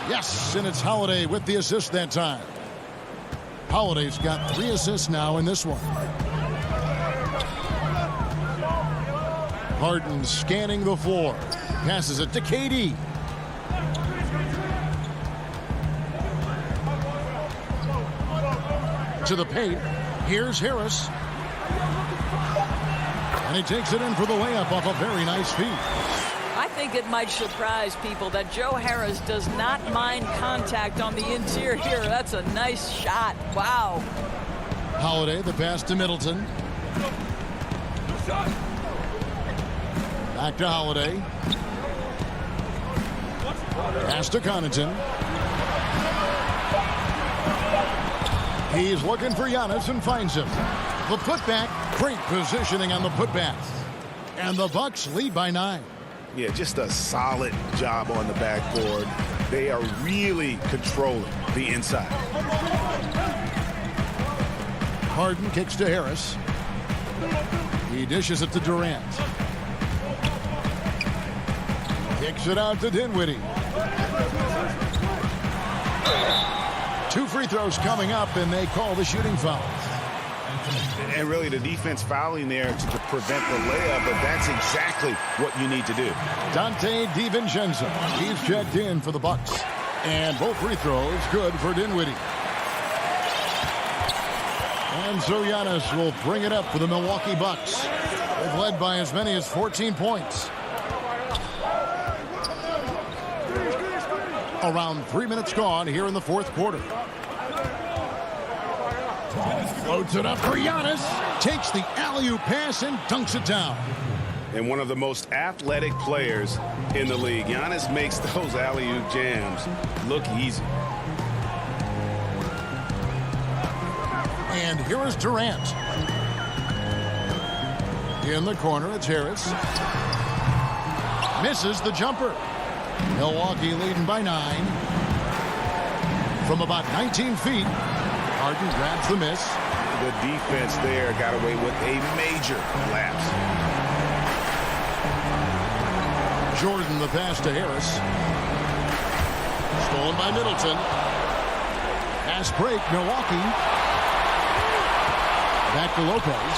Speaker 1: Yes, and it's Holiday with the assist that time. Holiday's got 3 assists now in this one. Harden scanning the floor. Passes it to KD. To the paint. Here's Harris. And he takes it in for the layup off a very nice feed.
Speaker 3: I think it might surprise people that Joe Harris does not mind contact on the interior here. That's a nice shot. Wow.
Speaker 1: Holiday, the pass to Middleton. Back to Holiday. Pass to Connaughton. He's looking for Giannis and finds him. The putback, great positioning on the putback. And the Bucks lead by 9.
Speaker 4: Yeah, just a solid job on the backboard. They are really controlling the inside.
Speaker 1: Harden kicks to Harris. He dishes it to Durant. Kicks it out to Dinwiddie. 2 free throws coming up, and they call the shooting foul.
Speaker 4: And really the defense fouling there to prevent the layup, but that's exactly what you need to do.
Speaker 1: Dante DiVincenzo, he's checked in for the Bucks. And both free throws good for Dinwiddie. And so Giannis will bring it up for the Milwaukee Bucks. They've led by as many as 14 points. Around 3 minutes gone here in the fourth quarter. Floats it up for Giannis. Takes the alley-oop pass and dunks it down.
Speaker 4: And one of the most athletic players in the league. Giannis makes those alley-oop jams look easy.
Speaker 1: And here is Durant. In the corner, it's Harris. Misses the jumper. Milwaukee leading by 9. From about 19 feet, Harden grabs the miss.
Speaker 4: The defense there got away with a major lapse.
Speaker 1: Jordan the pass to Harris. Stolen by Middleton. Pass break, Milwaukee. Back to Lopez.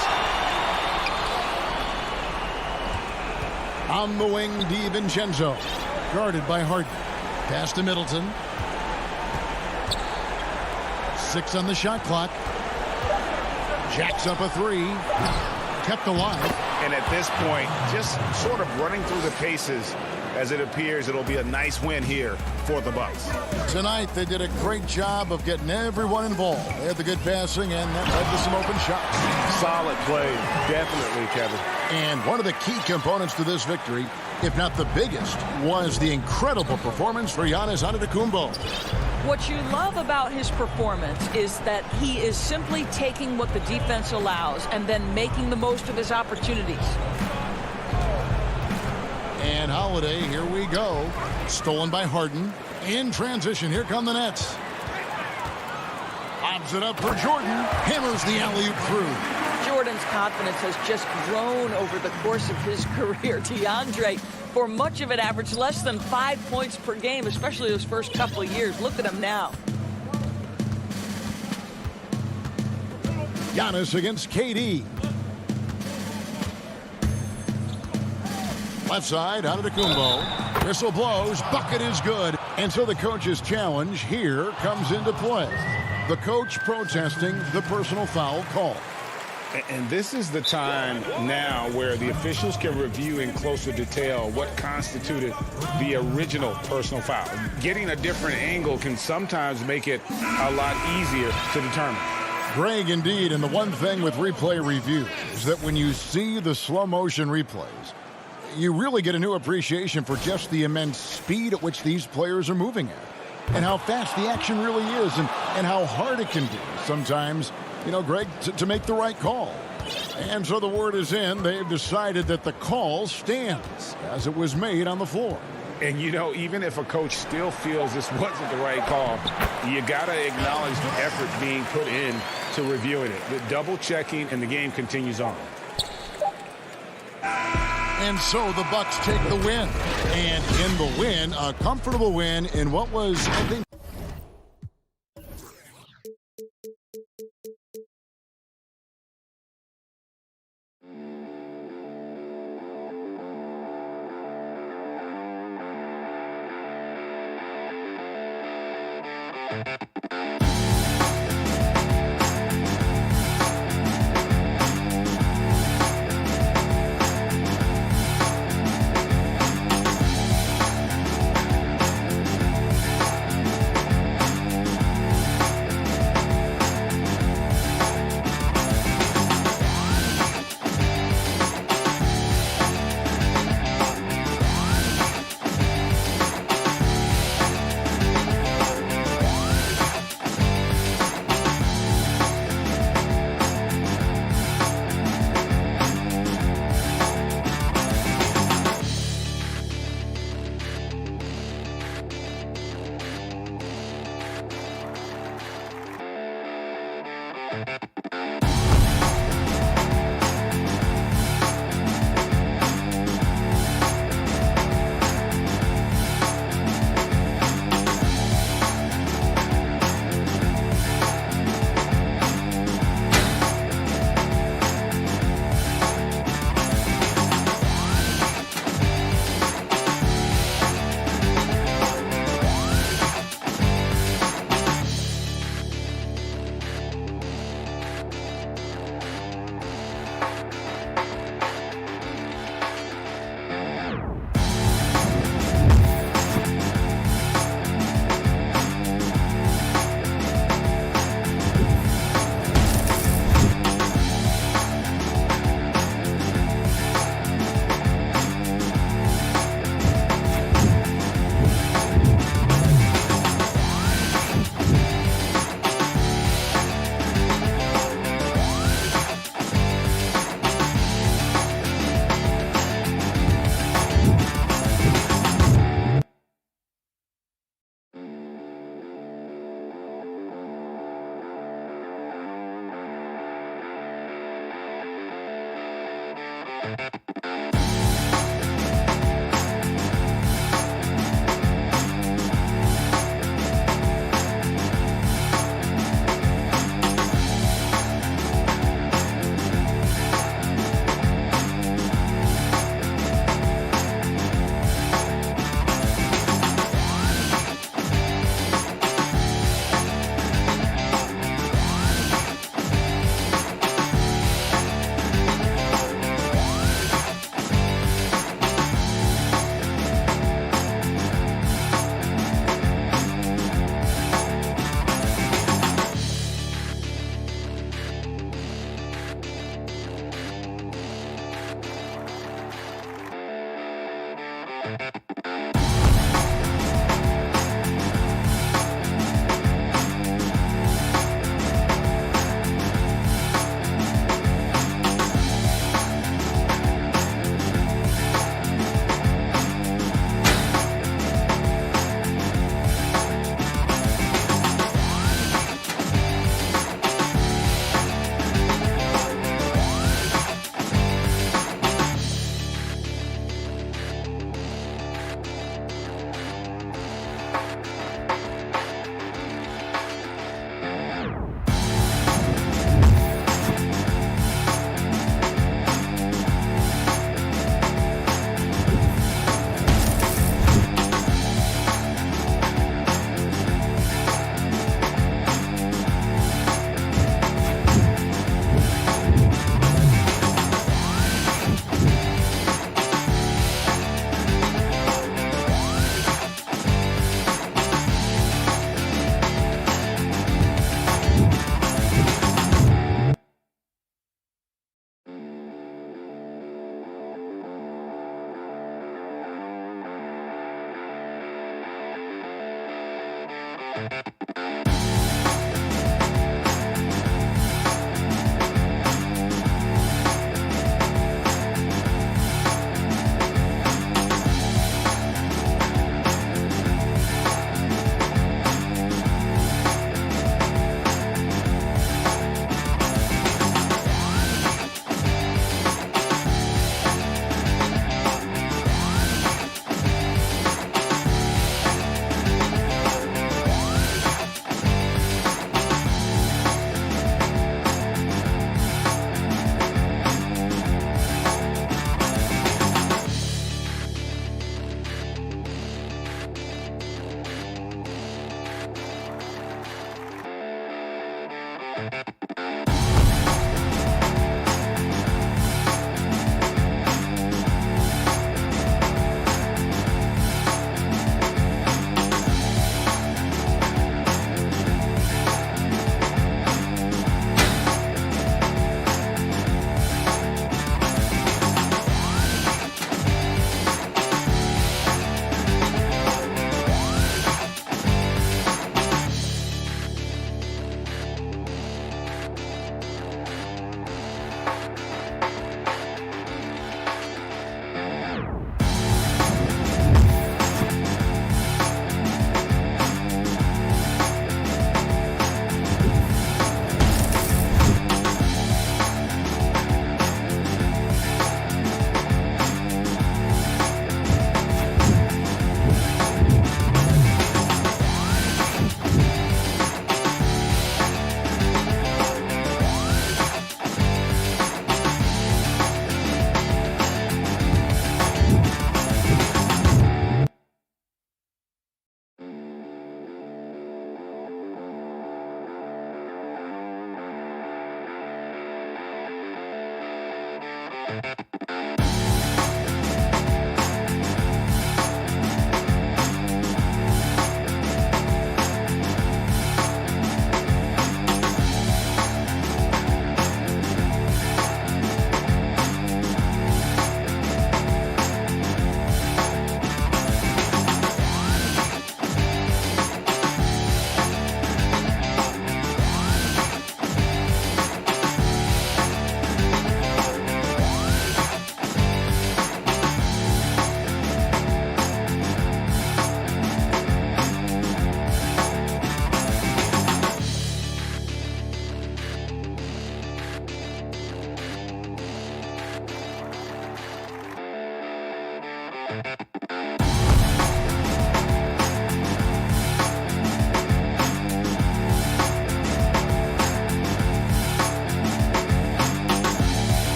Speaker 1: On the wing, DiVincenzo. Guarded by Harden. Pass to Middleton. 6 on the shot clock. Jacks up a 3. Kept alive.
Speaker 4: And at this point, just sort of running through the paces as it appears it'll be a nice win here for the Bucks.
Speaker 1: Tonight, they did a great job of getting everyone involved. They had the good passing, and that led to some open shots.
Speaker 5: Solid play, definitely, Kevin.
Speaker 1: And one of the key components to this victory, if not the biggest, was the incredible performance for Giannis Antetokounmpo.
Speaker 3: What you love about his performance is that he is simply taking what the defense allows and then making the most of his opportunities.
Speaker 1: And Holiday, here we go. Stolen by Harden. In transition, here come the Nets. Lobs it up for Jordan. Hammers the alley-oop through.
Speaker 3: Jordan's confidence has just grown over the course of his career. DeAndre, for much of it, averaged less than 5 points per game, especially those first couple of years. Look at him now.
Speaker 1: Giannis against KD. Left side, Antetokounmpo. Whistle blows. Bucket is good. And so the coach's challenge here comes into play. The coach protesting the personal foul call.
Speaker 4: And this is the time now where the officials can review in closer detail what constituted the original personal foul. Getting a different angle can sometimes make it a lot easier to determine.
Speaker 1: Greg, indeed, and the one thing with replay review is that when you see the slow motion replays, you really get a new appreciation for just the immense speed at which these players are moving at and how fast the action really is and how hard it can be sometimes, you know, Greg, to make the right call. And so the word is in. They've decided that the call stands as it was made on the floor.
Speaker 4: And, you know, even if a coach still feels this wasn't the right call, you got to acknowledge the effort being put in to reviewing it. The double checking, and the game continues on.
Speaker 1: And so the Bucks take the win. And in the win, a comfortable win in what was, I think,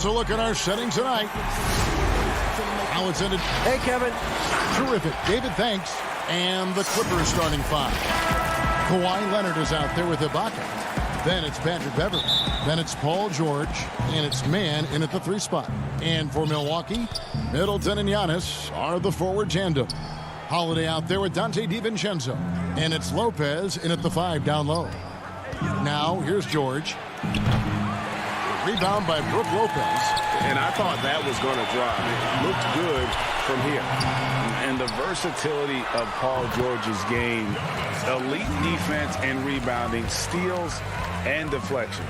Speaker 1: That's a look at our setting tonight. How it's ended.
Speaker 8: Hey, Kevin.
Speaker 1: Terrific. David, thanks. And the Clippers starting five. Kawhi Leonard is out there with Ibaka. Then it's Patrick Beverley. Then it's Paul George. And it's Mann in at the 3 spot. And for Milwaukee, Middleton and Giannis are the forward tandem. Holiday out there with Dante DiVincenzo. And it's Lopez in at the 5 down low. Now, here's George. Rebound by Brook Lopez.
Speaker 4: And I thought that was going to drop. It looked good from here. And the versatility of Paul George's game, elite defense and rebounding, steals and deflections.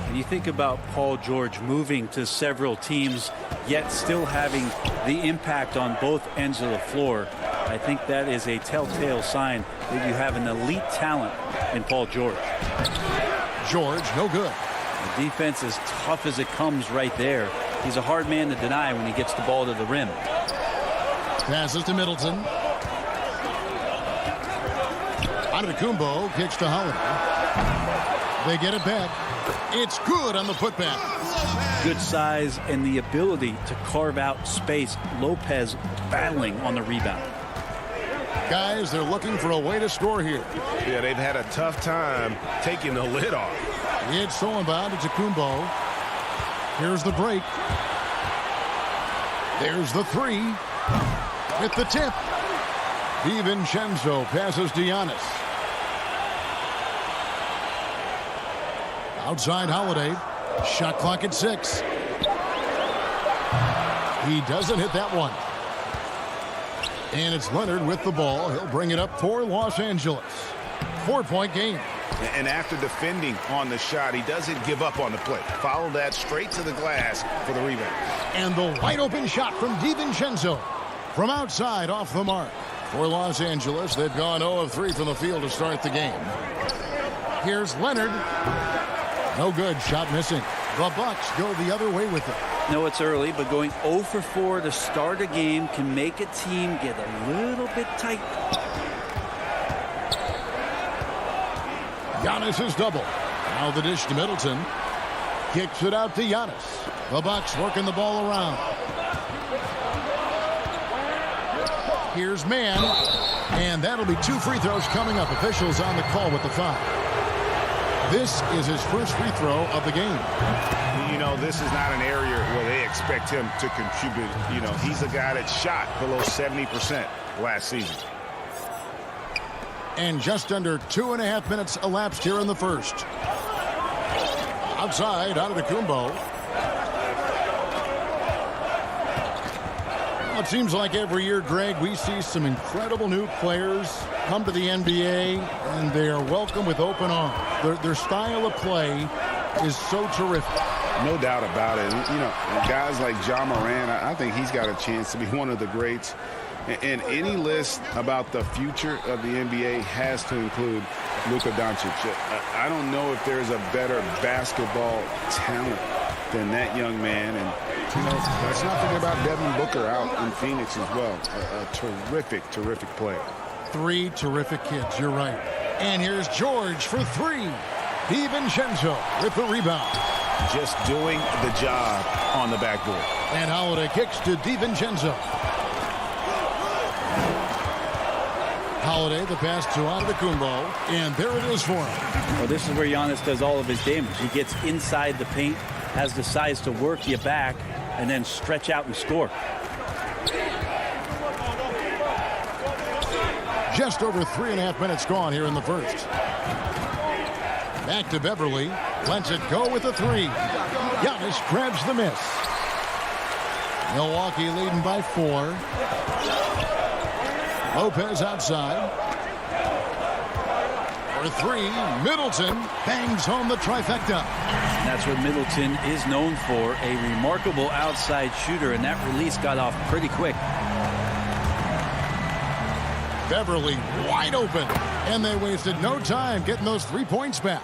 Speaker 9: And you think about Paul George moving to several teams, yet still having the impact on both ends of the floor. I think that is a telltale sign that you have an elite talent in Paul George.
Speaker 1: George, no good.
Speaker 9: The defense is tough as it comes right there. He's a hard man to deny when he gets the ball to the rim.
Speaker 1: Passes to Middleton. Antetokounmpo kicks to Holiday. They get it back. It's good on the putback.
Speaker 9: Good size and the ability to carve out space. Lopez battling on the rebound.
Speaker 1: Guys, they're looking for a way to score here.
Speaker 5: Yeah, they've had a tough time taking the lid off.
Speaker 1: It's so inbound. It's Antetokounmpo. Here's the break. There's the 3. With the tip. DiVincenzo passes to Giannis. Outside Holiday. Shot clock at 6. He doesn't hit that one. And it's Leonard with the ball. He'll bring it up for Los Angeles. 4-point game.
Speaker 4: And after defending on the shot, he doesn't give up on the play. Follow that straight to the glass for the rebound.
Speaker 1: And the wide open shot from DiVincenzo. From outside off the mark. For Los Angeles, they've gone 0 of 3 from the field to start the game. Here's Leonard. No good. Shot missing. The Bucks go the other way with it.
Speaker 9: No, it's early, but going 0 for 4 to start a game can make a team get a little bit tight.
Speaker 1: Giannis is double. Now the dish to Middleton. Kicks it out to Giannis. The Bucks working the ball around. Here's Mann. And that'll be 2 free throws coming up. Officials on the call with the foul. This is his first free throw of the game.
Speaker 4: You know, this is not an area where they expect him to contribute. You know, he's a guy that shot below 70% last season.
Speaker 1: And just under 2.5 minutes elapsed here in the first. Outside, Antetokounmpo. Well, it seems like every year, Greg, we see some incredible new players come to the NBA, and they are welcome with open arms. Their style of play is so terrific.
Speaker 4: No doubt about it. You know, guys like Ja Morant, I think he's got a chance to be one of the greats. And any list about the future of the NBA has to include Luka Doncic. I don't know if there's a better basketball talent than that young man. And, you know, let's not forget about Devin Booker out in Phoenix as well. A terrific, terrific player.
Speaker 1: 3 terrific kids, you're right. And here's George for 3. DiVincenzo with the rebound.
Speaker 4: Just doing the job on the backboard.
Speaker 1: And Holiday kicks to DiVincenzo. Holiday, the pass to Antetokounmpo, and there it is for him.
Speaker 9: Well, this is where Giannis does all of his damage. He gets inside the paint, has the size to work you back, and then stretch out and score.
Speaker 1: Just over 3.5 minutes gone here in the first. Back to Beverley. Lets it go with a 3. Giannis grabs the miss. Milwaukee leading by 4. Lopez outside. For For three, Middleton bangs home the trifecta.
Speaker 9: And that's what Middleton is known for, a remarkable outside shooter, and that release got off pretty quick.
Speaker 1: Beverly wide open, and they wasted no time getting those 3 points back.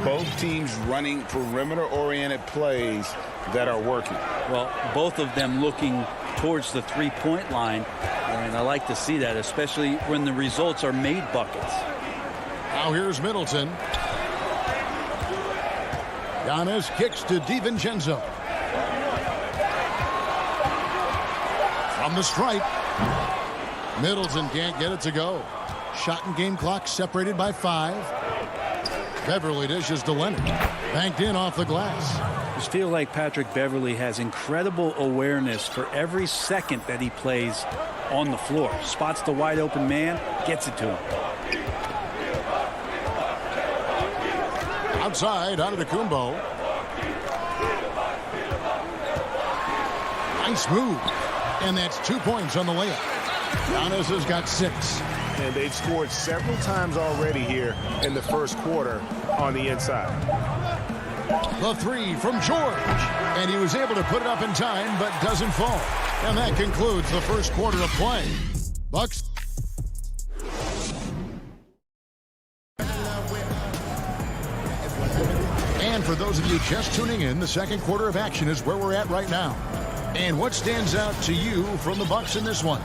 Speaker 4: Both teams running perimeter-oriented plays that are working.
Speaker 9: Well, both of them looking towards the three-point line, and I like to see that, especially when the results are made buckets.
Speaker 1: Now here's Middleton. Giannis kicks to DiVincenzo. From the stripe. Middleton can't get it to go. Shot and game clock separated by 5. Beverly dishes to Leonard. Banked in off the glass.
Speaker 9: I just feel like Patrick Beverly has incredible awareness for every second that he plays on the floor. Spots the wide open man, gets it to him.
Speaker 1: Outside, Antetokounmpo. Nice move. And that's 2 points on the layup. Giannis has got 6.
Speaker 5: And they've scored several times already here in the first quarter on the inside.
Speaker 1: The three from George. And he was able to put it up in time, but doesn't fall. And that concludes the first quarter of play. Bucks. And for those of you just tuning in, the second quarter of action is where we're at right now. And what stands out to you from the Bucks in this one?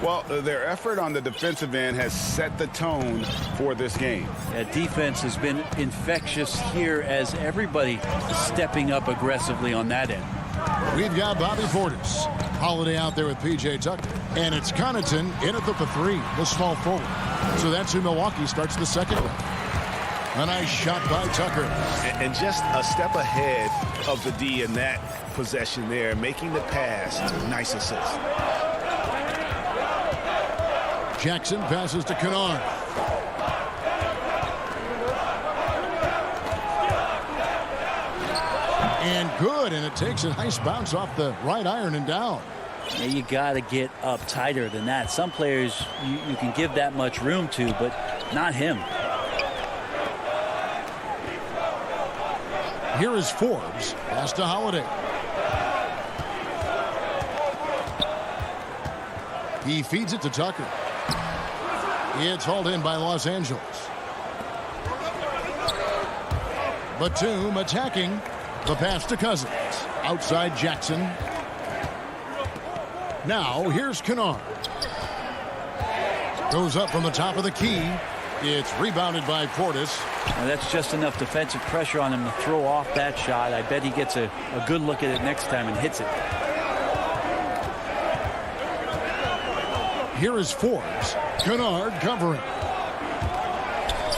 Speaker 4: Well, their effort on the defensive end has set the tone for this game.
Speaker 9: Yeah, defense has been infectious here as everybody is stepping up aggressively on that end.
Speaker 1: We've got Bobby Portis. Holiday out there with P.J. Tucker. And it's Connaughton in at the 3, the small forward. So that's who Milwaukee starts the second with. A nice shot by Tucker.
Speaker 5: And just a step ahead of the D in that possession there, making the pass. Nice assist.
Speaker 1: Jackson passes to Kennard. And good, and it takes a nice bounce off the right iron and down.
Speaker 9: Yeah, you got to get up tighter than that. Some players you can give that much room to, but not him.
Speaker 1: Here is Forbes. Pass to Holiday. He feeds it to Tucker. It's hauled in by Los Angeles. Batum attacking. The pass to Cousins. Outside Jackson. Now here's Kennard. Goes up from the top of the key. It's rebounded by Portis.
Speaker 9: Now that's just enough defensive pressure on him to throw off that shot. I bet he gets a good look at it next time and hits it.
Speaker 1: Here is Forbes. Kennard covering.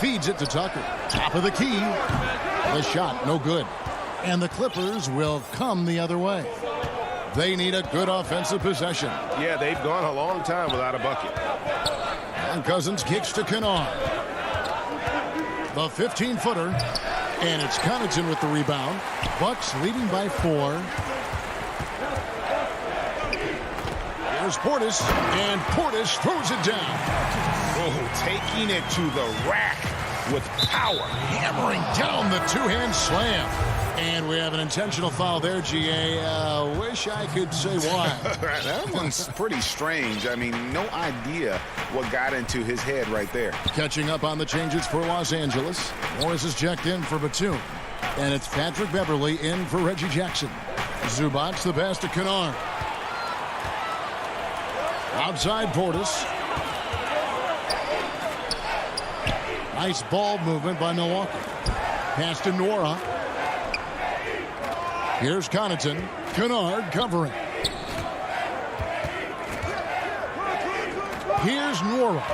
Speaker 1: Feeds it to Tucker. Top of the key. The shot, no good. And the Clippers will come the other way. They need a good offensive possession.
Speaker 5: Yeah, they've gone a long time without a bucket.
Speaker 1: And Cousins kicks to Kennard. The 15-footer. And it's Connaughton with the rebound. Bucks leading by 4. Here's Portis. And Portis throws it down.
Speaker 5: Oh, taking it to the rack with power.
Speaker 1: Hammering down the two-hand slam. And we have an intentional foul there, G.A. Wish I could say why.
Speaker 4: That one's pretty strange. I mean, no idea what got into his head right there.
Speaker 1: Catching up on the changes for Los Angeles. Morris is checked in for Batum. And it's Patrick Beverly in for Reggie Jackson. Zubac the pass to Kennard. Outside Portis. Nice ball movement by Milwaukee. Pass to Nora. Here's Connaughton. Kennard covering. Here's Nora.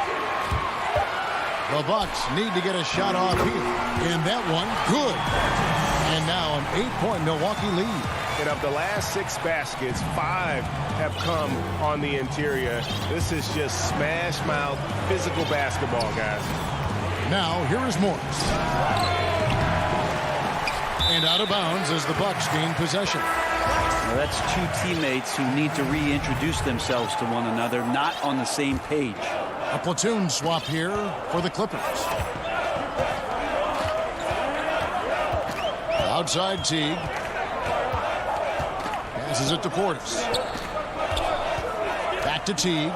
Speaker 1: The Bucks need to get a shot off here. And that one, good. And now an 8-point Milwaukee lead.
Speaker 5: And of the last 6 baskets, 5 have come on the interior. This is just smash mouth physical basketball, guys.
Speaker 1: Now here is Morris. And out of bounds as the Bucks gain possession.
Speaker 9: Well, that's 2 teammates who need to reintroduce themselves to one another, not on the same page.
Speaker 1: A platoon swap here for the Clippers. Outside Teague. Passes it to Portis. Back to Teague.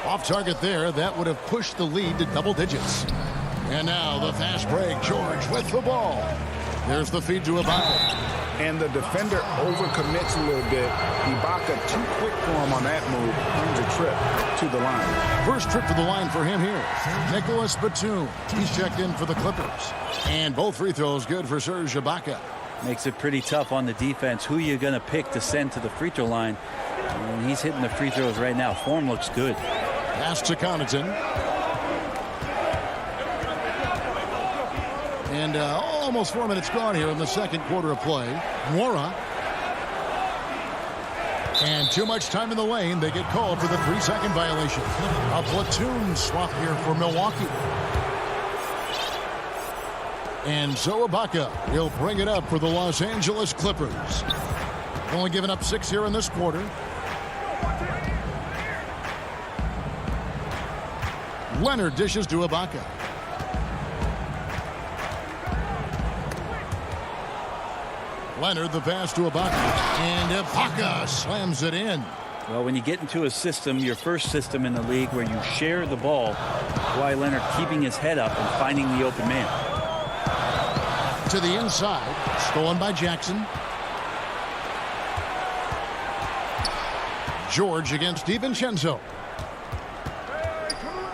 Speaker 1: Off target there. That would have pushed the lead to double digits. And now the fast break. George with the ball. There's the feed to Ibaka.
Speaker 4: And the defender overcommits a little bit. Ibaka too quick for him on that move. Earns a trip to the line.
Speaker 1: First trip to the line for him here. Nicholas Batum. He's checked in for the Clippers. And both free throws good for Serge Ibaka.
Speaker 9: Makes it pretty tough on the defense. Who you're going to pick to send to the free throw line. And he's hitting the free throws right now. Form looks good.
Speaker 1: Pass to Connaughton. And almost 4 minutes gone here in the second quarter of play. Mora. And too much time in the lane. They get called for the 3-second violation. A platoon swap here for Milwaukee. And so Ibaka will bring it up for the Los Angeles Clippers. Only giving up 6 here in this quarter. Leonard dishes to Ibaka. Leonard the pass to Ibaka. And Ibaka slams it in.
Speaker 9: Well, when you get into a system, your first system in the league where you share the ball, Kawhi Leonard keeping his head up and finding the open man.
Speaker 1: To the inside. Stolen by Jackson. George against DiVincenzo.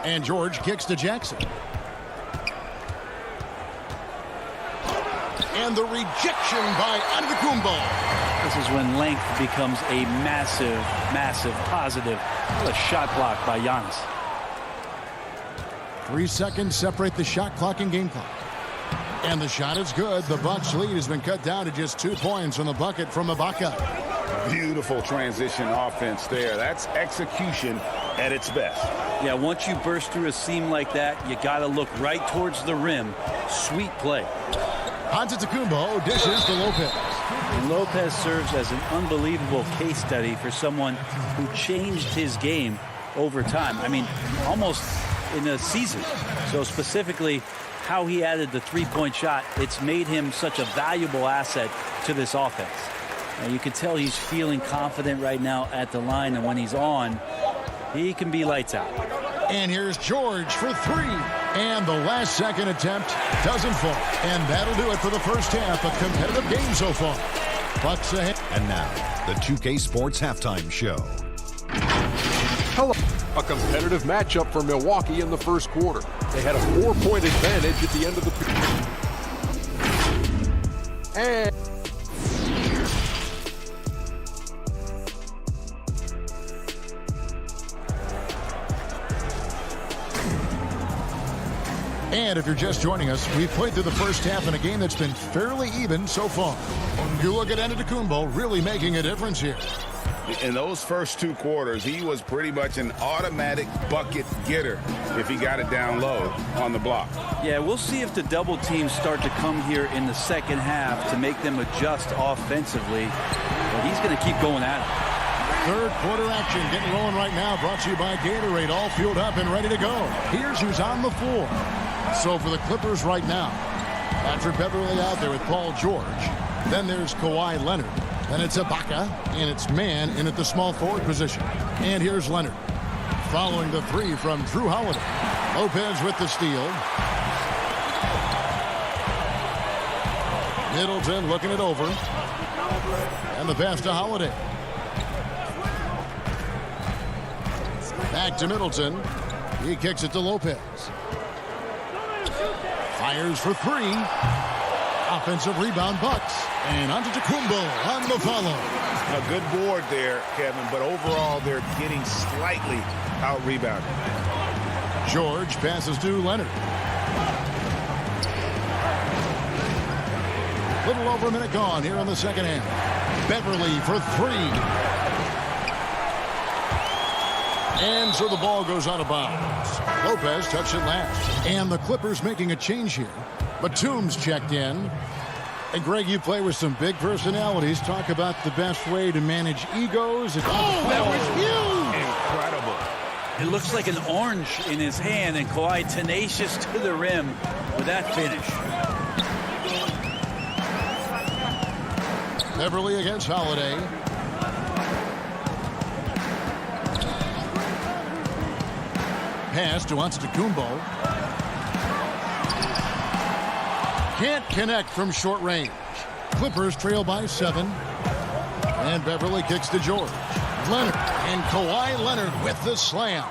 Speaker 1: And George kicks to Jackson. And the rejection by Antetokounmpo.
Speaker 9: This is when length becomes a massive, massive positive. What a shot block by Giannis.
Speaker 1: 3 seconds separate the shot clock and game clock. And the shot is good. The Bucks lead has been cut down to just 2 points on the bucket from Ibaka.
Speaker 4: Beautiful transition offense there. That's execution at its best.
Speaker 9: Yeah, once you burst through a seam like that, you got to look right towards the rim. Sweet play.
Speaker 1: Antetokounmpo dishes to Lopez.
Speaker 9: And Lopez serves as an unbelievable case study for someone who changed his game over time. I mean, almost in a season. So specifically, how he added the three-point shot, it's made him such a valuable asset to this offense. And you can tell he's feeling confident right now at the line, and when he's on, he can be lights out.
Speaker 1: And here's George for 3. And the last second attempt doesn't fall. And that'll do it for the first half. A competitive game so far. Bucks ahead.
Speaker 6: And now, the 2K Sports Halftime Show.
Speaker 7: Hello. A competitive matchup for Milwaukee in the first quarter. They had a 4-point advantage at the end of the period.
Speaker 1: And if you're just joining us, we've played through the first half in a game that's been fairly even so far. You look at Antetokounmpo really making a difference here.
Speaker 4: In those first 2 quarters, he was pretty much an automatic bucket getter if he got it down low on the block.
Speaker 9: Yeah, we'll see if the double teams start to come here in the second half to make them adjust offensively. But he's going to keep going at it.
Speaker 1: Third quarter action getting rolling right now. Brought to you by Gatorade. All fueled up and ready to go. Here's who's on the floor. So for the Clippers right now, Patrick Beverly out there with Paul George. Then there's Kawhi Leonard. Then it's Ibaka, and it's man in at the small forward position. And here's Leonard. Following the 3 from Drew Holiday. Lopez with the steal. Middleton looking it over. And the pass to Holiday. Back to Middleton. He kicks it to Lopez. Fires for 3. Offensive rebound, Bucks. And Antetokounmpo on the follow.
Speaker 4: A good board there, Kevin, but overall they're getting slightly out-rebounded.
Speaker 1: George passes to Leonard. Little over a minute gone here in the second half. Beverly for 3. And so the ball goes out of bounds. Lopez touched it last. And the Clippers making a change here. Batum's checked in. And Greg, you play with some big personalities. Talk about the best way to manage egos.
Speaker 4: That was huge! Incredible.
Speaker 9: It looks like an orange in his hand, and Kawhi tenacious to the rim with that finish.
Speaker 1: Beverly against Holiday. Pass to Antetokounmpo. Can't connect from short range. Clippers trail by 7. And Beverly kicks to George. Leonard and Kawhi Leonard with the slam.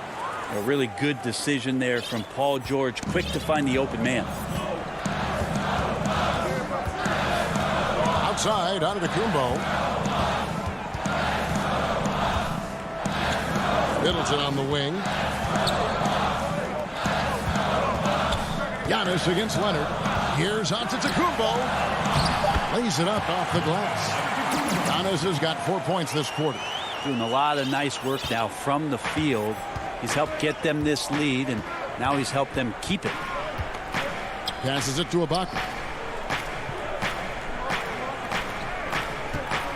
Speaker 9: A really good decision there from Paul George. Quick to find the open man.
Speaker 1: Outside, Antetokounmpo. Middleton on the wing. Giannis against Leonard. Here's Antetokounmpo. Lays it up off the glass. Giannis has got 4 points this quarter.
Speaker 9: Doing a lot of nice work now from the field. He's helped get them this lead, and now he's helped them keep it.
Speaker 1: Passes it to Ibaka.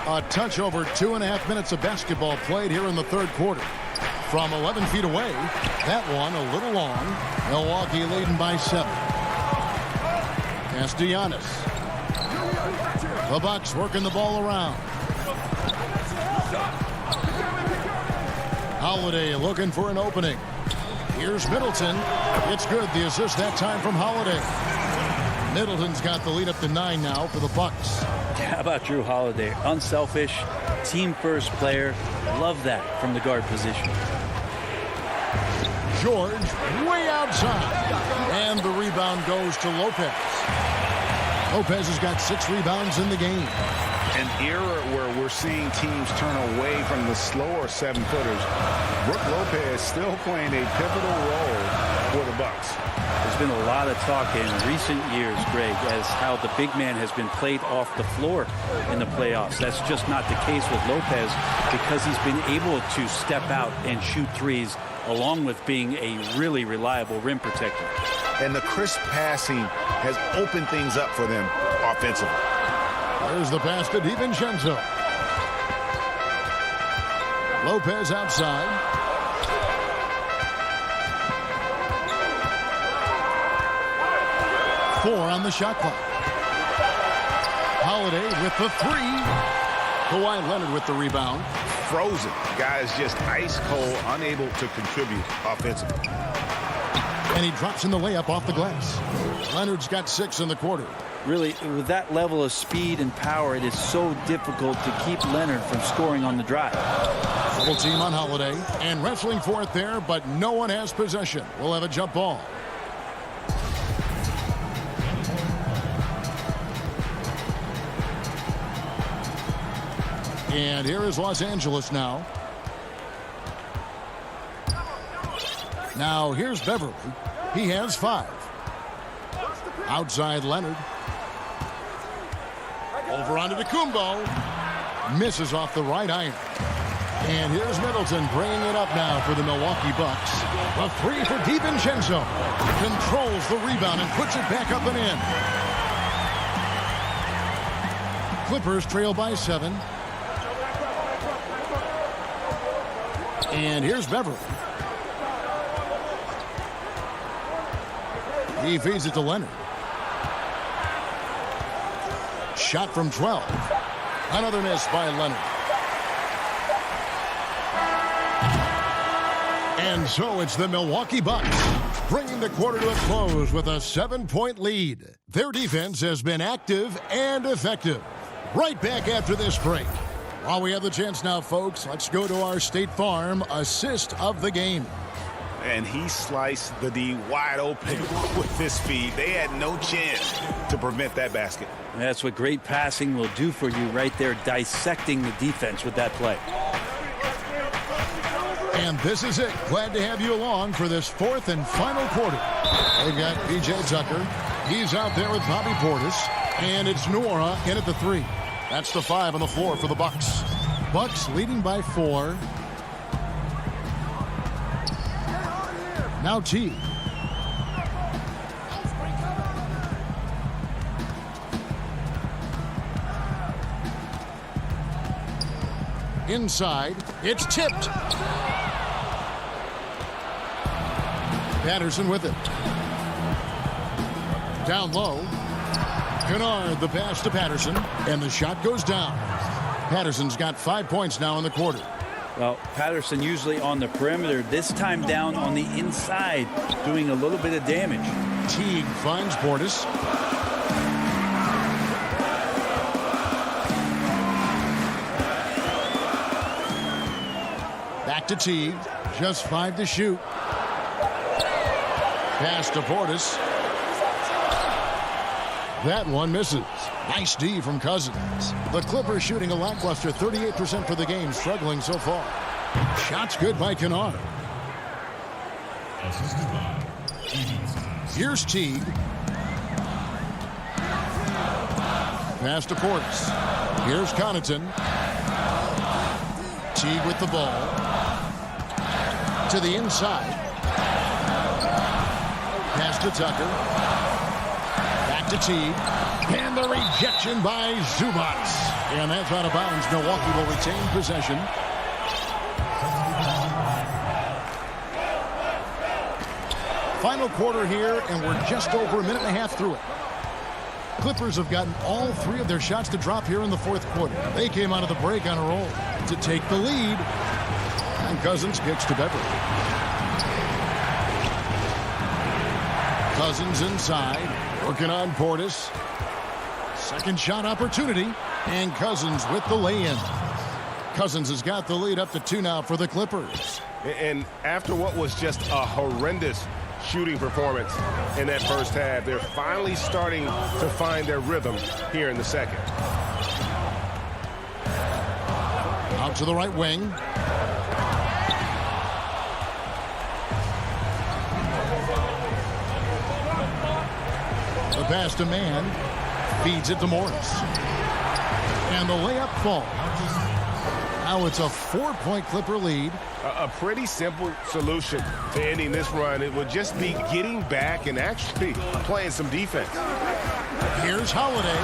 Speaker 1: A touch over 2.5 minutes of basketball played here in the third quarter. From 11 feet away, that one a little long. Milwaukee leading by 7. Pass to Giannis. The Bucks working the ball around. Holiday looking for an opening. Here's Middleton. It's good. The assist that time from Holiday. Middleton's got the lead up to 9 now for the Bucks.
Speaker 9: How about Drew Holiday? Unselfish, team-first player. Love that from the guard position.
Speaker 1: George way outside. And the rebound goes to Lopez. Lopez has got 6 rebounds in the game.
Speaker 4: An era where we're seeing teams turn away from the slower 7-footers. Brook Lopez still playing a pivotal role for the Bucks.
Speaker 9: There's been a lot of talk in recent years, Greg, as how the big man has been played off the floor in the playoffs. That's just not the case with Lopez because he's been able to step out and shoot threes along with being a really reliable rim protector.
Speaker 4: And the crisp passing has opened things up for them offensively.
Speaker 1: There's the pass to DiVincenzo. Lopez outside. Four on the shot clock. Holiday with the 3. Kawhi Leonard with the rebound.
Speaker 4: Frozen. Guys just ice cold, unable to contribute offensively.
Speaker 1: And he drops in the layup off the glass. Leonard's got 6 in the quarter.
Speaker 9: Really, with that level of speed and power, it is so difficult to keep Leonard from scoring on the drive.
Speaker 1: Double team on Holiday. And wrestling for it there, but no one has possession. We'll have a jump ball. And here is Los Angeles now. Now here's Beverly. He has 5. Outside Leonard. Over onto Antetokounmpo. Misses off the right iron. And here's Middleton bringing it up now for the Milwaukee Bucks. A 3 for DiVincenzo. Controls the rebound and puts it back up and in. Clippers trail by 7. And here's Beverly. He feeds it to Leonard. Shot from 12. Another miss by Leonard. And so it's the Milwaukee Bucks bringing the quarter to a close with a 7-point lead. Their defense has been active and effective. Right back after this break. While we have the chance now, folks, let's go to our State Farm assist of the game.
Speaker 4: And he sliced the D wide open with his speed. They had no chance to prevent that basket.
Speaker 9: That's what great passing will do for you right there, dissecting the defense with that play.
Speaker 1: And this is it. Glad to have you along for this 4th and final quarter. They've got P.J. Tucker. He's out there with Bobby Portis. And it's Nwora in at the 3. That's the 5 on the floor for the Bucks. Bucks leading by 4. Now T. Inside. It's tipped. Patterson with it. Down low. Kennard, the pass to Patterson, and the shot goes down. Patterson's got 5 points now in the quarter.
Speaker 9: Well, Patterson usually on the perimeter, this time down on the inside, doing a little bit of damage.
Speaker 1: Teague finds Portis. Back to Teague. Just 5 to shoot. Pass to Portis. That one misses. Nice D from Cousins. The Clippers shooting a lackluster 38% for the game, struggling so far. Shots good by Kennard. Here's Teague. Pass to Portis. Here's Connaughton. Teague with the ball. To the inside. Pass to Tucker. Back to Teague. And the rejection by Zubac. And that's out of bounds. Milwaukee will retain possession. Final quarter here, and we're just over a minute and a half through it. Clippers have gotten all 3 of their shots to drop here in the fourth quarter. They came out of the break on a roll to take the lead. And Cousins kicks to Beverly. Cousins inside, working on Portis. Second shot opportunity, and Cousins with the lay-in. Cousins has got the lead up to 2 now for the Clippers.
Speaker 5: And after what was just a horrendous shooting performance in that first half, they're finally starting to find their rhythm here in the second.
Speaker 1: Out to the right wing. The pass to Mann. Feeds it to Morris. And the layup falls. Now it's a 4-point Clipper lead.
Speaker 5: A pretty simple solution to ending this run. It would just be getting back and actually playing some defense.
Speaker 1: Here's Holiday,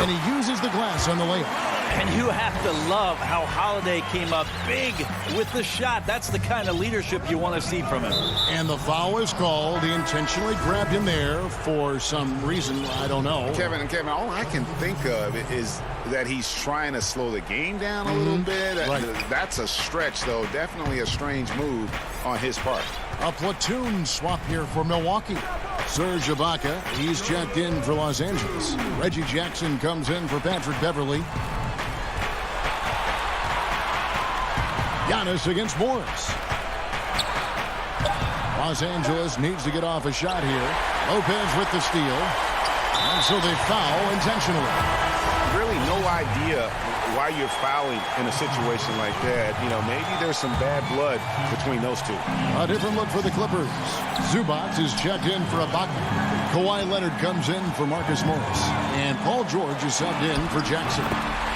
Speaker 1: and he uses the glass on the layup.
Speaker 9: And you have to love how Holiday came up big with the shot. That's the kind of leadership you want to see from him.
Speaker 1: And the foul is called. He intentionally grabbed him there for some reason. I don't know.
Speaker 13: Kevin, all I can think of is that he's trying to slow the game down a little bit.
Speaker 1: Right.
Speaker 13: That's a stretch, though. Definitely a strange move on his part.
Speaker 1: A platoon swap here for Milwaukee. Serge Ibaka, he's checked in for Los Angeles. Reggie Jackson comes in for Patrick Beverly. Giannis against Morris. Los Angeles needs to get off a shot here. Lopez with the steal. And so they foul intentionally.
Speaker 5: Really no idea why you're fouling in a situation like that. You know, maybe there's some bad blood between those two.
Speaker 1: A different look for the Clippers. Zubac is checked in for Ibaka. Kawhi Leonard comes in for Marcus Morris. And Paul George is subbed in for Jackson.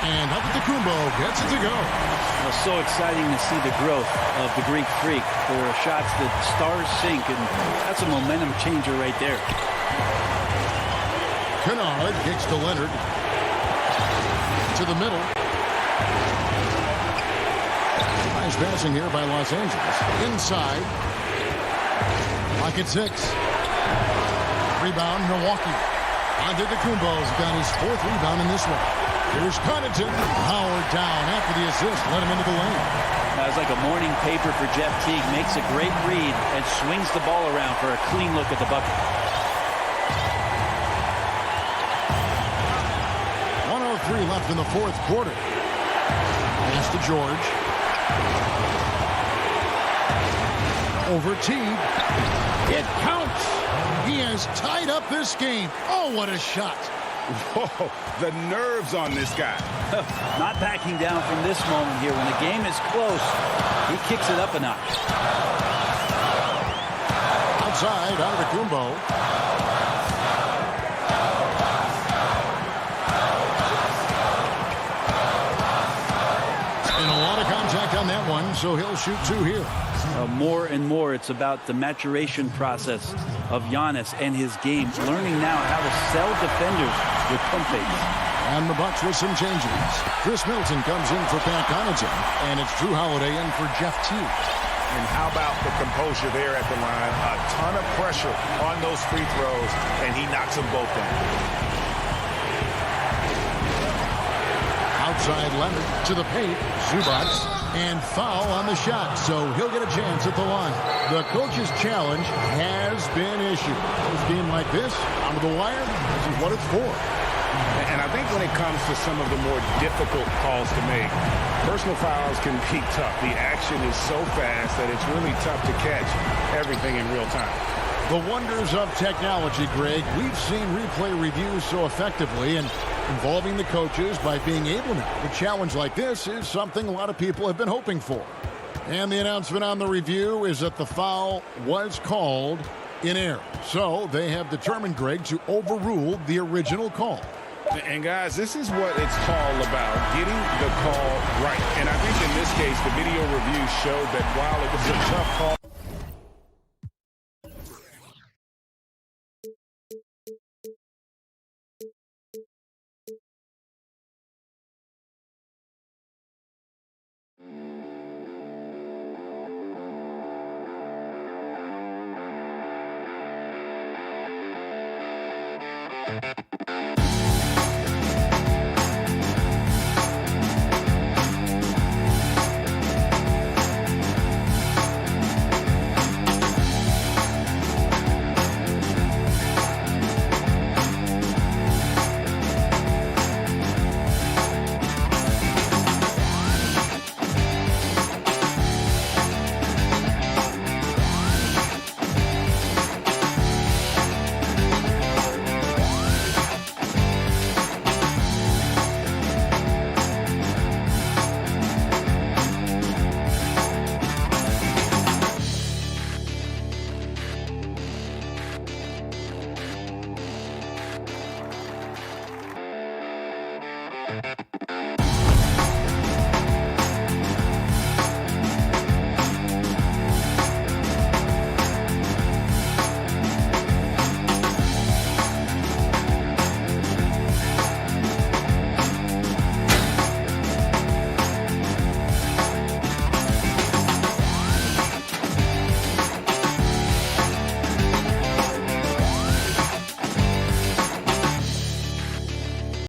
Speaker 1: And Antetokounmpo gets it to go.
Speaker 9: Well, so exciting to see the growth of the Greek Freak. There are shots that stars sink, and that's a momentum changer right there.
Speaker 1: Kennard kicks to Leonard. To the middle. Nice passing here by Los Angeles. Inside. Lock at 6. Rebound, Milwaukee. Antetokounmpo's got his 4th rebound in this one. Here's Connaughton. Howard down after the assist. Let him into the lane.
Speaker 9: That was like a morning paper for Jeff Teague. Makes a great read and swings the ball around for a clean look at the bucket.
Speaker 1: 1:03 left in the fourth quarter. Pass to George. Over Teague. It counts. He has tied up this game. Oh, what a shot.
Speaker 5: Whoa, the nerves on this guy.
Speaker 9: Not backing down from this moment here. When the game is close, he kicks it up a notch.
Speaker 1: Outside, Antetokounmpo. And a lot of contact on that one, so he'll shoot 2 here.
Speaker 9: More and more, it's about the maturation process of Giannis and his game, learning now how to sell defenders with pump fakes.
Speaker 1: And the Bucks with some changes. Chris Middleton comes in for Pat Connaughton, and it's Drew Holiday in for Jeff Teague.
Speaker 5: And how about the composure there at the line? A ton
Speaker 4: ton of pressure on those free throws, and he knocks them both down.
Speaker 1: Outside Leonard to the paint. Zubac. And foul on the shot, so he'll get a chance at the line. The coach's challenge has been issued. This game like this, on the wire, this is what it's for.
Speaker 4: And I think when it comes to some of the more difficult calls to make, personal fouls can be tough. The action is so fast that it's really tough to catch everything in real time.
Speaker 1: The wonders of technology, Greg. We've seen replay reviews so effectively, and involving the coaches by being able now to challenge like this is something a lot of people have been hoping for. And the announcement on the review is that the foul was called in error. So they have determined, Greg, to overrule the original call.
Speaker 4: And guys, this is what it's all about, getting the call right. And I think in this case, the video review showed that while it was a tough call,